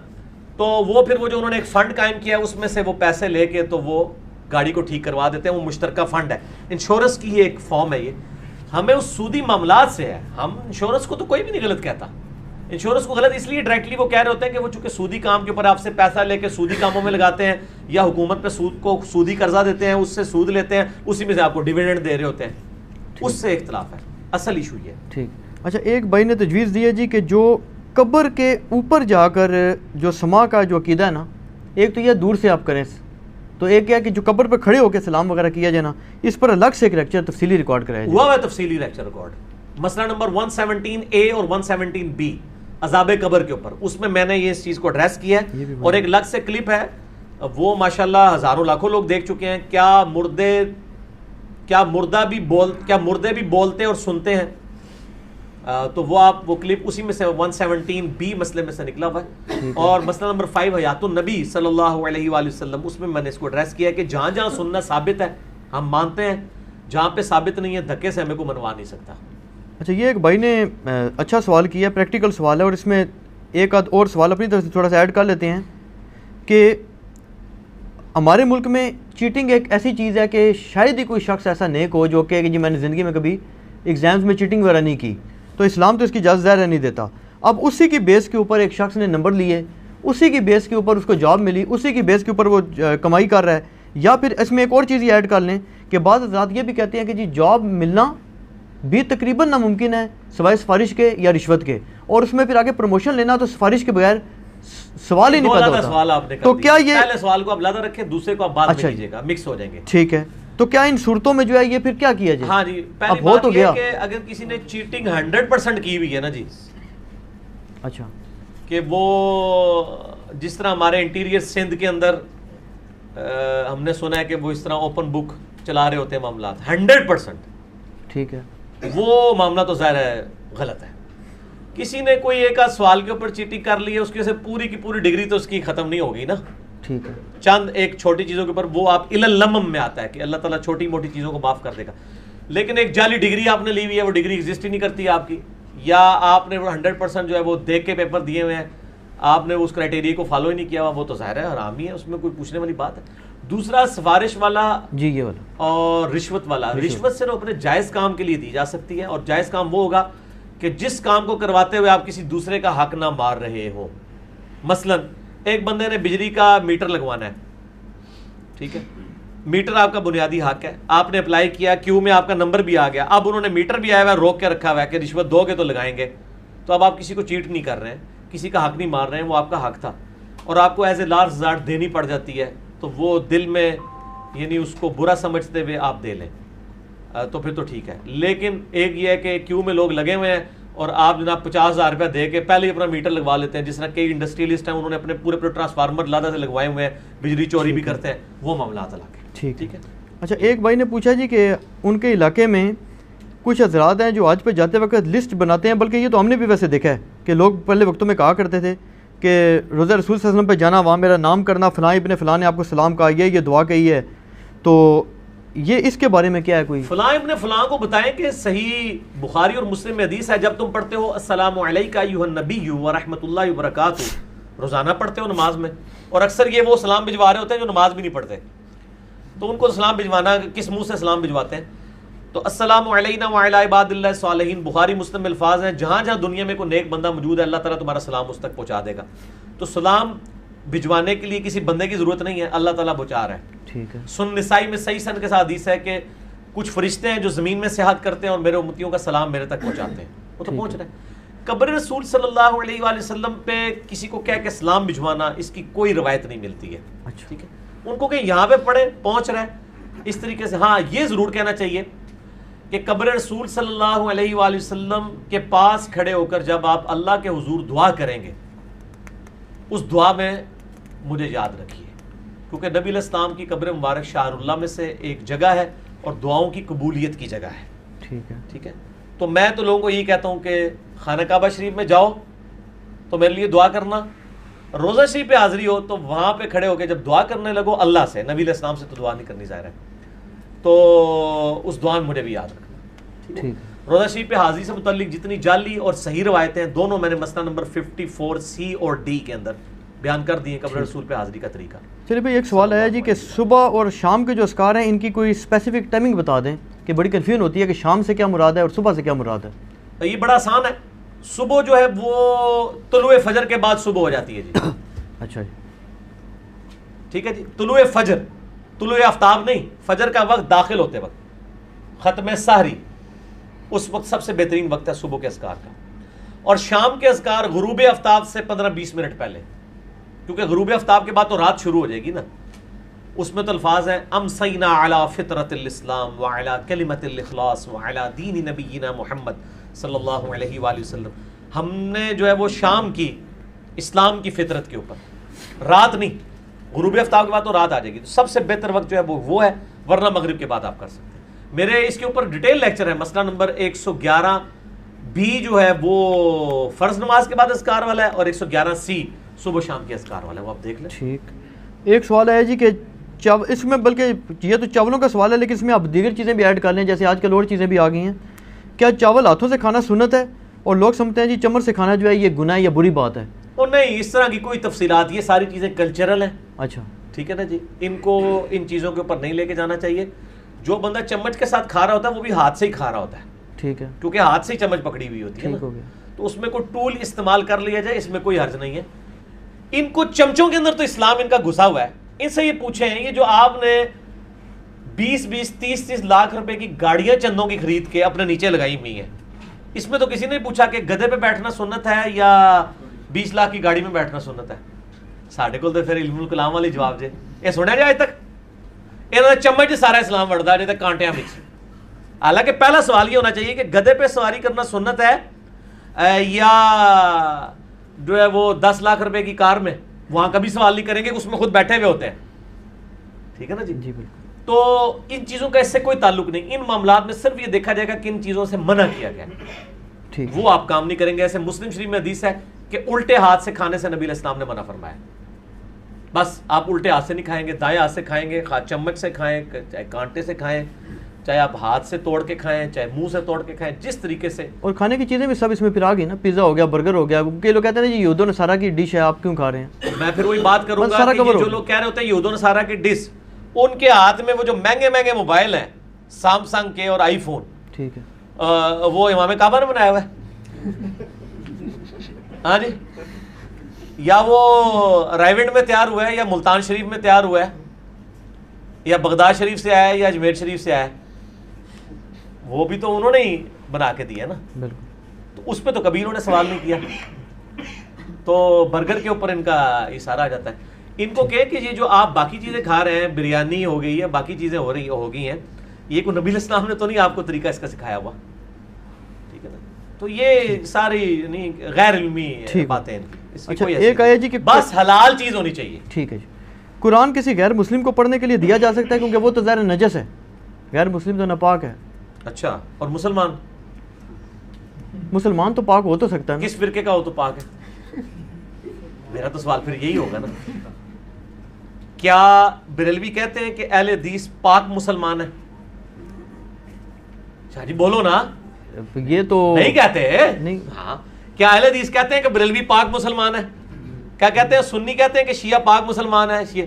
تو وہ پھر وہ جو انہوں نے ایک فنڈ قائم کیا ہے اس میں سے وہ پیسے لے کے تو وہ گاڑی کو ٹھیک کروا دیتے ہیں. وہ مشترکہ فنڈ ہے، انشورنس کی ایک فارم ہے. یہ ہمیں اس سودی معاملات سے ہے. ہم انشورنس کو تو کوئی بھی نہیں غلط کہتا. انشورنس کو غلط اس لیے ڈائریکٹلی وہ کہہ رہے ہوتے ہیں کہ وہ چونکہ سودی کام کے اوپر آپ سے پیسہ لے کے سودی کاموں میں لگاتے ہیں یا حکومت پہ سود کو سودی قرضہ دیتے ہیں، اس سے سود لیتے ہیں، اسی میں سے آپ کو ڈیویڈنڈ دے رہے ہوتے ہیں. اس سے اختلاف ہے، اصل ایشو یہ ہے. ٹھیک. اچھا، ایک بھائی نے تجویز دی ہے جی کہ جو قبر کے اوپر جا کر جو سما کا جو عقیدہ ہے نا، ایک تو یہ دور سے آپ کریں، تو ایک کیا کہ جو قبر پہ کھڑے ہو کے سلام وغیرہ کیا جائے نا، اس پر الگ سے ایک لیکچر تفصیلی ریکارڈ کرایا جائے. ہوا ہے تفصیلی لیکچر ریکارڈ، مسئلہ نمبر 117A اور 117B عذاب قبر کے اوپر. اس میں میں نے یہ اس چیز کو ایڈریس کیا ہے اور ایک الگ سے کلپ ہے، وہ ماشاءاللہ ہزاروں لاکھوں لوگ دیکھ چکے ہیں. کیا مردے بھی بولتے اور سنتے ہیں؟ تو وہ آپ وہ کلپ اسی میں سے 117B مسئلے میں سے نکلا ہوا ہے. اور مسئلہ نمبر 5 حیات النبی صلی اللہ علیہ وآلہ وسلم، اس میں نے اس کو ایڈریس کیا ہے کہ جہاں جہاں سننا ثابت ہے ہم مانتے ہیں، جہاں پہ ثابت نہیں ہے دھکے سے ہمیں کو منوا نہیں سکتا. اچھا، یہ ایک بھائی نے اچھا سوال کیا، پریکٹیکل سوال ہے، اور اس میں ایک آدھ اور سوال اپنی طرف سے تھوڑا سا ایڈ کر لیتے ہیں کہ ہمارے ملک میں چیٹنگ ایک ایسی چیز ہے کہ شاید ہی کوئی شخص ایسا نیک ہو جو کہ جی میں نے زندگی میں کبھی ایگزامز میں چیٹنگ وغیرہ نہیں کی، تو اسلام تو اس کی اجازت ظاہر نہیں دیتا. اب اسی کی بیس کے اوپر ایک شخص نے نمبر لیے، اسی کی بیس کے اوپر اس کو جاب ملی، اسی کی بیس کے اوپر وہ کمائی کر رہا ہے. یا پھر اس میں ایک اور چیز یہ ایڈ کر لیں کہ بعض حضرات یہ بھی کہتے ہیں کہ جی جاب ملنا بھی تقریباً ناممکن ہے سوائے سفارش کے یا رشوت کے، اور اس میں پھر آگے پروموشن لینا تو سفارش کے بغیر سوال ہی نہیں پیدا ہوتا. سوال آپ نے تو کیا یہ پہلے سوال کو آپ علیحدہ رکھیں، دوسرے کو آپ بعد میں کیجیے گا، مکس ہو جائیں گے. ٹھیک ہے. تو کیا ان صورتوں میں جو ہے یہ پھر کیا کیا جائے؟ ہاں جی، پہلی بات یہ ہے کہ اگر کسی نے چیٹنگ 100% کی ہوئی ہے نا جی، اچھا، کہ وہ جس طرح ہمارے انٹیریئر سندھ کے اندر ہم نے سنا ہے کہ وہ اس طرح اوپن بک چلا رہے ہوتے ہیں معاملات 100%، ٹھیک ہے، وہ معاملہ تو ظاہر ہے غلط ہے. کسی نے کوئی ایک آدھ سوال کے اوپر چیٹنگ کر لی ہے، اس کی وجہ سے پوری کی پوری ڈگری تو اس کی ختم نہیں ہوگی نا. ٹھیک ہے. چند ایک چھوٹی چیزوں کے اوپر وہ آپ الاللمم میں آتا ہے کہ اللہ تعالیٰ چھوٹی موٹی چیزوں کو معاف کر دے گا. لیکن ایک جعلی ڈگری آپ نے لی ہوئی ہے، وہ ڈگری ایگزسٹ ہی نہیں کرتی آپ کی، یا آپ نے وہ 100% جو ہے وہ دیکھ کے پیپر دیے ہوئے ہیں، آپ نے اس کرائٹیریا کو فالو ہی نہیں کیا ہوا، وہ تو ظاہر ہے حرام ہی ہے، اس میں کوئی پوچھنے والی بات ہے. دوسرا سفارش والا جی، یہ والا اور رشوت والا. رشوت صرف اپنے جائز کام کے لیے دی جا سکتی ہے، اور جائز کام وہ ہوگا کہ جس کام کو کرواتے ہوئے آپ کسی دوسرے کا حق نہ مار رہے ہو. مثلا ایک بندے نے بجلی کا میٹر لگوانا ہے، ٹھیک ہے، میٹر آپ کا بنیادی حق ہے، آپ نے اپلائی کیا، کیو میں آپ کا نمبر بھی آ گیا، اب انہوں نے میٹر بھی آیا ہوا ہے، روک کے رکھا ہوا ہے کہ رشوت دو گے تو لگائیں گے. تو اب آپ کسی کو چیٹ نہیں کر رہے ہیں، کسی کا حق نہیں مار رہے ہیں، وہ آپ کا حق تھا اور آپ کو ایز اے لارج زاٹ دینی پڑ جاتی ہے، تو وہ دل میں یعنی اس کو برا سمجھتے ہوئے آپ دے لیں تو پھر تو ٹھیک ہے. لیکن ایک یہ ہے کہ کیو میں لوگ لگے ہوئے ہیں اور آپ جناب 50,000 روپیہ دے کے پہلے ہی اپنا میٹر لگوا لیتے ہیں، جس طرح کئی انڈسٹریلسٹ ہیں انہوں نے اپنے پورے ٹرانسفارمر لادہ سے لگوائے ہوئے ہیں، بجلی چوری بھی کرتے ہیں، وہ معاملات الگ ہیں. ٹھیک ہے. اچھا، ایک بھائی نے پوچھا جی کہ ان کے علاقے میں کچھ حضرات ہیں جو آج پہ جاتے وقت لسٹ بناتے ہیں، بلکہ یہ تو ہم نے بھی ویسے دیکھا ہے کہ لوگ پہلے وقتوں میں کہا کرتے تھے کہ روزہ رسول صلی اللہ علیہ وسلم پہ جانا، وہاں میرا نام کرنا، فلاں ابن فلاں نے آپ کو سلام کہا، یہ دعا کہی ہے، تو یہ اس کے بارے میں کیا ہے؟ کوئی فلاں ابن فلاں کو بتائیں کہ صحیح بخاری اور مسلم میں حدیث ہے، جب تم پڑھتے ہو السلام علیکہ ایھا النبی ورحمۃ اللہ وبرکاتہ، روزانہ پڑھتے ہو نماز میں، اور اکثر یہ وہ سلام بھجوا رہے ہوتے ہیں جو نماز بھی نہیں پڑھتے، تو ان کو سلام بھجوانا کس منہ سے سلام بھجواتے ہیں؟ تو السلام علینا وعلی عباد اللہ الصالحین بخاری مسلم الفاظ ہیں، جہاں جہاں دنیا میں کوئی نیک بندہ موجود ہے اللہ تعالیٰ تمہارا سلام اس تک پہنچا دے گا. تو سلام بھجوانے کے لیے کسی بندے کی ضرورت نہیں ہے، اللہ تعالیٰ پہنچا رہا ہے. ٹھیک ہے. سنن نسائی میں صحیح سند کے ساتھ حدیث ہے کہ کچھ فرشتے ہیں جو زمین میں سیاحت کرتے ہیں اور میرے امتیوں کا سلام میرے تک پہنچاتے ہیں. وہ تو پہنچ رہے ہیں. قبر رسول صلی اللہ علیہ وآلہ وسلم پہ کسی کو کہہ کے سلام بھجوانا اس کی کوئی روایت نہیں ملتی ہے. اچھا. ٹھیک ہے. ان کو کہ یہاں پہ پڑھے پہنچ رہا ہے اس طریقے سے. ہاں یہ ضرور کہنا چاہیے کہ قبر رسول صلی اللہ علیہ وآلہ وسلم کے پاس کھڑے ہو کر جب آپ اللہ کے حضور دعا کریں گے اس دعا میں مجھے یاد رکھیے، کیونکہ نبی علیہ السلام کی قبر مبارک شہر اللہ میں سے ایک جگہ ہے اور دعاؤں کی قبولیت کی جگہ ہے. ٹھیک ہے. ٹھیک ہے. تو میں تو لوگوں کو یہی کہتا ہوں کہ خانہ کعبہ شریف میں جاؤ تو میرے لیے دعا کرنا، روزہ شریف پہ حاضری ہو تو وہاں پہ کھڑے ہو کے جب دعا کرنے لگو اللہ سے، نبی علیہ السلام سے تو دعا نہیں کرنی ظاہر ہے، تو اس دعا میں مجھے بھی یاد رکھنا. ٹھیک. روزہ شریف پہ حاضری سے متعلق جتنی جعلی اور صحیح روایتیں دونوں میں نے مسئلہ نمبر 54C اور D کے اندر بیان کر دیے قبر رسول پہ حاضری کا طریقہ. چلیے بھائی ایک سوال آیا جی کہ صبح اور شام کے جو اذکار ہیں ان کی کوئی اسپیسیفک ٹائمنگ بتا دیں کہ بڑی کنفیوژن ہوتی ہے کہ شام سے کیا مراد ہے اور صبح سے کیا مراد ہے. یہ بڑا آسان ہے. صبح جو ہے وہ طلوع فجر کے بعد صبح ہو جاتی ہے جی. اچھا جی. ٹھیک ہے جی. طلوع فجر، طلوع آفتاب نہیں، فجر کا وقت داخل ہوتے وقت، ختم سحری، اس وقت سب سے بہترین وقت ہے صبح کے اذکار کا. اور شام کے اذکار غروب آفتاب سے 15-20 منٹ پہلے، کیونکہ غروب آفتاب کے بعد تو رات شروع ہو جائے گی نا. اس میں تو الفاظ ہیں امسینا علی فطرت الاسلام وعلی کلمت الاخلاص وعلی دین نبینا محمد صلی اللہ علیہ وآلہ وسلم. ہم نے جو ہے وہ شام کی اسلام کی فطرت کے اوپر، رات نہیں، غروب آفتاب کے بعد تو رات آ جائے گی. تو سب سے بہتر وقت جو ہے وہ ہے، ورنہ مغرب کے بعد آپ کر سکتے ہیں. میرے اس کے اوپر ڈیٹیل لیکچر ہے، مسئلہ نمبر 111 بھی جو ہے وہ فرض نماز کے بعد اذکار والا ہے اور 111C صبح شام کے اذکار والا ہے، وہ آپ دیکھ لیں. ٹھیک. ایک سوال ہے جی کہ اس میں، بلکہ یہ تو چاولوں کا سوال ہے لیکن اس میں آپ دیگر چیزیں بھی ایڈ کر لیں، جیسے آج کل اور چیزیں بھی آ گئی ہیں. کیا چاول ہاتھوں سے کھانا سنت ہے؟ اور لوگ سمجھتے ہیں جی چمچ سے کھانا جو ہے یہ گناہ یا بری بات ہے. اور نہیں، اس طرح کی کوئی تفصیلات، یہ ساری چیزیں کلچرل ہیں. اچھا. ٹھیک ہے نا جی. ان کو ان چیزوں کے اوپر نہیں لے کے جانا چاہیے. جو بندہ چمچ کے ساتھ کھا رہا ہوتا ہے وہ بھی ہاتھ سے ہی کھا رہا ہوتا ہے. ٹھیک ہے. کیونکہ ہاتھ سے ہی چمچ پکڑی ہوئی ہوتی ہے نا. تو اس میں کوئی ٹول استعمال کر لیا جائے، اس میں کوئی حرج نہیں ہے. ان کو چمچوں کے اندر تو اسلام ان کا گھسا ہوا ہے. ان سے یہ پوچھیں، یہ جو آپ نے 20-20 30-30 لاکھ روپے کی گاڑیاں چندوں کی خرید کے اپنے نیچے لگائی ہوئی ہیں، اس میں تو کسی نے پوچھا کہ گدھے پہ بیٹھنا سنت ہے یا 20 لاکھ کی گاڑی میں بیٹھنا سنت ہے. ساڈے کول تو پھر علم الکلام والی جواب جے یہ سنیا جائے تک انہوں نے چمچ سارا اسلام وڑدا جے تک کانٹیاں وچ. حالانکہ پہلا سوال یہ ہونا چاہیے کہ گدھے پہ سواری کرنا سنت ہے یا جو ہے وہ 10 لاکھ روپے کی کار میں، وہاں کبھی سوال نہیں کریں گے، اس میں خود بیٹھے ہوئے ہوتے ہیں. ٹھیک ہے نا جی. جی بالکل. تو ان چیزوں کا اس سے کوئی تعلق نہیں. ان معاملات میں صرف یہ دیکھا جائے گا کہ ان چیزوں سے منع کیا گیا، ٹھیک، وہ آپ کام نہیں کریں گے. ایسے مسلم شریف میں حدیث ہے کہ الٹے ہاتھ سے کھانے سے نبی علیہ السلام نے منع فرمایا. بس آپ الٹے ہاتھ سے نہیں کھائیں گے، دائیں ہاتھ سے کھائیں گے، چمچ سے کھائیں، چاہے کانٹے سے کھائیں، چاہے آپ ہاتھ سے توڑ کے کھائیں، چاہے منہ سے توڑ کے کھائیں، جس طریقے سے. اور کھانے کی چیزیں بھی سب اس میں پھر آ گئی نا، پیزا ہو گیا، برگر ہو گیا. کئی لوگ کہتے ہیں جی یہود و نصارہ کی ڈش ہے، آپ کیوں کھا رہے ہیں؟ میں پھر وہی بات کروں گا کہ جو لوگ کہہ رہے ہوتے ہیں یہود و نصارہ کی ڈش، ان کے ہاتھ میں وہ جو مہنگے مہنگے موبائل ہیں سامسنگ کے اور آئی فون، ٹھیک ہے، وہ امام کعبہ نے بنایا ہوا ہے. ہاں جی. یا وہ رائیونڈ میں تیار ہوا ہے، یا ملتان شریف میں تیار ہوا ہے، یا بغداد شریف سے آیا ہے، یا اجمیر شریف سے آیا ہے. وہ بھی تو انہوں نے ہی بنا کے دیا نا. بالکل. تو اس پہ تو کبھی انہوں نے سوال نہیں کیا. تو برگر کے اوپر ان کا اشارہ آ جاتا ہے. ان کو کہ یہ جو آپ باقی چیزیں کھا رہے ہیں، بریانی ہو گئی ہے، باقی چیزیں ہو گئی ہیں، یہ کوئی نبی علیہ السلام نے تو نہیں آپ کو طریقہ اس کا سکھایا ہوا. ٹھیک ہے نا. تو یہ ساری نہیں غیر علمی باتیں ہیں. اچھا ایک آیا جی کہ بس حلال چیز ہونی چاہیے. ٹھیک ہے جی. قرآن کسی غیر مسلم کو پڑھنے کے لیے دیا جا سکتا ہے کیونکہ وہ تو ظاہر نجس ہے، غیر مسلم تو ناپاک ہے. اچھا. اور مسلمان تو پاک ہو تو سکتا ہے. کس فرقے کا ہو تو پاک ہے؟ میرا تو سوال پھر یہی ہوگا نا. کیا بریلوی کہتے ہیں کہ اہل حدیث پاک مسلمان ہیں؟ شاہ جی بولو نا. یہ تو نہیں کہتے نہیں. ہاں. کیا اہل حدیث کہتے ہیں کہ بریلوی پاک مسلمان ہے؟ کیا کہتے ہیں سنی کہتے ہیں کہ شیعہ پاک مسلمان ہے؟ شیعہ.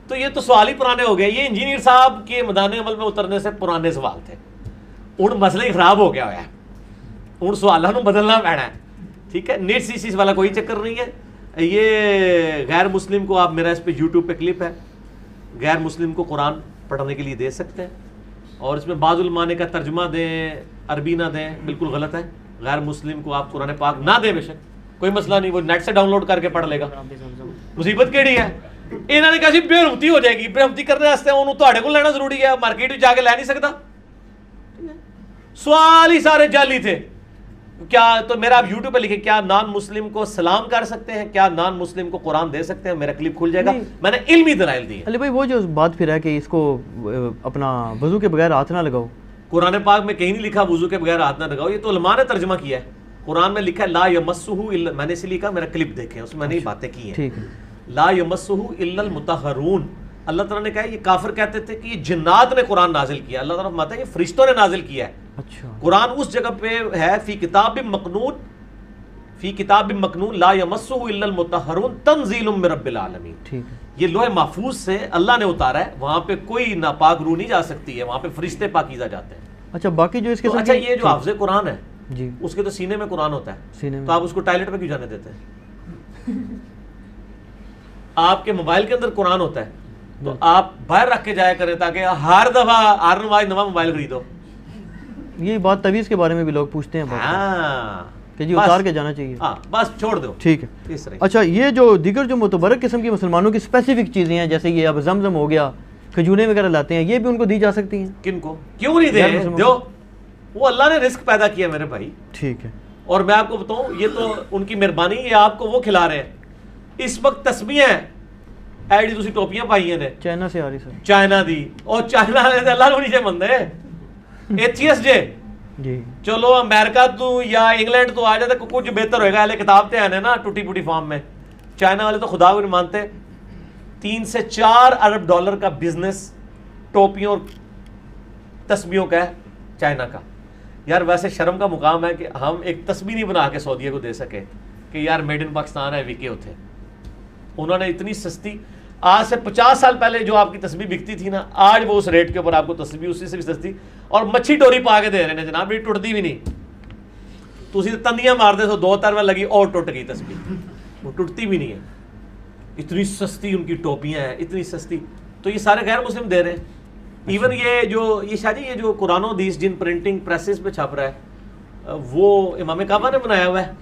تو یہ تو سوال ہی پرانے ہو گئے. یہ انجینئر صاحب کے میدان عمل میں اترنے سے پرانے سوال تھے. ہوں مسئلہ ہی خراب ہو گیا ہوا ہے, ہوں سوالوں کو بدلنا پینا ہے, ٹھیک ہے. نیٹ سی چیز والا کوئی چکر نہیں ہے. یہ غیر مسلم کو آپ, میرا اس پہ یوٹیوب پہ کلپ ہے, غیر مسلم کو قرآن پڑھنے کے لیے دے سکتے ہیں, اور اس میں بعض علماء نے کا ترجمہ دیں, عربی نہ دیں, بالکل غلط ہے. غیر مسلم کو آپ قرآن پاک نہ دیں, بے شک کوئی مسئلہ نہیں, وہ نیٹ سے ڈاؤن لوڈ کر کے پڑھ لے گا. مصیبت کیڑی ہے, انہوں نے کہا سی بے رحمتی ہو جائے گی. بے رحمتی کرنے واسطے انہوں تواڈے کول لینا ضروری ہے, مارکیٹ میں جا کے لے نہیں سکتا. سوال ہی سارے جعلی تھے. کیا تو میرا آپ یوٹیوب پہ لکھیں, کیا نان مسلم کو سلام کر سکتے ہیں, کیا نان مسلم کو قرآن دے سکتے ہیں, میرا کلپ کھل جائے گا. میں نے علمی دلائل دی. علی بھائی وہ جو بات پھر ہے کہ اس کو اپنا وضو کے بغیر ہاتھ نہ لگاؤ, قرآن پاک میں کہیں نہیں لکھا وضو کے بغیر ہاتھ نہ لگاؤ, یہ تو علماء نے ترجمہ کیا ہے. قرآن میں لکھا ہے لا یمسہ الا, میں نے اسی لکھا, میرا کلپ دیکھیں, اس میں میں نے یہ باتیں کی ہیں. لا یمسہ الا المطہرون. اللہ تعالیٰ نے کہا ہے, یہ کافر کہتے تھے کہ یہ جنات نے قرآن نازل کیا. اللہ تعالیٰ فرماتا ہے یہ فرشتوں نے نازل کیا ہے. اچھا, قرآن اس جگہ پہ ہے فی کتاب مکنون, فی کتاب مکنون لا یمسہ الا المطہرون تنزیل من رب العالمین. ٹھیک ہے, یہ لوح محفوظ سے اللہ نے اتارا ہے, وہاں پہ کوئی ناپاک روح نہیں جا سکتی ہے, وہاں پہ فرشتے پاکیزہ جاتے ہیں. اچھا باقی جو اس کے اچھا یہ جو حافظ قرآن ہے جی, اس کے تو سینے میں قرآن ہوتا ہے, سینے تو آپ اس کو ٹائلٹ میں کیوں جانے دیتے ہیں؟ آپ کے موبائل کے اندر قرآن ہوتا ہے, تو آپ باہر رکھ کے جایا کریں تاکہ ہر دفعہ ہر نواں موبائل خریدو. یہ بات تویز کے بارے میں بھی لوگ پوچھتے ہیں کہ جی اتار کے جانا چاہیے. ہاں بس چھوڑ دو. ٹھیک ہے. اچھا یہ جو دیگر جو متبرک قسم کی مسلمانوں کی اسپیسیفک چیزیں ہیں, جیسے یہ اب زمزم ہو گیا, کھجوریں وغیرہ لاتے ہیں, یہ بھی ان کو دی جا سکتی ہیں؟ کن کو کیوں نہیں دے, دو. وہ اللہ نے رزق پیدا کیا میرے بھائی. ٹھیک ہے. اور میں آپ کو بتاؤں, یہ تو ان کی مہربانی, یہ آپ کو وہ کھلا رہے ہیں. اس وقت تسبیحیں ایڈی تسی ٹوپیاں پائی ہیں چائنا سے آ رہی سر, چائنا دی, اور چائنا نے اللہ کو نیچے بندے ایتھیس جے جی. چلو امریکہ تو یا انگلینڈ تو آ جاتا کچھ بہتر ہوئے گا, اہلے کتاب تے آنے نا ٹوٹی پوٹی فارم میں. چائنا والے تو خدا کو نہیں مانتے. 3 سے 4 ارب ڈالر کا بزنس ٹوپیوں اور تسبیحوں کا ہے چائنا کا. یار ویسے شرم کا مقام ہے کہ ہم ایک تسبیح نہیں بنا کے سعودیہ کو دے سکے کہ یار میڈ ان پاکستان ہے, وکے ہوتے. انہوں نے اتنی سستی, آج سے 50 سال پہلے جو آپ کی تسبیح بکتی تھی نا, آج وہ اس ریٹ کے اوپر آپ کو تسبیح اسی سے بھی سستی, اور مچھی ٹوری پا کے دے رہے ہیں جناب, یہ ٹوٹتی بھی نہیں. تو اسی تندیاں مار دے تو 2 تروا لگی اور ٹوٹ گئی تسبیح, وہ ٹوٹتی بھی نہیں ہے. اتنی سستی ان کی ٹوپیاں ہیں, اتنی سستی. تو یہ سارے غیر مسلم دے رہے ہیں. ایون یہ جو یہ شاہ جی یہ جو قرآن و حدیث جن پرنٹنگ پریسز پہ چھپ رہا ہے, وہ امام کعبہ نے بنایا ہوا ہے,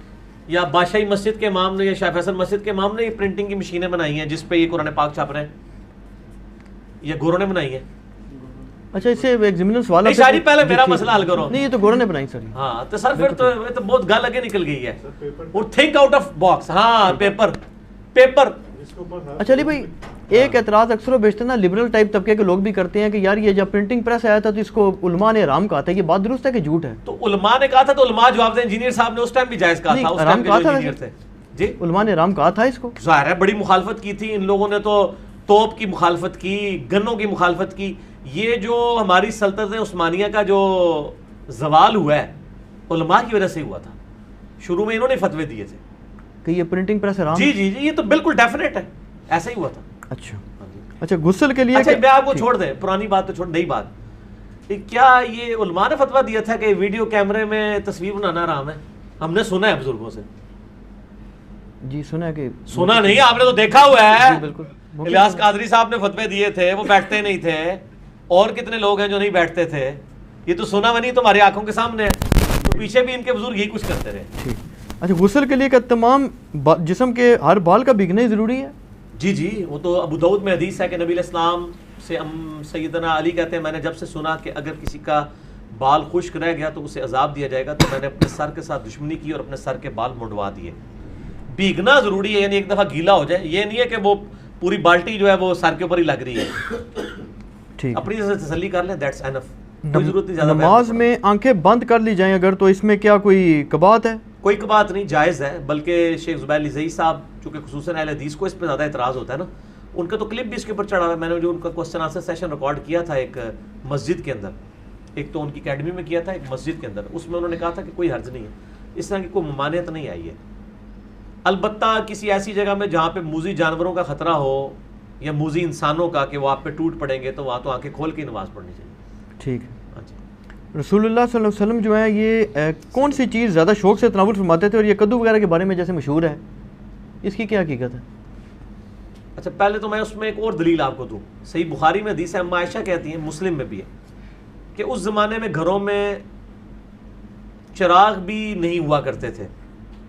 یا بادشاہی مسجد کے امام نے, یا شاہ فیصل مسجد کے امام نے یہ پرنٹنگ کی مشینیں بنائی ہیں جس پہ یہ قرآن پاک چھپ رہے ہیں, یہ گوروں نے بنائی ہے. اچھا اس سے ایک ضمن سوال ہے شاہ جی, پہلے میرا مسئلہ حل کرو. نہیں یہ تو گوروں نے بنائی سر. ہاں تو سر پھر تو بہت گل آگے نکل گئی ہے. اور تھنک آؤٹ آف باکس. ہاں پیپر. اچھا علی بھائی ایک اعتراض اکثر و بیشتر نا لبرل ٹائپ طبقے کے لوگ بھی کرتے ہیں کہ یار یہ جب پرنٹنگ پریس آیا تھا تو اس کو علماء نے حرام کہا تھا, یہ بات درست ہے کہ جھوٹ ہے؟ تو علماء نے کہا تھا, تو علماء جواب دیں, انجینئر صاحب نے اس ٹائم بھی جائز کہا تھا, اس ٹائم کے جو انجینئر تھے جی, علماء نے حرام کہا تھا اس کو. ظاہر ہے بڑی مخالفت کی تھی ان لوگوں نے, تو توپ کی مخالفت کی, گنوں کی مخالفت کی. یہ جو ہماری سلطنت عثمانیہ کا جو زوال ہوا ہے علماء کی وجہ سے ہوا تھا. شروع میں انہوں نے فتوے دیے تھے کہ یہ پرنٹنگ پریس حرام. جی جی جی, یہ تو بالکل ڈیفینیٹ ہے, ایسا ہی ہوا تھا. اچھا غسل کے لیے, اچھا میں آپ کو چھوڑ دیں, پرانی بات تو چھوڑ, نئی بات. کیا یہ علماء نے فتویٰ دیا تھا کہ ویڈیو کیمرے میں تصویر بنانا حرام ہے؟ ہم نے سنا ہے بزرگوں سے. جی سنا ہے کہ سنا نہیں, آپ نے تو دیکھا ہوا ہے. بالکل. الیاس قادری صاحب نے فتوے دیے تھے, وہ بیٹھتے نہیں تھے, اور کتنے لوگ ہیں جو نہیں بیٹھتے تھے. یہ تو سنا ہوا نہیں, تمہاری آنکھوں کے سامنے ہے. تو پیچھے بھی ان کے بزرگ یہی کچھ کرتے رہے. ٹھیک. اچھا غسل کے لیے کہ تمام جسم کے ہر بال کا بھیگنا ہی ضروری ہے؟ جی جی, وہ تو ابو داؤد میں حدیث ہے کہ نبی علیہ السلام سے سیدنا علی کہتے ہیں, میں نے جب سے سنا کہ اگر کسی کا بال خشک رہ گیا تو اسے عذاب دیا جائے گا, تو میں نے اپنے سر کے ساتھ دشمنی کی اور اپنے سر کے بال منڈوا دیے. بھیگنا ضروری ہے, یعنی ایک دفعہ گیلا ہو جائے, یہ نہیں ہے کہ وہ پوری بالٹی جو ہے وہ سر کے اوپر ہی لگ رہی ہے. ٹھیک, اپنی سے تسلی کر لیں, دیٹس انف. کوئی ضرورت نہیں زیادہ. نماز میں آنکھیں بند کر لی جائیں اگر, تو اس میں کیا کوئی کباط ہے؟ کوئی بات نہیں, جائز ہے. بلکہ شیخ زبیر علی زئی صاحب چونکہ خصوصاً اہل حدیث کو اس پہ زیادہ اعتراض ہوتا ہے نا, ان کا تو کلپ بھی اس کے اوپر چڑھا ہوا ہے. میں نے جو ان کا کوسچن آنسر سیشن ریکارڈ کیا تھا ایک مسجد کے اندر, ایک تو ان کی اکیڈمی میں کیا تھا, ایک مسجد کے اندر, اس میں انہوں نے کہا تھا کہ کوئی حرج نہیں ہے, اس طرح کی کوئی ممانعت نہیں آئی ہے. البتہ کسی ایسی جگہ میں جہاں پہ موذی جانوروں کا خطرہ ہو یا موذی انسانوں کا کہ وہ آپ پہ ٹوٹ پڑیں گے, تو وہاں تو آنکھیں کھول کے نماز پڑھنی چاہیے. ٹھیک ہے. رسول اللہ صلی اللہ علیہ وسلم جو ہے یہ کون سی چیز زیادہ شوق سے تناول فرماتے تھے؟ اور یہ کدو وغیرہ کے بارے میں جیسے مشہور ہے، اس کی کیا حقیقت ہے؟ اچھا پہلے تو میں اس میں ایک اور دلیل آپ کو دوں. صحیح بخاری میں حدیث ہے، اما عائشہ کہتی ہیں، مسلم میں بھی ہے، کہ اس زمانے میں گھروں میں چراغ بھی نہیں ہوا کرتے تھے،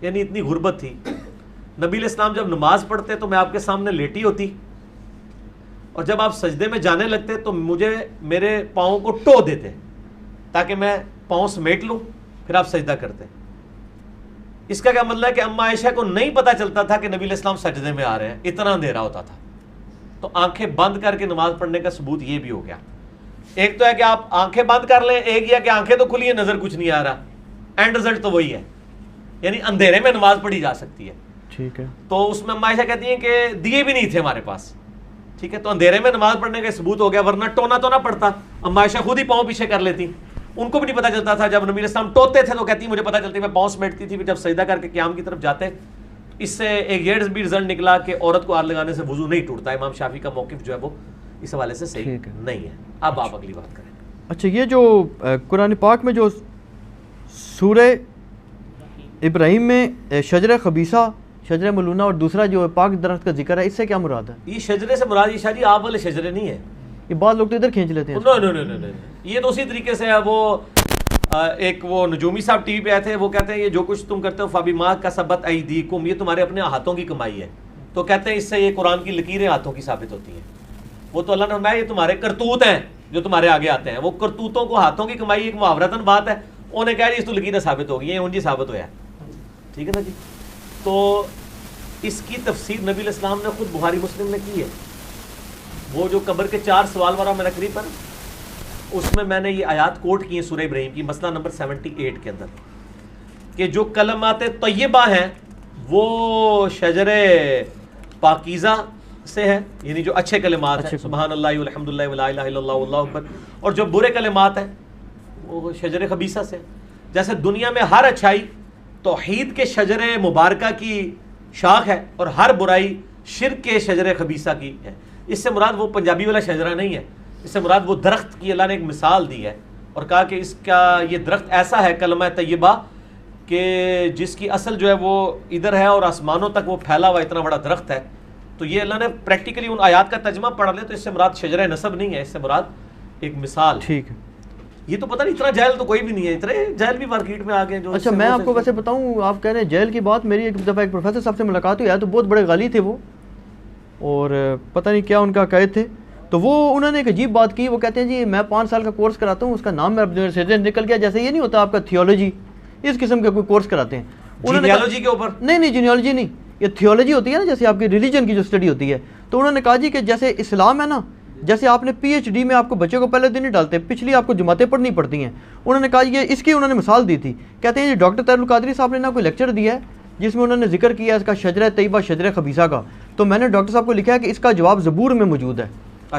یعنی اتنی غربت تھی. نبی علیہ السلام جب نماز پڑھتے تو میں آپ کے سامنے لیٹی ہوتی، اور جب آپ سجدے میں جانے لگتے تو مجھے میرے پاؤں کو ٹو دیتے تاکہ میں پاؤں سمیٹ لوں، پھر آپ سجدہ کرتے. اس کا کیا مطلب ہے کہ اما عائشہ کو نہیں پتا چلتا تھا کہ نبی علیہ السلام سجدے میں آ رہے ہیں، اتنا اندھیرا ہوتا تھا. تو آنکھیں بند کر کے نماز پڑھنے کا ثبوت یہ بھی ہو گیا. ایک تو ہے کہ آپ آنکھیں بند کر لیں، ایک یہ کہ آنکھیں تو کھلی ہیں، نظر کچھ نہیں آ رہا، اینڈ رزلٹ تو وہی ہے، یعنی اندھیرے میں نماز پڑھی جا سکتی ہے. ٹھیک ہے. تو اس میں اما عائشہ کہتی ہیں کہ دیے بھی نہیں تھے ہمارے پاس، ٹھیک ہے، تو اندھیرے میں نماز پڑھنے کا ثبوت ہو گیا، ورنہ ٹونا تو نہ پڑتا. اما عائشہ خود ہی پاؤں پیچھے کر لیتی، ان کو بھی نہیں پتا چلتا تھا. جب نبی علیہ السلام ٹوتے تھے تو کہتی مجھے پتا چلتی، میں پاؤں سمیٹتی تھی. جب سجدہ کر کے قیام کی طرف جاتے، اس سے ایک یہ بھی رزلٹ نکلا کہ عورت کو ہاتھ لگانے سے وضو نہیں ٹوٹتا. امام شافعی کا موقف جو ہے وہ اس حوالے سے صحیح نہیں ہے. اب آپ اگلی بات کریں. اچھا، یہ جو قرآن پاک میں جو سورہ ابراہیم میں شجر خبیثہ، شجر ملونہ اور دوسرا جو پاک درخت کا ذکر ہے، اس سے کیا مراد ہے؟ یہ شجرے سے مراد یہ شاہ جی آپ والے شجرے نہیں ہیں. یہ بعض لوگ تو ادھر کھینچ لیتے ہیں. نہیں، یہ تو اسی طریقے سے ہے. وہ ایک وہ نجومی صاحب ٹی وی پہ آئے تھے، وہ کہتے ہیں یہ جو کچھ تم کرتے ہو فَبِمَا كَسَبَتْ أَيْدِيكُمْ، یہ تمہارے اپنے ہاتھوں کی کمائی ہے. تو کہتے ہیں اس سے یہ قرآن کی لکیریں ہاتھوں کی ثابت ہوتی ہیں. وہ تو اللہ نے فرمایا یہ تمہارے کرتوت ہیں جو تمہارے آگے آتے ہیں. وہ کرتوتوں کو ہاتھوں کی کمائی ایک محاورتاً بات ہے. انہوں نے کہا اس تو لکیریں ثابت ہو گئی ہیں، ان جی ثابت ہوا ہے. ٹھیک ہے نا جی. تو اس کی تفسیر نبی علیہ السلام نے خود بخاری مسلم میں کی ہے. وہ جو قبر کے 4 سوال والا میں تقریب پر، اس میں میں نے یہ آیات کوٹ کی ہیں سورہ ابراہیم کی، مسئلہ نمبر 78 کے اندر، کہ جو کلمات طیبہ ہیں وہ شجر پاکیزہ سے ہے، یعنی جو اچھے کلمات ہیں، سبحان اللہ والحمدللہ ولا الہ الا اللہ واللہ اکبر. اور جو برے کلمات ہیں وہ شجر خبیثہ سے. جیسے دنیا میں ہر اچھائی توحید کے شجر مبارکہ کی شاخ ہے، اور ہر برائی شرک کے شجر خبیثہ کی ہے. اس سے مراد وہ پنجابی والا شجرہ نہیں ہے، اس سے مراد وہ درخت کی اللہ نے ایک مثال دی ہے، اور کہا کہ اس کا یہ درخت ایسا ہے کلمہ طیبہ کہ جس کی اصل جو ہے وہ ادھر ہے اور آسمانوں تک وہ پھیلا ہوا اتنا بڑا درخت ہے. تو یہ اللہ نے پریکٹیکلی ان آیات کا ترجمہ پڑھ لے تو اس سے مراد شجرہ نسب نہیں ہے، اس سے مراد ایک مثال. ٹھیک ہے. یہ تو پتہ نہیں، اتنا جاہل تو کوئی بھی نہیں ہے، اتنے جاہل بھی مارکیٹ میں آ گئے جو. اچھا، میں آپ کو ویسے بتاؤں، آپ کہہ رہے ہیں جیل کی بات، میری ایک دفعہ ایک پروفیسر صاحب سے ملاقات ہوئی ہے، تو بہت بڑے غالی تھے وہ، اور پتہ نہیں کیا ان کا عقائد تھے. تو وہ انہوں نے ایک عجیب بات کی. وہ کہتے ہیں جی میں 5 سال کا کورس کراتا ہوں، اس کا نام میرا سے نکل گیا. جیسے یہ نہیں ہوتا آپ کا تھیولوجی، اس قسم کا کوئی کورس کراتے ہیں. جینیالوجی کے اوپر؟ نہیں، جینیالوجی نہیں، یہ تھیولوجی ہوتی ہے نا، جیسے آپ کی ریلیجن کی جو اسٹڈی ہوتی ہے. تو انہوں نے کہا جی کہ جیسے اسلام ہے نا، جیسے آپ نے پی ایچ ڈی میں آپ کو بچے کو پہلے دن نہیں ڈالتے، پچھلی آپ کو جماعتیں پڑھنی پڑتی ہیں. انہوں نے کہا یہ اس کی انہوں نے مثال دی تھی. کہتے ہیں جی ڈاکٹر طاہر القادری صاحب نے نا کوئی لیکچر دیا ہے جس میں انہوں نے ذکر کیا اس کا شجرہ طیبہ شجرہ خبیثہ کا. تو میں نے ڈاکٹر صاحب کو لکھا ہے کہ اس کا جواب زبور میں موجود ہے.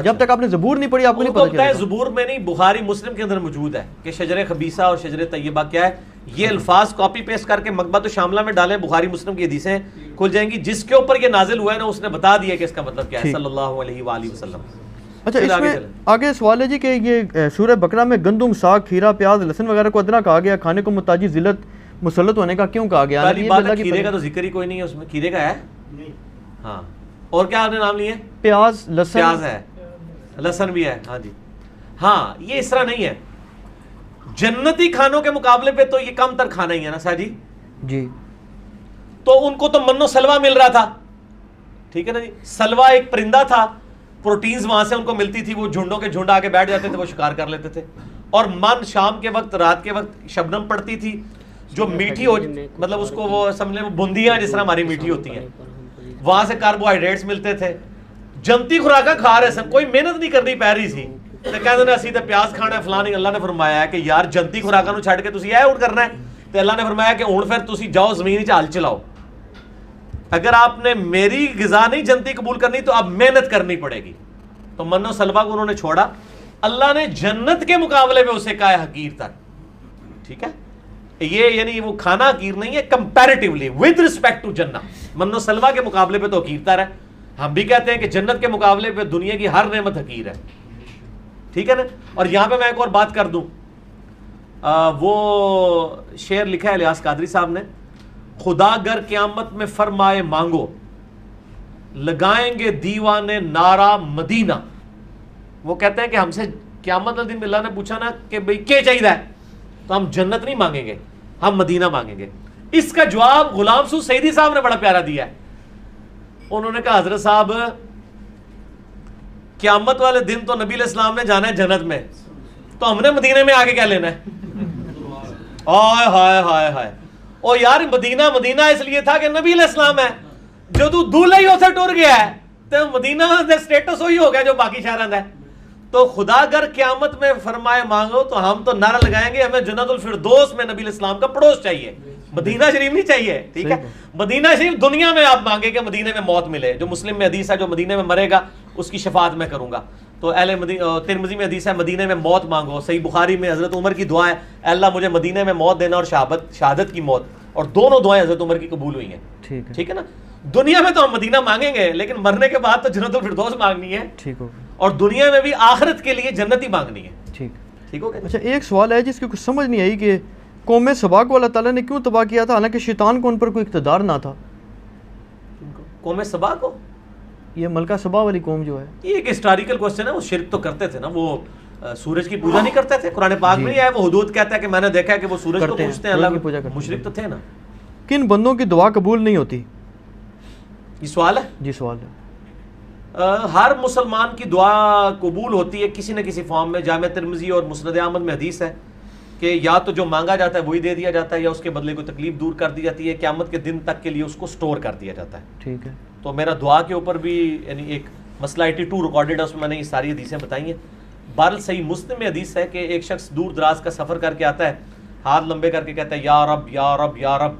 جب تک آپ نے زبور نہیں پڑھی آپ کو نہیں پتہ چلے گا. زبور میں نہیں، بخاری مسلم کے اندر موجود ہے کہ شجر خبیثہ اور شجر طیبہ کیا ہے. یہ الفاظ کاپی پیسٹ کر کے مکتبۃ الشاملہ میں ڈالیں، بخاری مسلم کی حدیثیں کھل جائیں گی. جس کے اوپر یہ نازل ہوا ہے نا اس نے بتا دیا کہ اس کا مطلب کیا ہے، صلی اللہ علیہ وآلہ وسلم. اچھا، اس میں آگے سوال ہے جی کہ یہ سورہ بقرہ میں گندم، ساگ، کھیرا، پیاز، لہسن وغیرہ کو ادنا کہا گیا، کھانے کو محتاجی ذلت مسلط ہونے کا کیوں کہا گیا؟ پہلی بات کھیرے کا تو ذکر ہی کوئی نہیں ہے اس میں. کھیرے کا ہے؟ ہاں. اور کیا آپ نے نام لیے؟ پیاز، لہسن. پیاز ہے، لہسن بھی ہے. ہاں جی. ہاں، یہ اس طرح نہیں ہے. جنتی کھانوں کے مقابلے پہ تو یہ کم تر کھانا ہی ہے نا سا جی. جی. تو ان کو تو من و سلوا مل رہا تھا، ٹھیک ہے نا جی. سلوا ایک پرندہ تھا، پروٹینز وہاں سے ان کو ملتی تھی، وہ جھنڈوں کے جھنڈ آ کے بیٹھ جاتے تھے، وہ شکار کر لیتے تھے. اور من شام کے وقت، رات کے وقت شبنم پڑتی تھی جو میٹھی ہو، مطلب اس کو وہ سمجھ لیں بندیاں جس طرح ہماری میٹھی ہوتی ہیں، وہاں سے کاربوہائیڈریٹس ملتے تھے. جنتی خوراکاں کھا رہے سن، کوئی محنت نہیں کرنی پی رہی سی. تے کہندے نے اسی تے پیاز کھانا ہے فلاں. اللہ نے فرمایا ہے کہ یار جنتی خوراکاں نو چھڈ کے تسی اے اونٹ کرنا ہے. تے اللہ نے فرمایا کہ ہن پھر تسی جاؤ زمین وچ ہل چلاؤ. اگر آپ نے میری غذا نہیں جنتی قبول کرنی تو اب محنت کرنی پڑے گی. تو من و سلوا کو انہوں نے چھوڑا. اللہ نے جنت کے مقابلے میں اسے کہا ہے حقیر تر. ٹھیک ہے، یہ یعنی وہ کھانا حقیر نہیں ہے، کمپیریٹیولی ود رسپیکٹ ٹو جنت. من و سلوا کے مقابلے پہ تو حقیر تر ہے. ہم بھی کہتے ہیں کہ جنت کے مقابلے پہ دنیا کی ہر نعمت حقیر ہے. ٹھیک ہے نا. اور یہاں پہ میں ایک اور بات کر دوں وہ شعر لکھا ہے الیاس قادری صاحب نے, خدا گر قیامت میں فرمائے مانگو, لگائیں گے دیوانے نعرہ مدینہ. وہ کہتے ہیں کہ ہم سے قیامت کے دن اللہ نے پوچھا نا کہ بھئی کیا چاہیے ہے, تو ہم جنت نہیں مانگیں گے, ہم مدینہ مانگیں گے. اس کا جواب غلام سو سعیدی صاحب نے بڑا پیارا دیا ہے. انہوں نے کہا حضرت صاحب قیامت والے دن تو نبی علیہ السلام نے جانا ہے جنت میں, تو ہم نے مدینے میں آگے کیا لینا ہے؟ ہائے ہائے ہائے ہائے, او یار مدینہ مدینہ اس لیے تھا کہ نبی علیہ السلام ہے, جو تو دولہا ہی اسے ٹر گیا ہے تو مدینہ دے سٹیٹس وہی ہو گیا جو باقی شہروں ہے. تو خدا گر قیامت میں فرمائے مانگو تو ہم تو نعرہ لگائیں گے ہمیں جنت الفردوس میں نبی علیہ السلام کا پڑوس چاہیے, مدینہ شریف نہیں چاہیے. ٹھیک ہے, مدینہ شریف دنیا میں آپ مانگے کہ مدینے میں موت ملے, جو مسلم میں حدیث ہے جو مدینے میں مرے گا اس کی شفاعت میں کروں گا. تو ترمذی میں حدیث ہے مدینے میں موت مانگو. صحیح بخاری میں حضرت عمر کی دعا ہے, اے اللہ مجھے مدینے میں موت دینا اور شہادت کی موت, اور دونوں دعائیں حضرت عمر کی قبول ہوئی ہیں. ٹھیک ہے نا, دنیا میں تو ہم مدینہ مانگیں گے لیکن مرنے کے بعد تو جنت الفردوس مانگنی ہے. ٹھیک ہو, اور دنیا میں بھی آخرت کے لیے جنت ہی مانگنی ہے. ٹھیک ہو گیا. اچھا ایک سوال ہے جس کی کچھ سمجھ نہیں آئی کہ قوم سبا کو اللہ تعالیٰ نے کیوں تباہ کیا تھا حالانکہ شیطان کو ان پر کوئی اقتدار نہ تھا؟ قوم سبا کو, یہ ملکہ سبا والی قوم جو ہے, یہ ایک ہسٹوریکل کوسچن ہے. وہ شرک تو کرتے تھے نا, وہ سورج کی پوجا نہیں کرتے تھے. قرآن پاک میں یہ ہے, وہ حدود کہتا ہے کہ میں نے دیکھا ہے کہ وہ سورج کو پوجتے ہیں, اللہ کی پوجا کرتے ہیں. مشرک تو تھے نا. کن بندوں کی دعا قبول نہیں ہوتی؟ یہ سوال ہے. جی سوال ہے. ہر مسلمان کی دعا قبول ہوتی ہے کسی نہ کسی فارم میں. جامع ترمذی اور مسند احمد میں حدیث ہے کہ یا تو جو مانگا جاتا ہے وہی دے دیا جاتا ہے, یا اس کے بدلے کوئی تکلیف دور کر دی جاتی ہے, قیامت کے دن تک کے لیے اس کو سٹور کر دیا جاتا ہے. ٹھیک ہے. تو میرا دعا کے اوپر بھی یعنی ایک مسئلہ 82 ریکارڈڈ ہے, اس میں نے یہ ساری حدیثیں بتائی ہیں. بہرحال صحیح مسلم میں حدیث ہے کہ ایک شخص دور دراز کا سفر کر کے آتا ہے, ہاتھ لمبے کر کے کہتا ہے یا رب یا رب یا رب,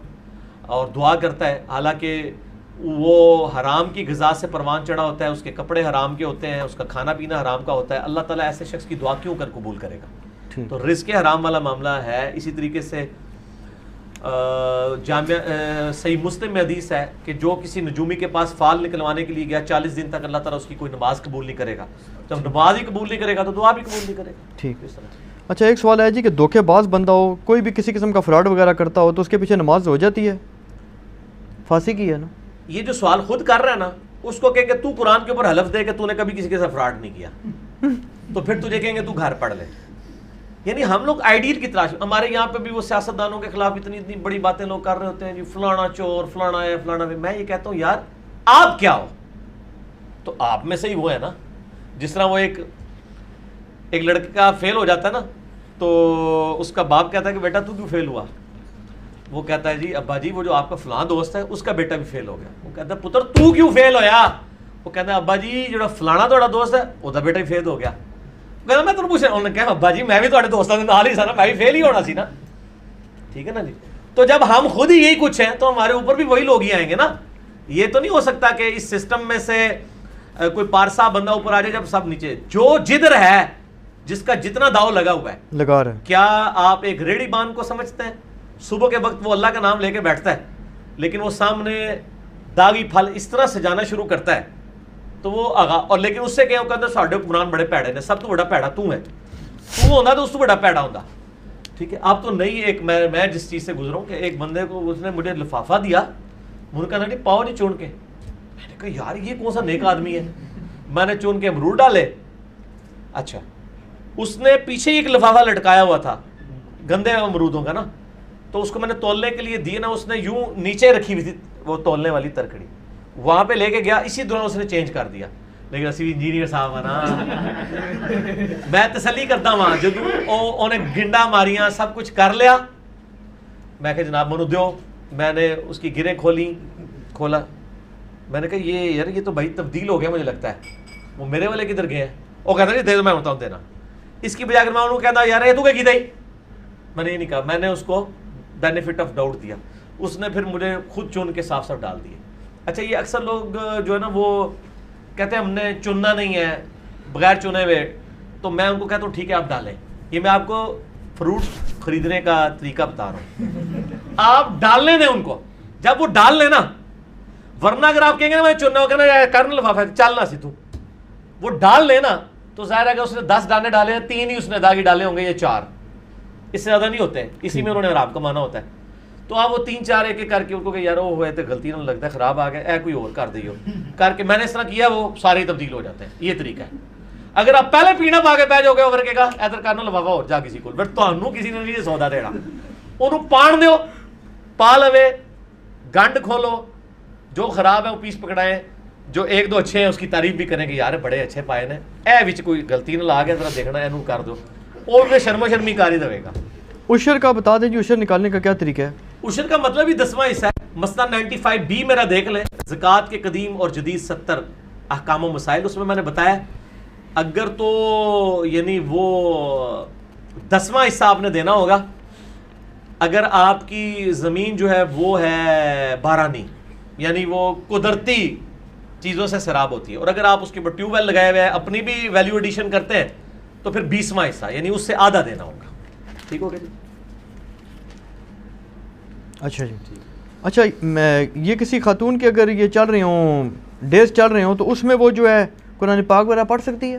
اور دعا کرتا ہے. حالانکہ وہ حرام کی غذا سے پروان چڑھا ہوتا ہے, اس کے کپڑے حرام کے ہوتے ہیں, اس کا کھانا پینا حرام کا ہوتا ہے. اللہ تعالیٰ ایسے شخص کی دعا کیوں کر قبول کرے گا؟ تو رزق حرام والا معاملہ ہے. اسی طریقے سے صحیح مسلم میں حدیث ہے کہ جو کسی نجومی کے پاس فال نکلوانے کے لیے گیا 40 دن تک اللہ تعالیٰ اس کی کوئی نماز قبول نہیں کرے گا. جب نماز ہی قبول نہیں کرے گا تو دعا بھی قبول نہیں کرے گا. ٹھیک. اچھا ایک سوال ہے جی کہ دھوکے باز بندہ ہو, کوئی بھی کسی قسم کا فراڈ وغیرہ کرتا ہو تو اس کے پیچھے نماز ہو جاتی ہے؟ پھانسی کی ہے نا. یہ جو سوال خود کر رہا ہے نا, اس کو کہیں کہ تو قرآن کے اوپر حلف دے کہ تو نے کبھی کسی کے ساتھ فراڈ نہیں کیا, تو پھر تجھے کہیں گے تو گھر پڑھ لے. یعنی ہم لوگ آئیڈیل کی تلاش, ہمارے یہاں پہ بھی وہ سیاستدانوں کے خلاف اتنی بڑی باتیں لوگ کر رہے ہوتے ہیں, جی فلانا چور فلانا ہے فلانا ہے. میں یہ کہتا ہوں یار آپ کیا ہو؟ تو آپ میں سے ہی وہ ہے نا. جس طرح وہ ایک لڑکے کا فیل ہو جاتا ہے نا, تو اس کا باپ کہتا ہے کہ بیٹا تو کیوں فیل ہوا؟ وہ کہتا ہے جی ابا جی وہ جو آپ کا فلاں دوست ہے اس کا بیٹا بھی فیل ہو گیا. وہ کہتا ہے پتر تو کیوں فیل ہویا؟ وہ کہتا ہے ابا جی جو فلانا تھوڑا دوست ہے وہ بیٹا بھی فیل ہو گیا. کہنا میں تمہیں پوچھ رہا ہوں, انہوں نے کہا ابا جی میں بھی تھوڑے دوستوں کے نال ہی سا نا, میں بھی فیل ہی ہونا سی نا. ٹھیک ہے نا جی. تو جب ہم خود ہی یہی کچھ ہیں تو ہمارے اوپر بھی وہی لوگ ہی آئیں گے نا. یہ تو نہیں ہو سکتا کہ اس سسٹم میں سے کوئی پارسا بندہ اوپر آ جائے جب سب نیچے. جو جدھر ہے جس کا جتنا داؤ لگا ہوا ہے لگا رہا ہے. کیا آپ ایک ریڑھی بان کو سمجھتے ہیں؟ صبح کے وقت وہ اللہ کا نام لے کے بیٹھتا ہے, لیکن وہ سامنے داغی پھل اس طرح سجانا شروع کرتا ہے تو وہ اور لیکن اس سے کیا کہتا ہے ساڈے قرآن بڑے پیڑے نے, سب تو بڑا پیڑا تو ہے, تو ہوتا تو اس تو بڑا پیڑا ہوتا. ٹھیک ہے. اب تو نہیں, ایک میں جس چیز سے گزرا ہوں کہ ایک بندے کو اس نے مجھے لفافہ دیا, مجھے کہا نہیں پاؤ نہیں چون کے. میں نے کہا یار یہ کون سا نیک آدمی ہے. میں نے چون کے امرود ڈالے. اچھا اس نے پیچھے ایک لفافہ لٹکایا ہوا تھا گندے امرودوں کا نا, تو اس کو میں نے تولنے کے لیے دی نا, اس نے یوں نیچے رکھی ہوئی تھی وہ تولنے والی ترکڑی, وہاں پہ لے کے گیا, اسی دوران اس نے چینج کر دیا. لیکن اسی انجینئر صاحب ہے نا, میں تسلی کرتا ہوں جب انہیں گنڈا ماریاں سب کچھ کر لیا. میں کہ جناب منو دیو, میں نے اس کی گریں کھولا. میں نے کہا یہ یار یہ تو بھائی تبدیل ہو گیا مجھے لگتا ہے. وہ میرے والے کدھر گئے ہیں؟ وہ کہتا ہے دے دو, میں ہوتا ہوں دینا. اس کی بجائے اگر میں انہوں کہتا یار یہ تو کیا کی دائی, میں نے یہ نہیں کہا, میں نے اس کو بینیفٹ آف ڈاؤٹ دیا. اس نے پھر مجھے خود چن کے صاف صاف ڈال دیے. اچھا یہ اکثر لوگ جو ہے نا وہ کہتے ہیں ہم نے چننا نہیں ہے بغیر چنے ہوئے, تو میں ان کو کہتا ہوں ٹھیک ہے آپ ڈالیں. یہ میں آپ کو فروٹ خریدنے کا طریقہ بتا رہا ہوں, آپ ڈالنے دیں ان کو. جب وہ ڈال لیں نا, ورنہ اگر آپ کہیں گے نا میں چننا ہوگا نا کرن لفافہ چلنا سی تو, وہ ڈال لیں نا تو ظاہر ہے کہ اس نے 10 دانے ڈالے ہیں, 3 ہی اس نے داغی ڈالے ہوں گے یا 4, اس سے زیادہ نہیں ہوتے ہیں, اسی میں انہوں نے آرام کمانا ہوتا ہے. تو آپ وہ 3-4 ایک کر کے ان کو کہ یار وہ ہوئے تو غلطی نہ لگتا ہے خراب آ گیا, اے کوئی اور کر دیو کر کے میں نے اس طرح کیا, وہ سارے تبدیل ہو جاتے ہیں. یہ طریقہ ہے. اگر آپ پہلے پینا پا کے بہ جاؤ گے اوور کے کا ادھر کرنا لفافا ہو جا کسی کو, پھر تانوں کسی نے نہیں سودا دینا, انہوں پان دیو پا لوے, گنڈ کھولو, جو خراب ہے وہ پیس پکڑائیں, جو 1-2 اچھے ہیں اس کی تعریف بھی کریں کہ یار بڑے اچھے پائے نے, اے وچ کوئی غلطی نہ لا کے ذرا دیکھنا ہے انہوں کر دو, اور پھر شرم و شرمی کاری دے گا. عشر کا بتا دیں جی, عشر نکالنے کا کیا طریقہ ہے؟ عشر کا مطلب ہی 10واں حصہ ہے. مسئلہ 95B میرا دیکھ لیں, زکوٰۃ کے قدیم اور جدید 70 احکام و مسائل, اس میں نے بتایا اگر تو یعنی وہ 10واں حصہ آپ نے دینا ہوگا اگر آپ کی زمین جو ہے وہ ہے بارانی, یعنی وہ قدرتی چیزوں سے سیراب ہوتی ہے, اور اگر آپ اس کے اوپر ٹیوب ویل لگائے ہوئے ہیں, اپنی بھی ویلیو ایڈیشن کرتے ہیں, تو پھر 20واں حصہ یعنی اس سے آدھا دینا ہوگا. ٹھیک ہو گیا جی؟ اچھا جی. اچھا یہ کسی خاتون کے اگر یہ چل رہے ہوں, ڈیز چل رہے ہوں, تو اس میں وہ جو ہے قرآن پاک وغیرہ پڑھ سکتی ہے؟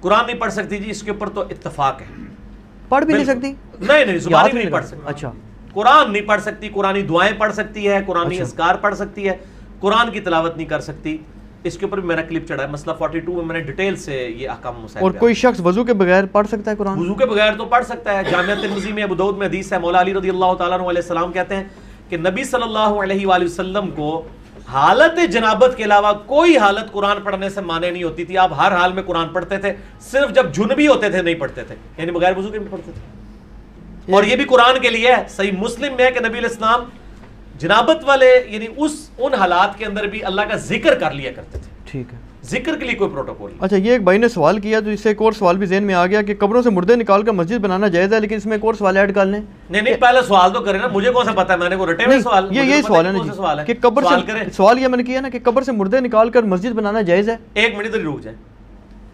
قرآن نہیں پڑھ سکتی جی, اس کے اوپر تو اتفاق ہے. پڑھ بھی نہیں سکتی؟ نہیں زبانی نہیں پڑھ سکتی. اچھا, قرآن نہیں پڑھ سکتی, قرآنی دعائیں پڑھ سکتی ہے, قرآنی اذکار پڑھ سکتی ہے, قرآن کی تلاوت نہیں کر سکتی. اس کے اوپر بھی میرا کلپ چڑھا ہے, مسئلہ 42 میں میں نے ڈیٹیل سے یہ احکام مسائل. اور کوئی شخص وضو کے بغیر پڑھ سکتا ہے قرآن؟ وضو کے بغیر تو پڑھ سکتا ہے. جامعہ ترمذی میں ابو داؤد میں حدیث ہے, مولا علی رضی اللہ تعالیٰ عنہ علیہ السلام کہتے ہیں کہ نبی صلی اللہ علیہ وآلہ وسلم کو حالت جنابت کے علاوہ کوئی حالت قرآن پڑھنے سے مانے نہیں ہوتی تھی. آپ ہر حال میں قرآن پڑھتے تھے, صرف جب جنبی ہوتے تھے نہیں پڑھتے تھے, یعنی بغیر وضو کے بھی پڑھتے تھے. اور یہ بھی قرآن کے لیے ہے. صحیح مسلم میں ہے کہ نبی علیہ السلام جنابت والے یعنی ان حالات کے اندر بھی اللہ کا ذکر کر لیا کرتے تھے. ٹھیک ہے, ذکر کے لیے کوئی پروٹوکول نہیں. اچھا, یہ ایک بھائی نے سوال کیا تو اس سے ایک اور سوال بھی ذہن میں آ گیا کہ قبروں سے مردے نکال کر مسجد بنانا جائز ہے, لیکن اس میں ایک اور سوال ایڈ کر لیں. نہیں پہلے سوال تو کریں نا, مجھے کون سا پتا ہے, میں نے کوئی رٹے ہوئے سوال. یہی سوال ہے نا جی کہ قبر سے سوال یہ میں نے کیا نا کہ قبر سے مردے نکال کر مسجد بنانا جائز ہے. ایک منٹ ادھر رک جائیں,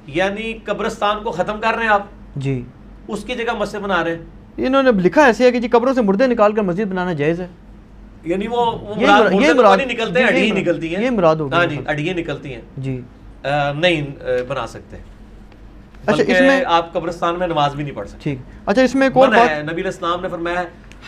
یعنی قبرستان کو ختم کر رہے ہیں آپ جی, اس کی جگہ مسجد بنا رہے ہیں. انہوں نے لکھا ایسے ہے کہ جی قبروں سے مردے نکال کر مسجد بنانا جائز ہے, یعنی وہ مراد نکلتے ہیں, ہڈیاں نکلتی ہیں. یہ مراد ہوگی. ہاں جی, ہڈیاں نکلتی ہیں جی, نہیں بنا سکتے. اچھا, اس میں آپ قبرستان میں نماز بھی نہیں پڑھ سکتے. ٹھیک. اچھا, اس میں ایک اور بات, نبی علیہ السلام نے فرمایا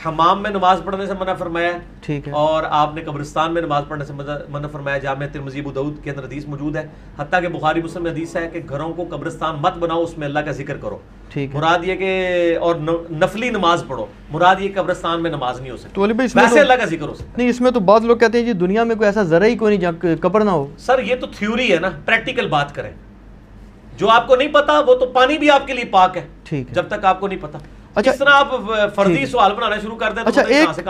حمام میں نماز پڑھنے سے منع فرمایا. ٹھیک ہے, اور آپ نے قبرستان میں نماز پڑھنے سے منع فرمایا. جامعہ ترمذی ابو داؤد کے اندر حدیث موجود ہے, حتیٰ کہ بخاری مسلم میں حدیث ہے کہ گھروں کو قبرستان مت بناؤ, اس میں اللہ کا ذکر کرو. ٹھیک ہے, مراد یہ کہ اور نفلی نماز پڑھو, مراد یہ قبرستان میں نماز نہیں ہو سکتی. تو ویسے اللہ کا ذکر ہو سکتا ہے. نہیں, اس میں تو بعض لوگ کہتے ہیں جی دنیا میں کوئی ایسا ذرا ہی کوئی نہیں جہاں قبر نہ ہو. سر یہ تو تھیوری ہے نا, پریکٹیکل بات کریں. جو آپ کو نہیں پتا وہ تو پانی بھی آپ کے لیے پاک ہے. ٹھیک ہے, جب تک آپ کو نہیں پتا. اچھا, اس طرح آپ فرضی سوال بنانا شروع کر دیں. اچھا,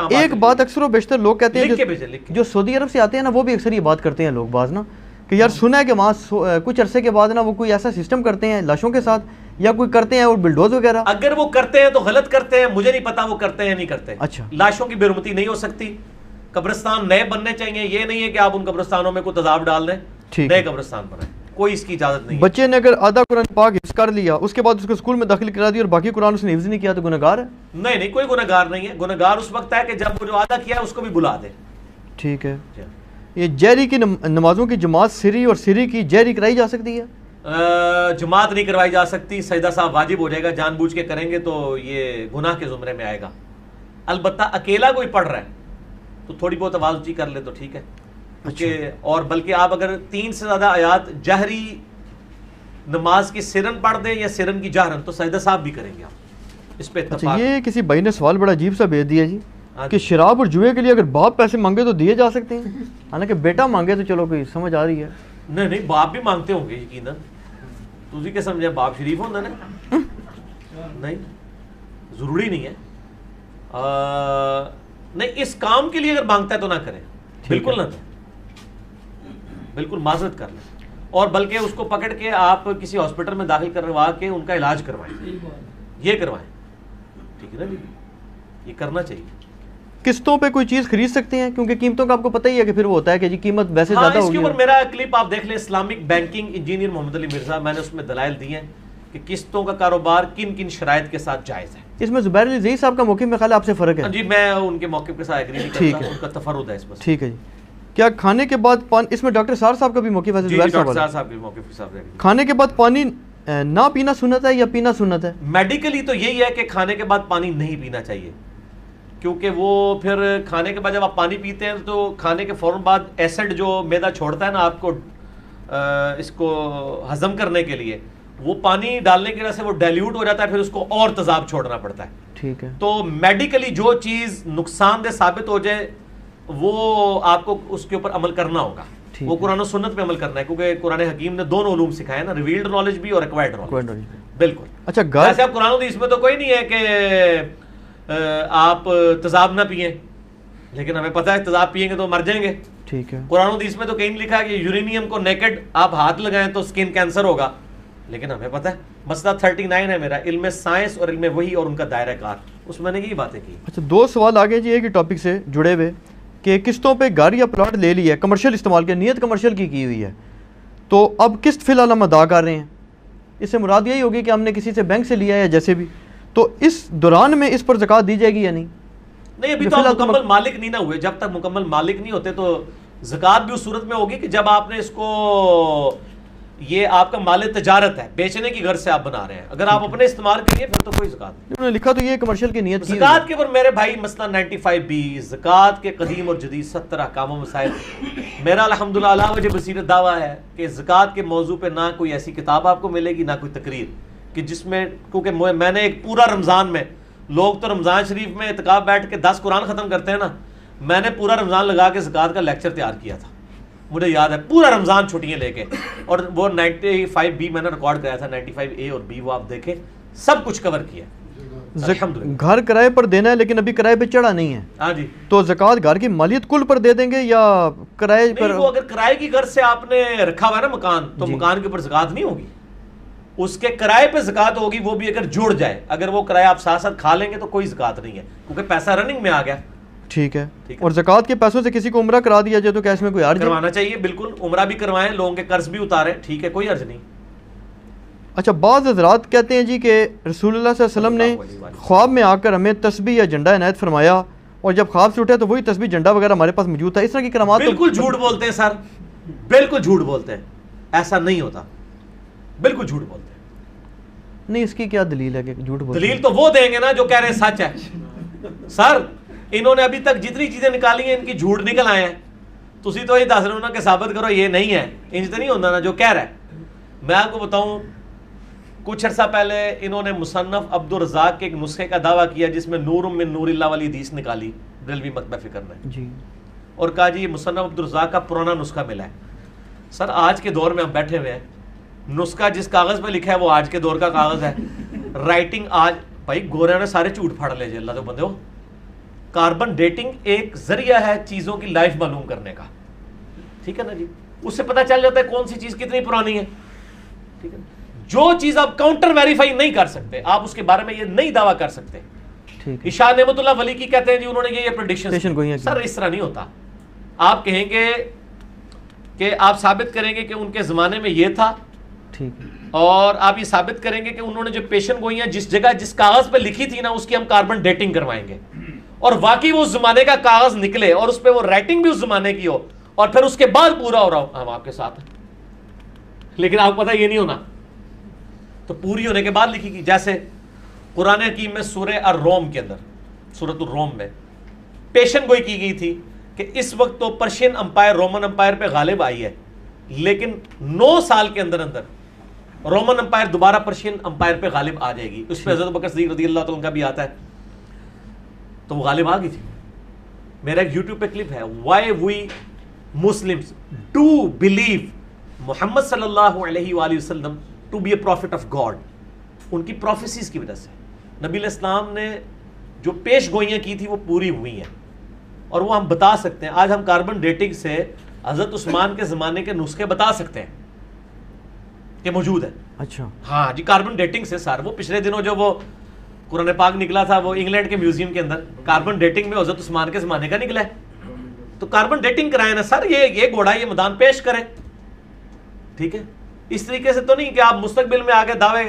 ایک بات اکثر و بیشتر لوگ کہتے ہیں جو سعودی عرب سے آتے ہیں نا, وہ بھی اکثر یہ بات کرتے ہیں لوگ بعض نا, کہ یار سنا ہے کہ وہاں کچھ عرصے کے بعد نا وہ کوئی ایسا سسٹم کرتے ہیں لاشوں کے ساتھ, یا کوئی کرتے ہیں اور بلڈوز وغیرہ. اگر وہ کرتے ہیں تو غلط کرتے ہیں, مجھے نہیں پتا وہ کرتے ہیں نہیں کرتے. اچھا, لاشوں کی بے حرمتی نہیں ہو سکتی. قبرستان نئے بننے چاہیے, یہ نہیں ہے کہ آپ ان قبرستانوں میں کوئی تضاب ڈال دیں, نئے قبرستان بنائیں, کوئی اس کی اجازت نہیں. بچے نے اگر آدھا قرآن پاک حفظ کر لیا, اس کے بعد اس کو اسکول میں داخل کرا دیا اور باقی قرآن اس نے حفظ نہیں کیا, تو گنہگار ہے؟ نہیں, کوئی گنہگار نہیں ہے. گنہگار اس وقت ہے کہ جب وہ جو آدھا کیا ہے اس کو بھی بلا دے. ٹھیک ہے. یہ جہری کی نمازوں کی جماعت سری اور سری کی جہری کرائی جا سکتی ہے؟ جماعت نہیں کروائی جا سکتی. سجدہ صاحب واجب ہو جائے گا, جان بوجھ کے کریں گے تو یہ گناہ کے زمرے میں آئے گا. البتہ اکیلا کوئی پڑھ رہا ہے تو تھوڑی بہت آواز اونچی کر لے تو ٹھیک ہے. اور بلکہ آپ اگر 3 سے زیادہ آیات جہری نماز کی سرن پڑھ دیں یا سرن کی جہرن, تو سجدہ صاحب بھی کریں گے آپ. اس پہ اتفاق. یہ کسی بھائی نے سوال بڑا عجیب سا بھیج دیا جی کہ شراب اور جوئے کے لیے اگر باپ پیسے مانگے تو دیے جا سکتے ہیں, حالانکہ بیٹا مانگے تو چلو کوئی سمجھ آ رہی ہے. نہیں, باپ بھی مانگتے ہوں گے یقیناً. تجھے کیا سمجھے, باپ شریف ہونا نا, نہیں ضروری نہیں ہے. نہیں, اس کام کے لیے اگر مانگتا ہے تو نہ کریں, بالکل نہ دیں, بالکل معذرت کر لیں. اور بلکہ اس کو پکڑ کے آپ کسی ہاسپٹل میں داخل کروا کے ان کا علاج کروائیں, یہ کروائیں. ٹھیک ہے نا جی, یہ کرنا چاہیے. قسطوں پہ کوئی چیز خرید سکتے ہیں, کیونکہ قیمتوں کا آپ کو پتہ ہی ہے کہ پھر وہ ہوتا ہے کہ جی قیمت ویسے زیادہ ہوگی. اس کے اوپر میرا کلپ آپ دیکھ لیں, اسلامک بینکنگ انجینئر محمد علی مرزا, میں نے اس میں دلائل دی ہیں کہ قسطوں کا کاروبار کن کن شرائط کے ساتھ جائز ہے. اس میں زبیر علی زئی صاحب کا موقف میں خیال آپ سے فرق ہے. جی, میں ان کے موقف کے ساتھ ایگری نہیں کرتا, ان کا تفرد ہے اس پر. ٹھیک ہے جی. کیا کھانے کے بعد اس میں ڈاکٹر سار صاحب کا بھی موقف ہے؟ ڈاکٹر صاحب کے موقف کے ساتھ کھانے کے بعد پانی نہ پینا سنت ہے یا پینا سنت ہے؟ میڈیکلی تو یہی ہے کہ کھانے کے بعد پانی نہیں پینا چاہیے، کیونکہ وہ پھر کھانے کے بعد جب آپ پانی پیتے ہیں تو کھانے کے فوراً بعد ایسڈ جو میدا چھوڑتا ہے نا آپ کو اس کو ہضم کرنے کے لیے، وہ پانی ڈالنے کی وجہ سے وہ ڈائلیوٹ ہو جاتا ہے، پھر اس کو اور تیزاب چھوڑنا پڑتا ہے. ٹھیک ہے. تو میڈیکلی جو چیز نقصان دہ ثابت ہو جائے وہ آپ کو اس کے اوپر عمل کرنا ہوگا، وہ قرآن و سنت پہ عمل کرنا ہے، کیونکہ قرآن حکیم نے دونوں علوم سکھائے نا، ریویلڈ نالج بھی اور ایکوائرڈ نالج. بالکل. اچھا ایسے آپ قرآن حدیث میں تو کوئی نہیں ہے کہ آپ تیزاب نہ پئیں، لیکن ہمیں پتہ ہے تیزاب پئیں گے تو مر جائیں گے. ٹھیک ہے. قرآن حدیث میں تو کہیں لکھا ہے کہ یورینیم کو نیکڈ آپ ہاتھ لگائیں تو اسکن کینسر ہوگا، لیکن ہمیں پتہ ہے. مسئلہ 39 ہے میرا، علم سائنس اور علم وحی اور ان کا دائرہ کار، اس میں نے یہی باتیں کی. اچھا 2 سوال آگے جی ایک ہی ٹاپک سے جڑے ہوئے کہ قسطوں پہ گھر یا پلاٹ لے لیا ہے، کمرشل استعمال کی نیت کمرشل کی ہوئی ہے، تو اب قسط فی الحال ہم ادا کر رہے ہیں، اس سے مراد یہی ہوگی کہ ہم نے کسی سے بینک سے لیا ہے یا جیسے بھی، تو اس دوران میں اس پر زکوٰۃ دی جائے گی یا نہیں؟ نہیں، ابھی تو آپ مکمل مالک نہیں نہ ہوئے. جب تک مکمل مالک نہیں ہوتے تو زکوٰۃ بھی اس صورت میں ہوگی کہ جب آپ نے اس کو، یہ آپ کا مال تجارت ہے، بیچنے کی غرض سے آپ بنا رہے ہیں. اگر آپ اپنے استعمال کے لیے پھر تو کوئی زکوٰۃ نہیں. انہوں نے لکھا تو یہ کمرشل کی نیت کی. زکوٰۃ کے اوپر میرے بھائی مسئلہ 95B زکوٰۃ کے قدیم اور جدید 70 احکام و مسائل. میرا الحمدللہ علی وجہ بصیرت دعویٰ ہے کہ زکوٰۃ کے موضوع پہ نہ کوئی ایسی کتاب آپ کو ملے گی، نہ کوئی تقریر، کہ جس میں، کیونکہ میں نے ایک پورا رمضان میں، لوگ تو رمضان شریف میں اعتکاف بیٹھ کے 10 قرآن ختم کرتے ہیں نا، میں نے پورا رمضان لگا کے زکوٰۃ کا لیکچر تیار کیا تھا، مجھے یاد ہے، پورا رمضان چھٹیاں لے کے، اور وہ 95B میں نے ریکارڈ کرایا تھا، 95A اور B وہ آپ دیکھیں، سب کچھ کور کیا. گھر کرائے پر دینا ہے لیکن ابھی کرائے پہ چڑھا نہیں ہے. ہاں جی. تو زکوٰۃ گھر کی مالیت کل پر دے دیں گے یا کرائے پر؟ وہ اگر کرائے کی غرض سے آپ نے رکھا ہوا ہے نا مکان، تو مکان کے اوپر زکوٰۃ نہیں ہوگی، اس کے کرائے پہ زکوٰۃ ہوگی، وہ بھی اگر جڑ جائے. اگر وہ کرایہ آپ ساتھ ساتھ کھا لیں گے تو کوئی زکوٰۃ نہیں ہے، کیونکہ پیسہ رننگ میں آ گیا. ٹھیک ہے. اور زکوٰۃ کے پیسوں سے کسی کو عمرہ کرا دیا جائے تو کیا اس میں کوئی حرج ہے؟ کروانا چاہیے، بالکل، عمرہ بھی کروائیں، لوگوں کے قرض بھی اتاریں، ٹھیک ہے، کوئی حرج نہیں. اچھا بعض حضرات کہتے ہیں جی کہ رسول اللہ صلی اللہ علیہ وسلم نے خواب میں آ کر ہمیں تسبیح یا جھنڈا عنایت فرمایا، اور جب خواب سے اٹھے تو وہی تسبیح جھنڈا وغیرہ ہمارے پاس موجود تھا. اس طرح کی کرامات بالکل جھوٹ بولتے ہیں سر، بالکل جھوٹ بولتے ہیں، ایسا نہیں ہوتا، بالکل جھوٹ بولتے ہیں. نہیں، اس کی کیا دلیل ہے کہ جھوٹ بولتے ہیں؟ دلیل تو وہ دیں گے نا جو کہہ رہے ہیں سچ ہے. سر انہوں نے ابھی تک جتنی چیزیں نکالی ہیں ان کی جھوٹ نکل آئے ہیں، تسی تو یہ دس رہے ہو نا کہ ثابت کرو یہ نہیں ہے، انج تو نہیں ہوتا نا جو کہہ رہا ہے. میں آپ کو بتاؤں، کچھ عرصہ پہلے انہوں نے مصنف عبدالرزاق کے ایک نسخے کا دعویٰ کیا جس میں نور من نور اللہ والی حدیث نکالی بریلوی مکتبہ فکر نے جی، اور کہا جی یہ مصنف عبدالرزاق کا پرانا نسخہ ملا ہے. سر آج کے دور میں ہم بیٹھے ہوئے ہیں، نسخہ جس کاغذ پہ لکھا ہے وہ آج کے دور کا کاغذ ہے، رائٹنگ آج، بھائی گوریاں نے سارے جھوٹ پھاڑ لے جی اللہ تو بندے ہو. کاربن ڈیٹنگ ایک ذریعہ ہے چیزوں کی لائف معلوم کرنے کا، ٹھیک ہے نا جی، اس سے پتہ چل جاتا ہے کون سی چیز کتنی پرانی ہے. ٹھیک ہے، جو چیز آپ کاؤنٹر ویریفائی نہیں کر سکتے، آپ اس کے بارے میں یہ نہیں دعویٰ کر سکتے. شاہ نعمت اللہ ولی کی کہتے ہیں جی انہوں نے یہ پریڈکشن، سر اس طرح نہیں ہوتا. آپ کہیں گے کہ آپ ثابت کریں گے کہ ان کے زمانے میں یہ تھا، اور آپ یہ ثابت کریں گے کہ انہوں نے جو پیشن گوئیاں جس جگہ جس کاغذ پہ لکھی تھی نا اس کی ہم کاربن ڈیٹنگ کروائیں گے، اور واقعی وہ اس زمانے کا کاغذ نکلے اور اس پہ وہ رائٹنگ بھی اس زمانے کی ہو، اور پھر اس کے بعد پورا ہو رہا ہو، ہم آپ کے ساتھ ہیں. لیکن آپ کو پتہ یہ نہیں ہونا، تو پوری ہونے کے بعد لکھی گئی. جیسے قرآن حکیم میں سورہ الروم کے اندر، سورۃ الروم میں پیشن گوئی کی گئی تھی کہ اس وقت تو پرشین امپائر رومن امپائر پہ غالب آئی ہے، لیکن 9 سال کے اندر اندر رومن امپائر دوبارہ پرشین امپائر پہ غالب آ جائے گی. اس پہ حضرت بکر صدیق رضی اللہ عنہ کا بھی آتا ہے، تو وہ غالب آ گئی تھی. میرا ایک یوٹیوب پہ کلپ ہے، why we Muslims do believe محمد صلی اللہ علیہ وآلہ وسلم to be a prophet of God. ان کی پروفیسیز کی وجہ سے نبی علیہ السلام نے جو پیش گوئیاں کی تھی وہ پوری ہوئی ہیں، اور وہ ہم بتا سکتے ہیں. آج ہم کاربن ڈیٹنگ سے حضرت عثمان کے زمانے کے نسخے بتا سکتے ہیں کہ موجود ہے. اچھا ہاں جی، کاربن ڈیٹنگ سے. سر وہ پچھلے دنوں جو وہ قرآن پاک نکلا تھا وہ انگلینڈ کے میوزیم کے اندر، کاربن ڈیٹنگ میں حضرت عثمان کے زمانے کا نکلا ہے. تو کاربن ڈیٹنگ کرائیں نا سر، یہ گھوڑا یہ میدان پیش کریں. ٹھیک ہے، اس طریقے سے تو نہیں کہ آپ مستقبل میں آگے دعوے،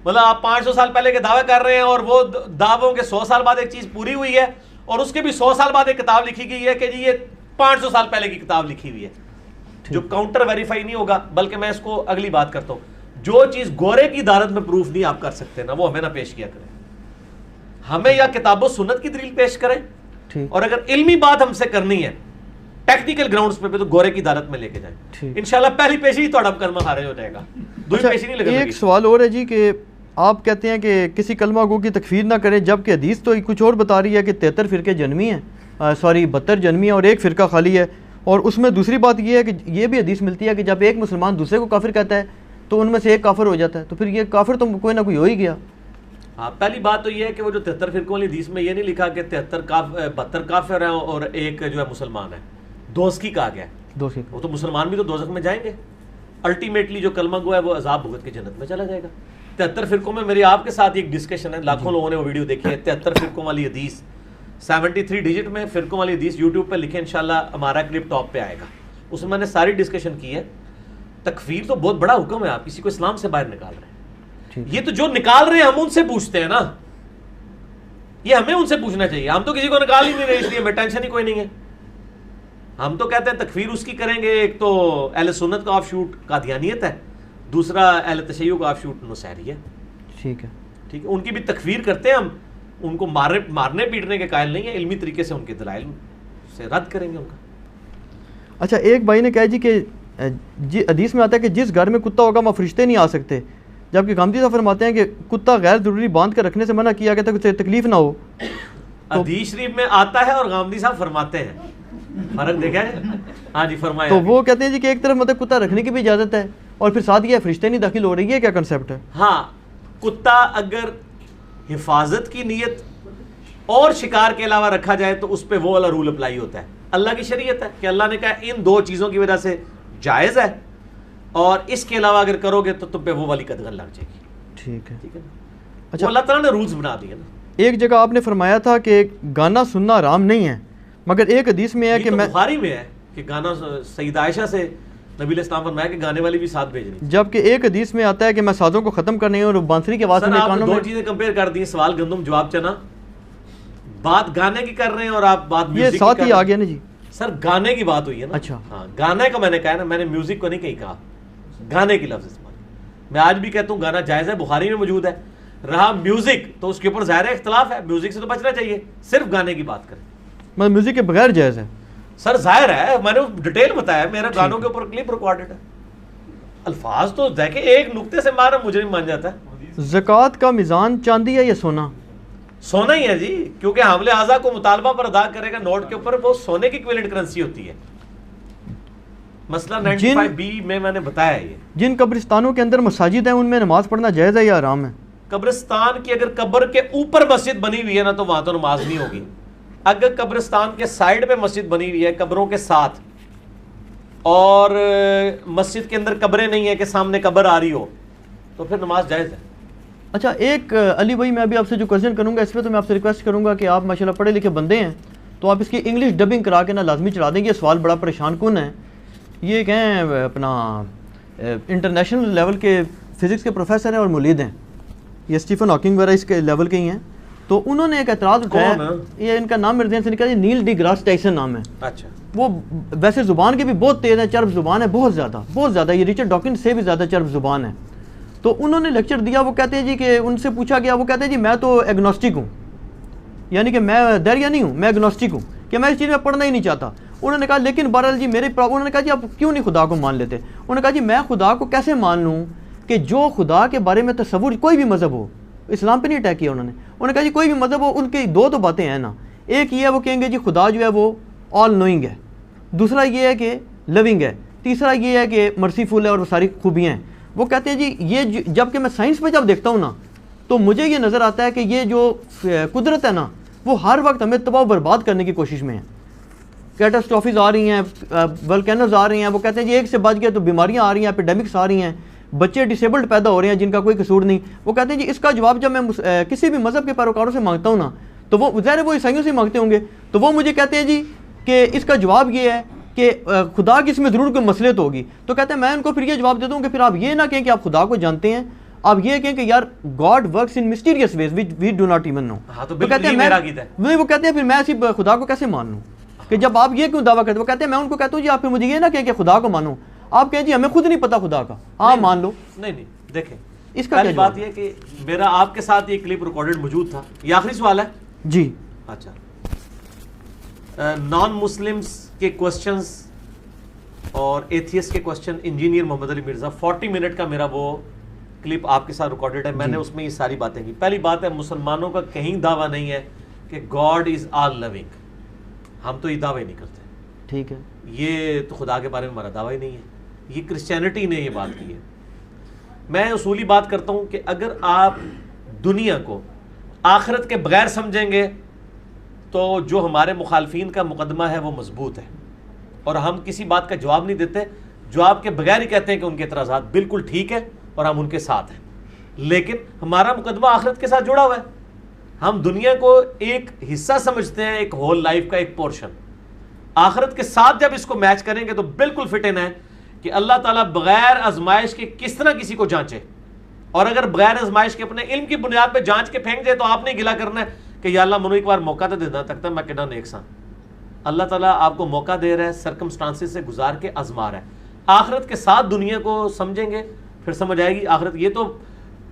مطلب آپ 500 سال پہلے کے دعوے کر رہے ہیں اور وہ دعووں کے 100 سال بعد ایک چیز پوری ہوئی ہے، اور اس کے بھی 100 سال بعد ایک کتاب لکھی گئی ہے کہ جی یہ 500 سال پہلے کی کتاب لکھی ہوئی ہے، جو کاؤنٹر ویریفائی نہیں ہوگا. بلکہ میں اس کو اگلی بات کرتا ہوں، جو چیز گورے کی عدالت میں پروف نہیں آپ کر سکتے نا، وہ ہمیں نہ پیش کیا کریں. ہمیں یا کتاب و سنت کی دلیل پیش کریں، اور اگر علمی بات ہم سے کرنی ہے ٹیکنیکل گراؤنڈز پہ تو گورے کی عدالت میں لے کے جائیں. انشاءاللہ پہلی پیشی تھوڑا کلمہ خارج ہو جائے گا. ایک سوال اور ہے جی کہ آپ کہتے ہیں کہ کسی کلمہ گو کی تکفیر نہ کریں، جبکہ حدیث تو کچھ اور بتا رہی ہے کہ 73 فرقے جنمی ہیں، 72 جنمی ہیں اور ایک فرقہ خالی ہے. اور اس میں دوسری بات یہ ہے کہ یہ بھی حدیث ملتی ہے کہ جب ایک مسلمان دوسرے کو کافر کہتا ہے تو ان میں سے ایک کافر ہو جاتا ہے، تو پھر یہ کافر تو کوئی نہ کوئی ہو ہی گیا. پہلی بات تو یہ ہے کہ وہ جو 73 فرقوں والی حدیث میں یہ نہیں لکھا کہ 72 کافر ہیں اور ایک جو ہے مسلمان ہے. دوزخی کہا گیا ہے، وہ تو مسلمان بھی تو دوزخ میں جائیں گے. الٹیمیٹلی جو کلمہ گو ہے وہ عذاب بھگت کے جنت میں چلا جائے گا. 73 فرقوں میں میری آپ کے ساتھ ایک ڈسکشن ہے، لاکھوں لوگوں نے وہ ویڈیو دیکھی ہے. 73 فرقوں والی حدیث 73 ڈیجٹ میں فرقوں والی حدیث یوٹیوب پہ لکھیں، انشاءاللہ ہمارا کلپ ٹاپ پہ آئے گا. اس میں میں نے ساری ڈسکشن کی ہے. تکفیر تو بہت بڑا حکم ہے، آپ کسی کو اسلام سے باہر نکال رہے ہیں. یہ تو جو نکال رہے ہیں ہم ان سے پوچھتے ہیں نا، یہ ہمیں ان سے پوچھنا چاہیے. ہم تو کسی کو نکال ہی نہیں رہے، اس لیے ہمیں ٹینشن ہی کوئی نہیں ہے. ہم تو کہتے ہیں تکفیر اس کی کریں گے، ایک تو اہل سنت کا آف شوٹ قادیانیت ہے، دوسرا اہل تشیع کا آف شوٹ نصیری ہے. ٹھیک ہے، ان کی بھی تکفیر کرتے ہیں ہم، ان کو مارنے پیٹنے کے قائل نہیں ہیں، علمی طریقے سے ان کے دلائل سے رد کریں گے ان کا. اچھا، ایک بھائی نے کہا جی کہ حدیث میں آتا ہے کہ جس گھر میں کتا ہوگا وہاں فرشتے نہیں آ سکتے، جبکہ غامدی صاحب فرماتے ہیں کہ کتا غیر ضروری باندھ کر رکھنے سے منع کیا گیا تھا کہ اسے تکلیف نہ ہو. حدیث شریف میں آتا ہے اور غامدی صاحب فرماتے ہیں، فرق دیکھا ہے. ہاں جی فرمائیں. تو وہ کہتے ہیں جی کہ ایک طرف مطلب کتا رکھنے کی بھی اجازت ہے اور پھر ساتھ یہ فرشتے نہیں داخل ہو رہی ہے، کیا کنسیپٹ ہے؟ ہاں، کتا اگر حفاظت کی نیت اور شکار کے علاوہ رکھا جائے تو اس پہ وہ والا رول اپلائی ہوتا ہے. اللہ کی شریعت ہے کہ اللہ نے کہا ان دو چیزوں کی وجہ سے جائز ہے، اور اس کے علاوہ اگر کرو گے تو تم پہ وہ والی قدغن لگ جائے گی. ٹھیک ہے. اچھا، اللہ تعالیٰ نے رولز بنا دیے نا. ایک جگہ آپ نے فرمایا تھا کہ گانا سننا حرام نہیں ہے، مگر ایک حدیث میں ہے کہ بخاری میں ہے کہ گانا سیدہ عائشہ سے نبی علیہ السلام فرمایا کہ گانے والی بھی ساتھ بھیجنی، جبکہ ایک حدیث میں آتا ہے کہ میں سازوں کو ختم کرنے اور بانسری کی آواز میں کانوں میں. دو چیزیں کمپیئر کر دی، سوال گندم جواب چنا. بات گانے کی کر رہے ہیں اور آپ بات یہ ساتھ ہی آ گیا نا جی. سر گانے کی بات ہوئی ہے نا. اچھا ہاں، گانے کا میں نے کہا نا، میں نے میوزک کو نہیں کہیں کہا، گانے کی لفظ استعمال. میں آج بھی کہتا ہوں گانا جائز ہے، بخاری میں موجود ہے. رہا میوزک تو اس کے اوپر ظاہر اختلاف ہے، میوزک سے تو بچنا چاہیے، صرف گانے کی بات کریں. میں میوزک کے بغیر جائز ہے سر، ظاہر ہے، میں نے ڈیٹیل بتایا، میرا گانوں کے اوپر کلپ ریکارڈڈ ہے. الفاظ تو دیکھیں ایک نقطے سے مارا مجرم مان جاتا ہے. زکوٰۃ کا میزان چاندی ہے یا سونا؟ سونا ہی ہے جی، کیونکہ حامل اعضا کو مطالبہ پر ادا کرے گا نوٹ کے اوپر، وہ سونے کی ایکویلنٹ کرنسی ہوتی ہے. مسئلہ 95B میں نے بتایا ہے. یہ جن قبرستانوں کے اندر مساجد ہیں ان میں نماز پڑھنا جائز ہے یا حرام ہے؟ قبرستان کی اگر قبر کے اوپر مسجد بنی ہوئی ہے نا تو وہاں تو نماز نہیں ہوگی. اگر قبرستان کے سائڈ پہ مسجد بنی ہوئی ہے قبروں کے ساتھ، اور مسجد کے اندر قبریں نہیں ہیں کہ سامنے قبر آ رہی ہو، تو پھر نماز جائز ہے. اچھا، ایک علی بھائی میں ابھی آپ سے جو کویسچن کروں گا اس پہ تو میں آپ سے ریکویسٹ کروں گا کہ آپ ماشاءاللہ پڑھے لکھے بندے ہیں، تو آپ اس کی انگلش ڈبنگ کرا کے نا لازمی چڑھا دیں گے. یہ سوال بڑا پریشان کن ہے. یہ کہیں اپنا انٹرنیشنل لیول کے فزکس کے پروفیسر ہیں اور مولید ہیں، یہ اسٹیفن ہاکنگ وغیرہ اس کے لیول کے ہی ہیں. تو انہوں نے ایک اعتراض اٹھایا، یہ ان کا نام میرے ذہن سے نکلا، نیل ڈی گراس ٹائسن نام ہے. اچھا، وہ ویسے زبان کے بھی بہت تیز ہے، چرب زبان ہے، بہت زیادہ، یہ رچرڈ ڈاکنز سے بھی زیادہ چرب زبان ہے. تو انہوں نے لیکچر دیا، وہ کہتے ہیں جی کہ ان سے پوچھا گیا، وہ کہتے ہیں جی میں تو ایگنوسٹک ہوں، یعنی کہ میں دریا نہیں ہوں، میں ایگنوسٹک ہوں کہ میں اس چیز میں پڑھنا ہی نہیں چاہتا. انہوں نے کہا لیکن بہرحال جی انہوں نے کہا جی آپ کیوں نہیں خدا کو مان لیتے؟ انہوں نے کہا جی میں خدا کو کیسے مان لوں کہ جو خدا کے بارے میں تصور کوئی بھی مذہب ہو، اسلام پہ نہیں اٹیک کیا انہوں نے کہا جی کوئی بھی مذہب ہو، ان کی دو تو باتیں ہیں نا. ایک یہ ہے وہ کہیں گے جی خدا جو ہے وہ آل نوئنگ ہے، دوسرا یہ ہے کہ لونگ ہے، تیسرا یہ ہے کہ مرسیفل ہے اور وہ ساری خوبیاں ہیں. وہ کہتے ہیں جی یہ جب کہ میں سائنس پہ جب دیکھتا ہوں نا تو مجھے یہ نظر آتا ہے کہ یہ جو قدرت ہے نا وہ ہر وقت ہمیں تباہ و برباد کرنے کی کوشش میں ہے. کیٹاسٹرافیز آ رہی ہیں، ولکینوز آ رہی ہیں، وہ کہتے ہیں جی ایک سے بچ گئے تو بیماریاں آ رہی ہیں، ایپیڈیمکس آ رہی ہیں، بچے ڈسیبلڈ پیدا ہو رہے ہیں جن کا کوئی قصور نہیں. وہ کہتے ہیں جی اس کا جواب جب میں کسی بھی مذہب کے پیروکاروں سے مانگتا ہوں نا تو وہ ظاہر وہ عیسائیوں سے مانگتے ہوں گے، تو وہ مجھے کہتے ہیں جی کہ اس کا جواب یہ ہے کہ خدا کی اس میں ضرور کوئی مصلحت ہوگی. تو کہتے ہیں میں ان کو پھر یہ جواب دیتا ہوں کہ پھر آپ یہ نہ کہیں کہ آپ خدا کو جانتے ہیں، آپ یہ کہیں کہ یار God works in mysterious ways which we do not even know. تو کہتے ہیں وہ کہتے ہیں پھر میں اسی خدا کو کیسے مان لوں کہ جب آپ یہ کیوں دعویٰ کرتے ہیں؟ وہ کہتے ہیں میں ان کو کہتا ہوں جی آپ پھر مجھے یہ نہ کہیں کہ خدا کو مانو، آپ کہیں جی ہمیں خود نہیں پتا خدا کا، آپ مان لو. نہیں دیکھیں اس کا پہلی بات یہ کہ میرا آپ کے ساتھ یہ کلپ ریکارڈڈ موجود تھا. یہ آخری سوال ہے جی. اچھا, نان مسلمس کے کوسچنز اور ایتھیس کے کوسچن انجینئر محمد علی مرزا 40 منٹ کا میرا وہ کلپ آپ کے ساتھ ریکارڈڈ ہے. میں نے اس میں یہ ساری باتیں کی. پہلی بات ہے مسلمانوں کا کہیں دعویٰ نہیں ہے کہ گاڈ از آل لونگ. ہم تو یہ دعوے نہیں کرتے. ٹھیک ہے, یہ تو خدا کے بارے میں ہمارا دعویٰ ہی نہیں ہے. یہ کرسچینٹی نے یہ بات کی ہے. میں اصولی بات کرتا ہوں کہ اگر آپ دنیا کو آخرت کے بغیر سمجھیں گے تو جو ہمارے مخالفین کا مقدمہ ہے وہ مضبوط ہے, اور ہم کسی بات کا جواب نہیں دیتے. جواب کے بغیر ہی کہتے ہیں کہ ان کے اعتراضات بالکل ٹھیک ہے اور ہم ان کے ساتھ ہیں. لیکن ہمارا مقدمہ آخرت کے ساتھ جڑا ہوا ہے. ہم دنیا کو ایک حصہ سمجھتے ہیں, ایک ہول لائف کا ایک پورشن. آخرت کے ساتھ جب اس کو میچ کریں گے تو بالکل فٹ ان ہے کہ اللہ تعالیٰ بغیر آزمائش کے کس طرح کسی کو جانچے, اور اگر بغیر آزمائش کے اپنے علم کی بنیاد پہ جانچ کے پھینک دے تو آپ نے گلا کرنا ہے کہ یا اللہ منو ایک بار موقع تو دینا تکتا میں کہنا نیک سان. اللہ تعالیٰ آپ کو موقع دے رہا ہے, سرکمسٹانسز سے گزار کے آزما رہا ہے. آخرت کے ساتھ دنیا کو سمجھیں گے پھر سمجھ آئے گی آخرت. یہ تو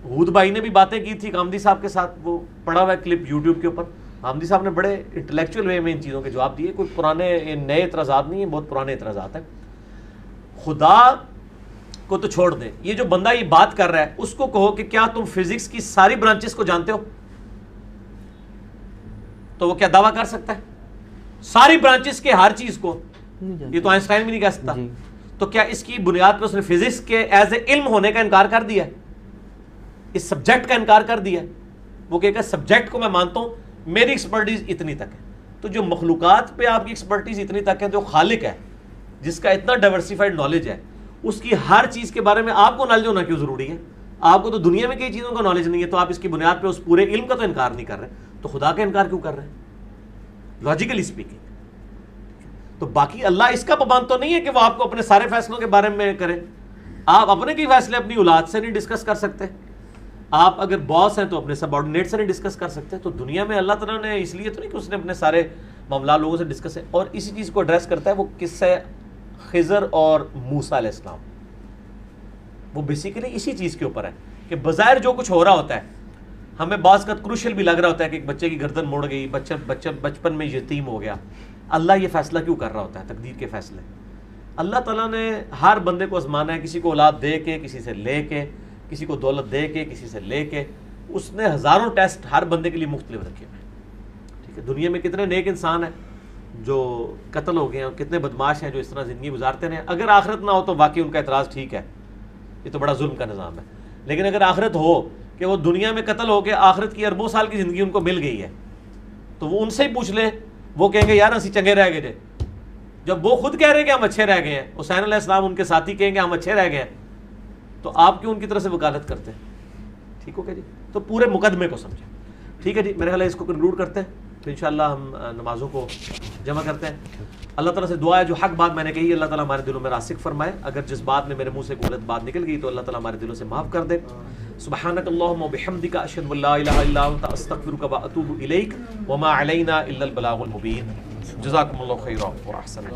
ہود بھائی نے بھی باتیں کی تھی کامدی صاحب کے ساتھ, وہ پڑا ہوا ہے کلپ یوٹیوب کے اوپر. کامدی صاحب نے بڑے انٹلیکچوئل وے میں ان چیزوں کے جواب دیے. کوئی پرانے نئے اعتراضات نہیں ہیں, بہت پرانے اعتراضات ہیں. خدا کو تو چھوڑ دیں, یہ جو بندہ یہ بات کر رہا ہے اس کو کہو کہ کیا تم فزکس کی ساری برانچز کو جانتے ہو, تو وہ کیا دعویٰ کر سکتا ہے ساری برانچز کے ہر چیز کو؟ یہ تو آئنسٹائن بھی نہیں کہہ سکتا. تو کیا اس کی بنیاد پہ اس نے فزکس کے ایز اے علم ہونے کا انکار کر دیا ہے, اس سبجیکٹ کا انکار کر دیا ہے؟ وہ کہے گا سبجیکٹ کو میں مانتا ہوں, میری ایکسپرٹیز اتنی تک ہے. تو جو مخلوقات پہ آپ کی ایکسپرٹیز اتنی تک ہے, جو خالق ہے جس کا اتنا ڈائیورسیفائڈ نالج ہے, اس کی ہر چیز کے بارے میں آپ کو نالج ہونا کیوں ضروری ہے؟ آپ کو تو دنیا میں کئی چیزوں کا نالج نہیں ہے, تو آپ اس کی بنیاد پہ اس پورے علم کا تو انکار نہیں کر رہے, تو خدا کا انکار کیوں کر رہے ہیں لاجیکلی اسپیکنگ؟ تو باقی اللہ اس کا پابند تو نہیں ہے کہ وہ آپ کو اپنے سارے فیصلوں کے بارے میں کرے. آپ اپنے کئی فیصلے اپنی اولاد سے نہیں ڈسکس کر سکتے, آپ اگر باس ہیں تو اپنے سب آرڈینیٹ سے نہیں ڈسکس کر سکتے. تو دنیا میں اللہ تعالیٰ نے اس لیے تو نہیں کہ اس نے اپنے سارے معاملات لوگوں سے ڈسکس ہے, اور اسی چیز کو ایڈریس کرتا ہے وہ قصہ خضر اور موسیٰ علیہ السلام. وہ بیسیکلی اسی چیز کے اوپر ہے کہ بظاہر جو کچھ ہو رہا ہوتا ہے ہمیں بعض کا کروشل بھی لگ رہا ہوتا ہے کہ ایک بچے کی گردن موڑ گئی, بچپن میں یتیم ہو گیا. اللہ یہ فیصلہ کیوں کر رہا ہوتا ہے؟ تقدیر کے فیصلے. اللہ تعالیٰ نے ہر بندے کو آزمانا ہے, کسی کو اولاد دے کے, کسی سے لے کے, کسی کو دولت دے کے, کسی سے لے کے. اس نے ہزاروں ٹیسٹ ہر بندے کے لیے مختلف رکھے ہوئے. ٹھیک ہے, دنیا میں کتنے نیک انسان ہیں جو قتل ہو گئے ہیں, اور کتنے بدماش ہیں جو اس طرح زندگی گزارتے رہے ہیں. اگر آخرت نہ ہو تو واقعی ان کا اعتراض ٹھیک ہے, یہ تو بڑا ظلم کا نظام ہے. لیکن اگر آخرت ہو کہ وہ دنیا میں قتل ہو کے آخرت کی اربوں سال کی زندگی ان کو مل گئی ہے, تو وہ ان سے ہی پوچھ لیں, وہ کہیں گے یار اسی چنگے رہ گئے تھے. جب وہ خود کہہ رہے ہیں کہ ہم اچھے رہ گئے ہیں, حسین علیہ السلام ان کے ساتھی کہیں گے ہم اچھے رہ گئے ہیں, تو آپ کیوں ان کی طرف سے وکالت کرتے ہیں؟ ٹھیک ہو گیا جی. تو پورے مقدمے کو سمجھیں. ٹھیک ہے جی, میرے خیال ہے اس کو کنکلوڈ کرتے ہیں, تو انشاءاللہ ہم نمازوں کو جمع کرتے ہیں. اللہ تعالیٰ سے دعا ہے جو حق بات میں نے کہی اللہ تعالیٰ ہمارے دلوں میں راسخ فرمائے. اگر جس بات میں میرے منہ سے غلط بات نکل گئی تو اللہ تعالیٰ ہمارے دلوں سے معاف کر دے. سبحانک اللہم و بحمدک اشہد ان لا الہ الا انت استغفرک و اتوب الیک وما علینا الا البلاغ المبین. جزاکم اللہ خیرا و احسن.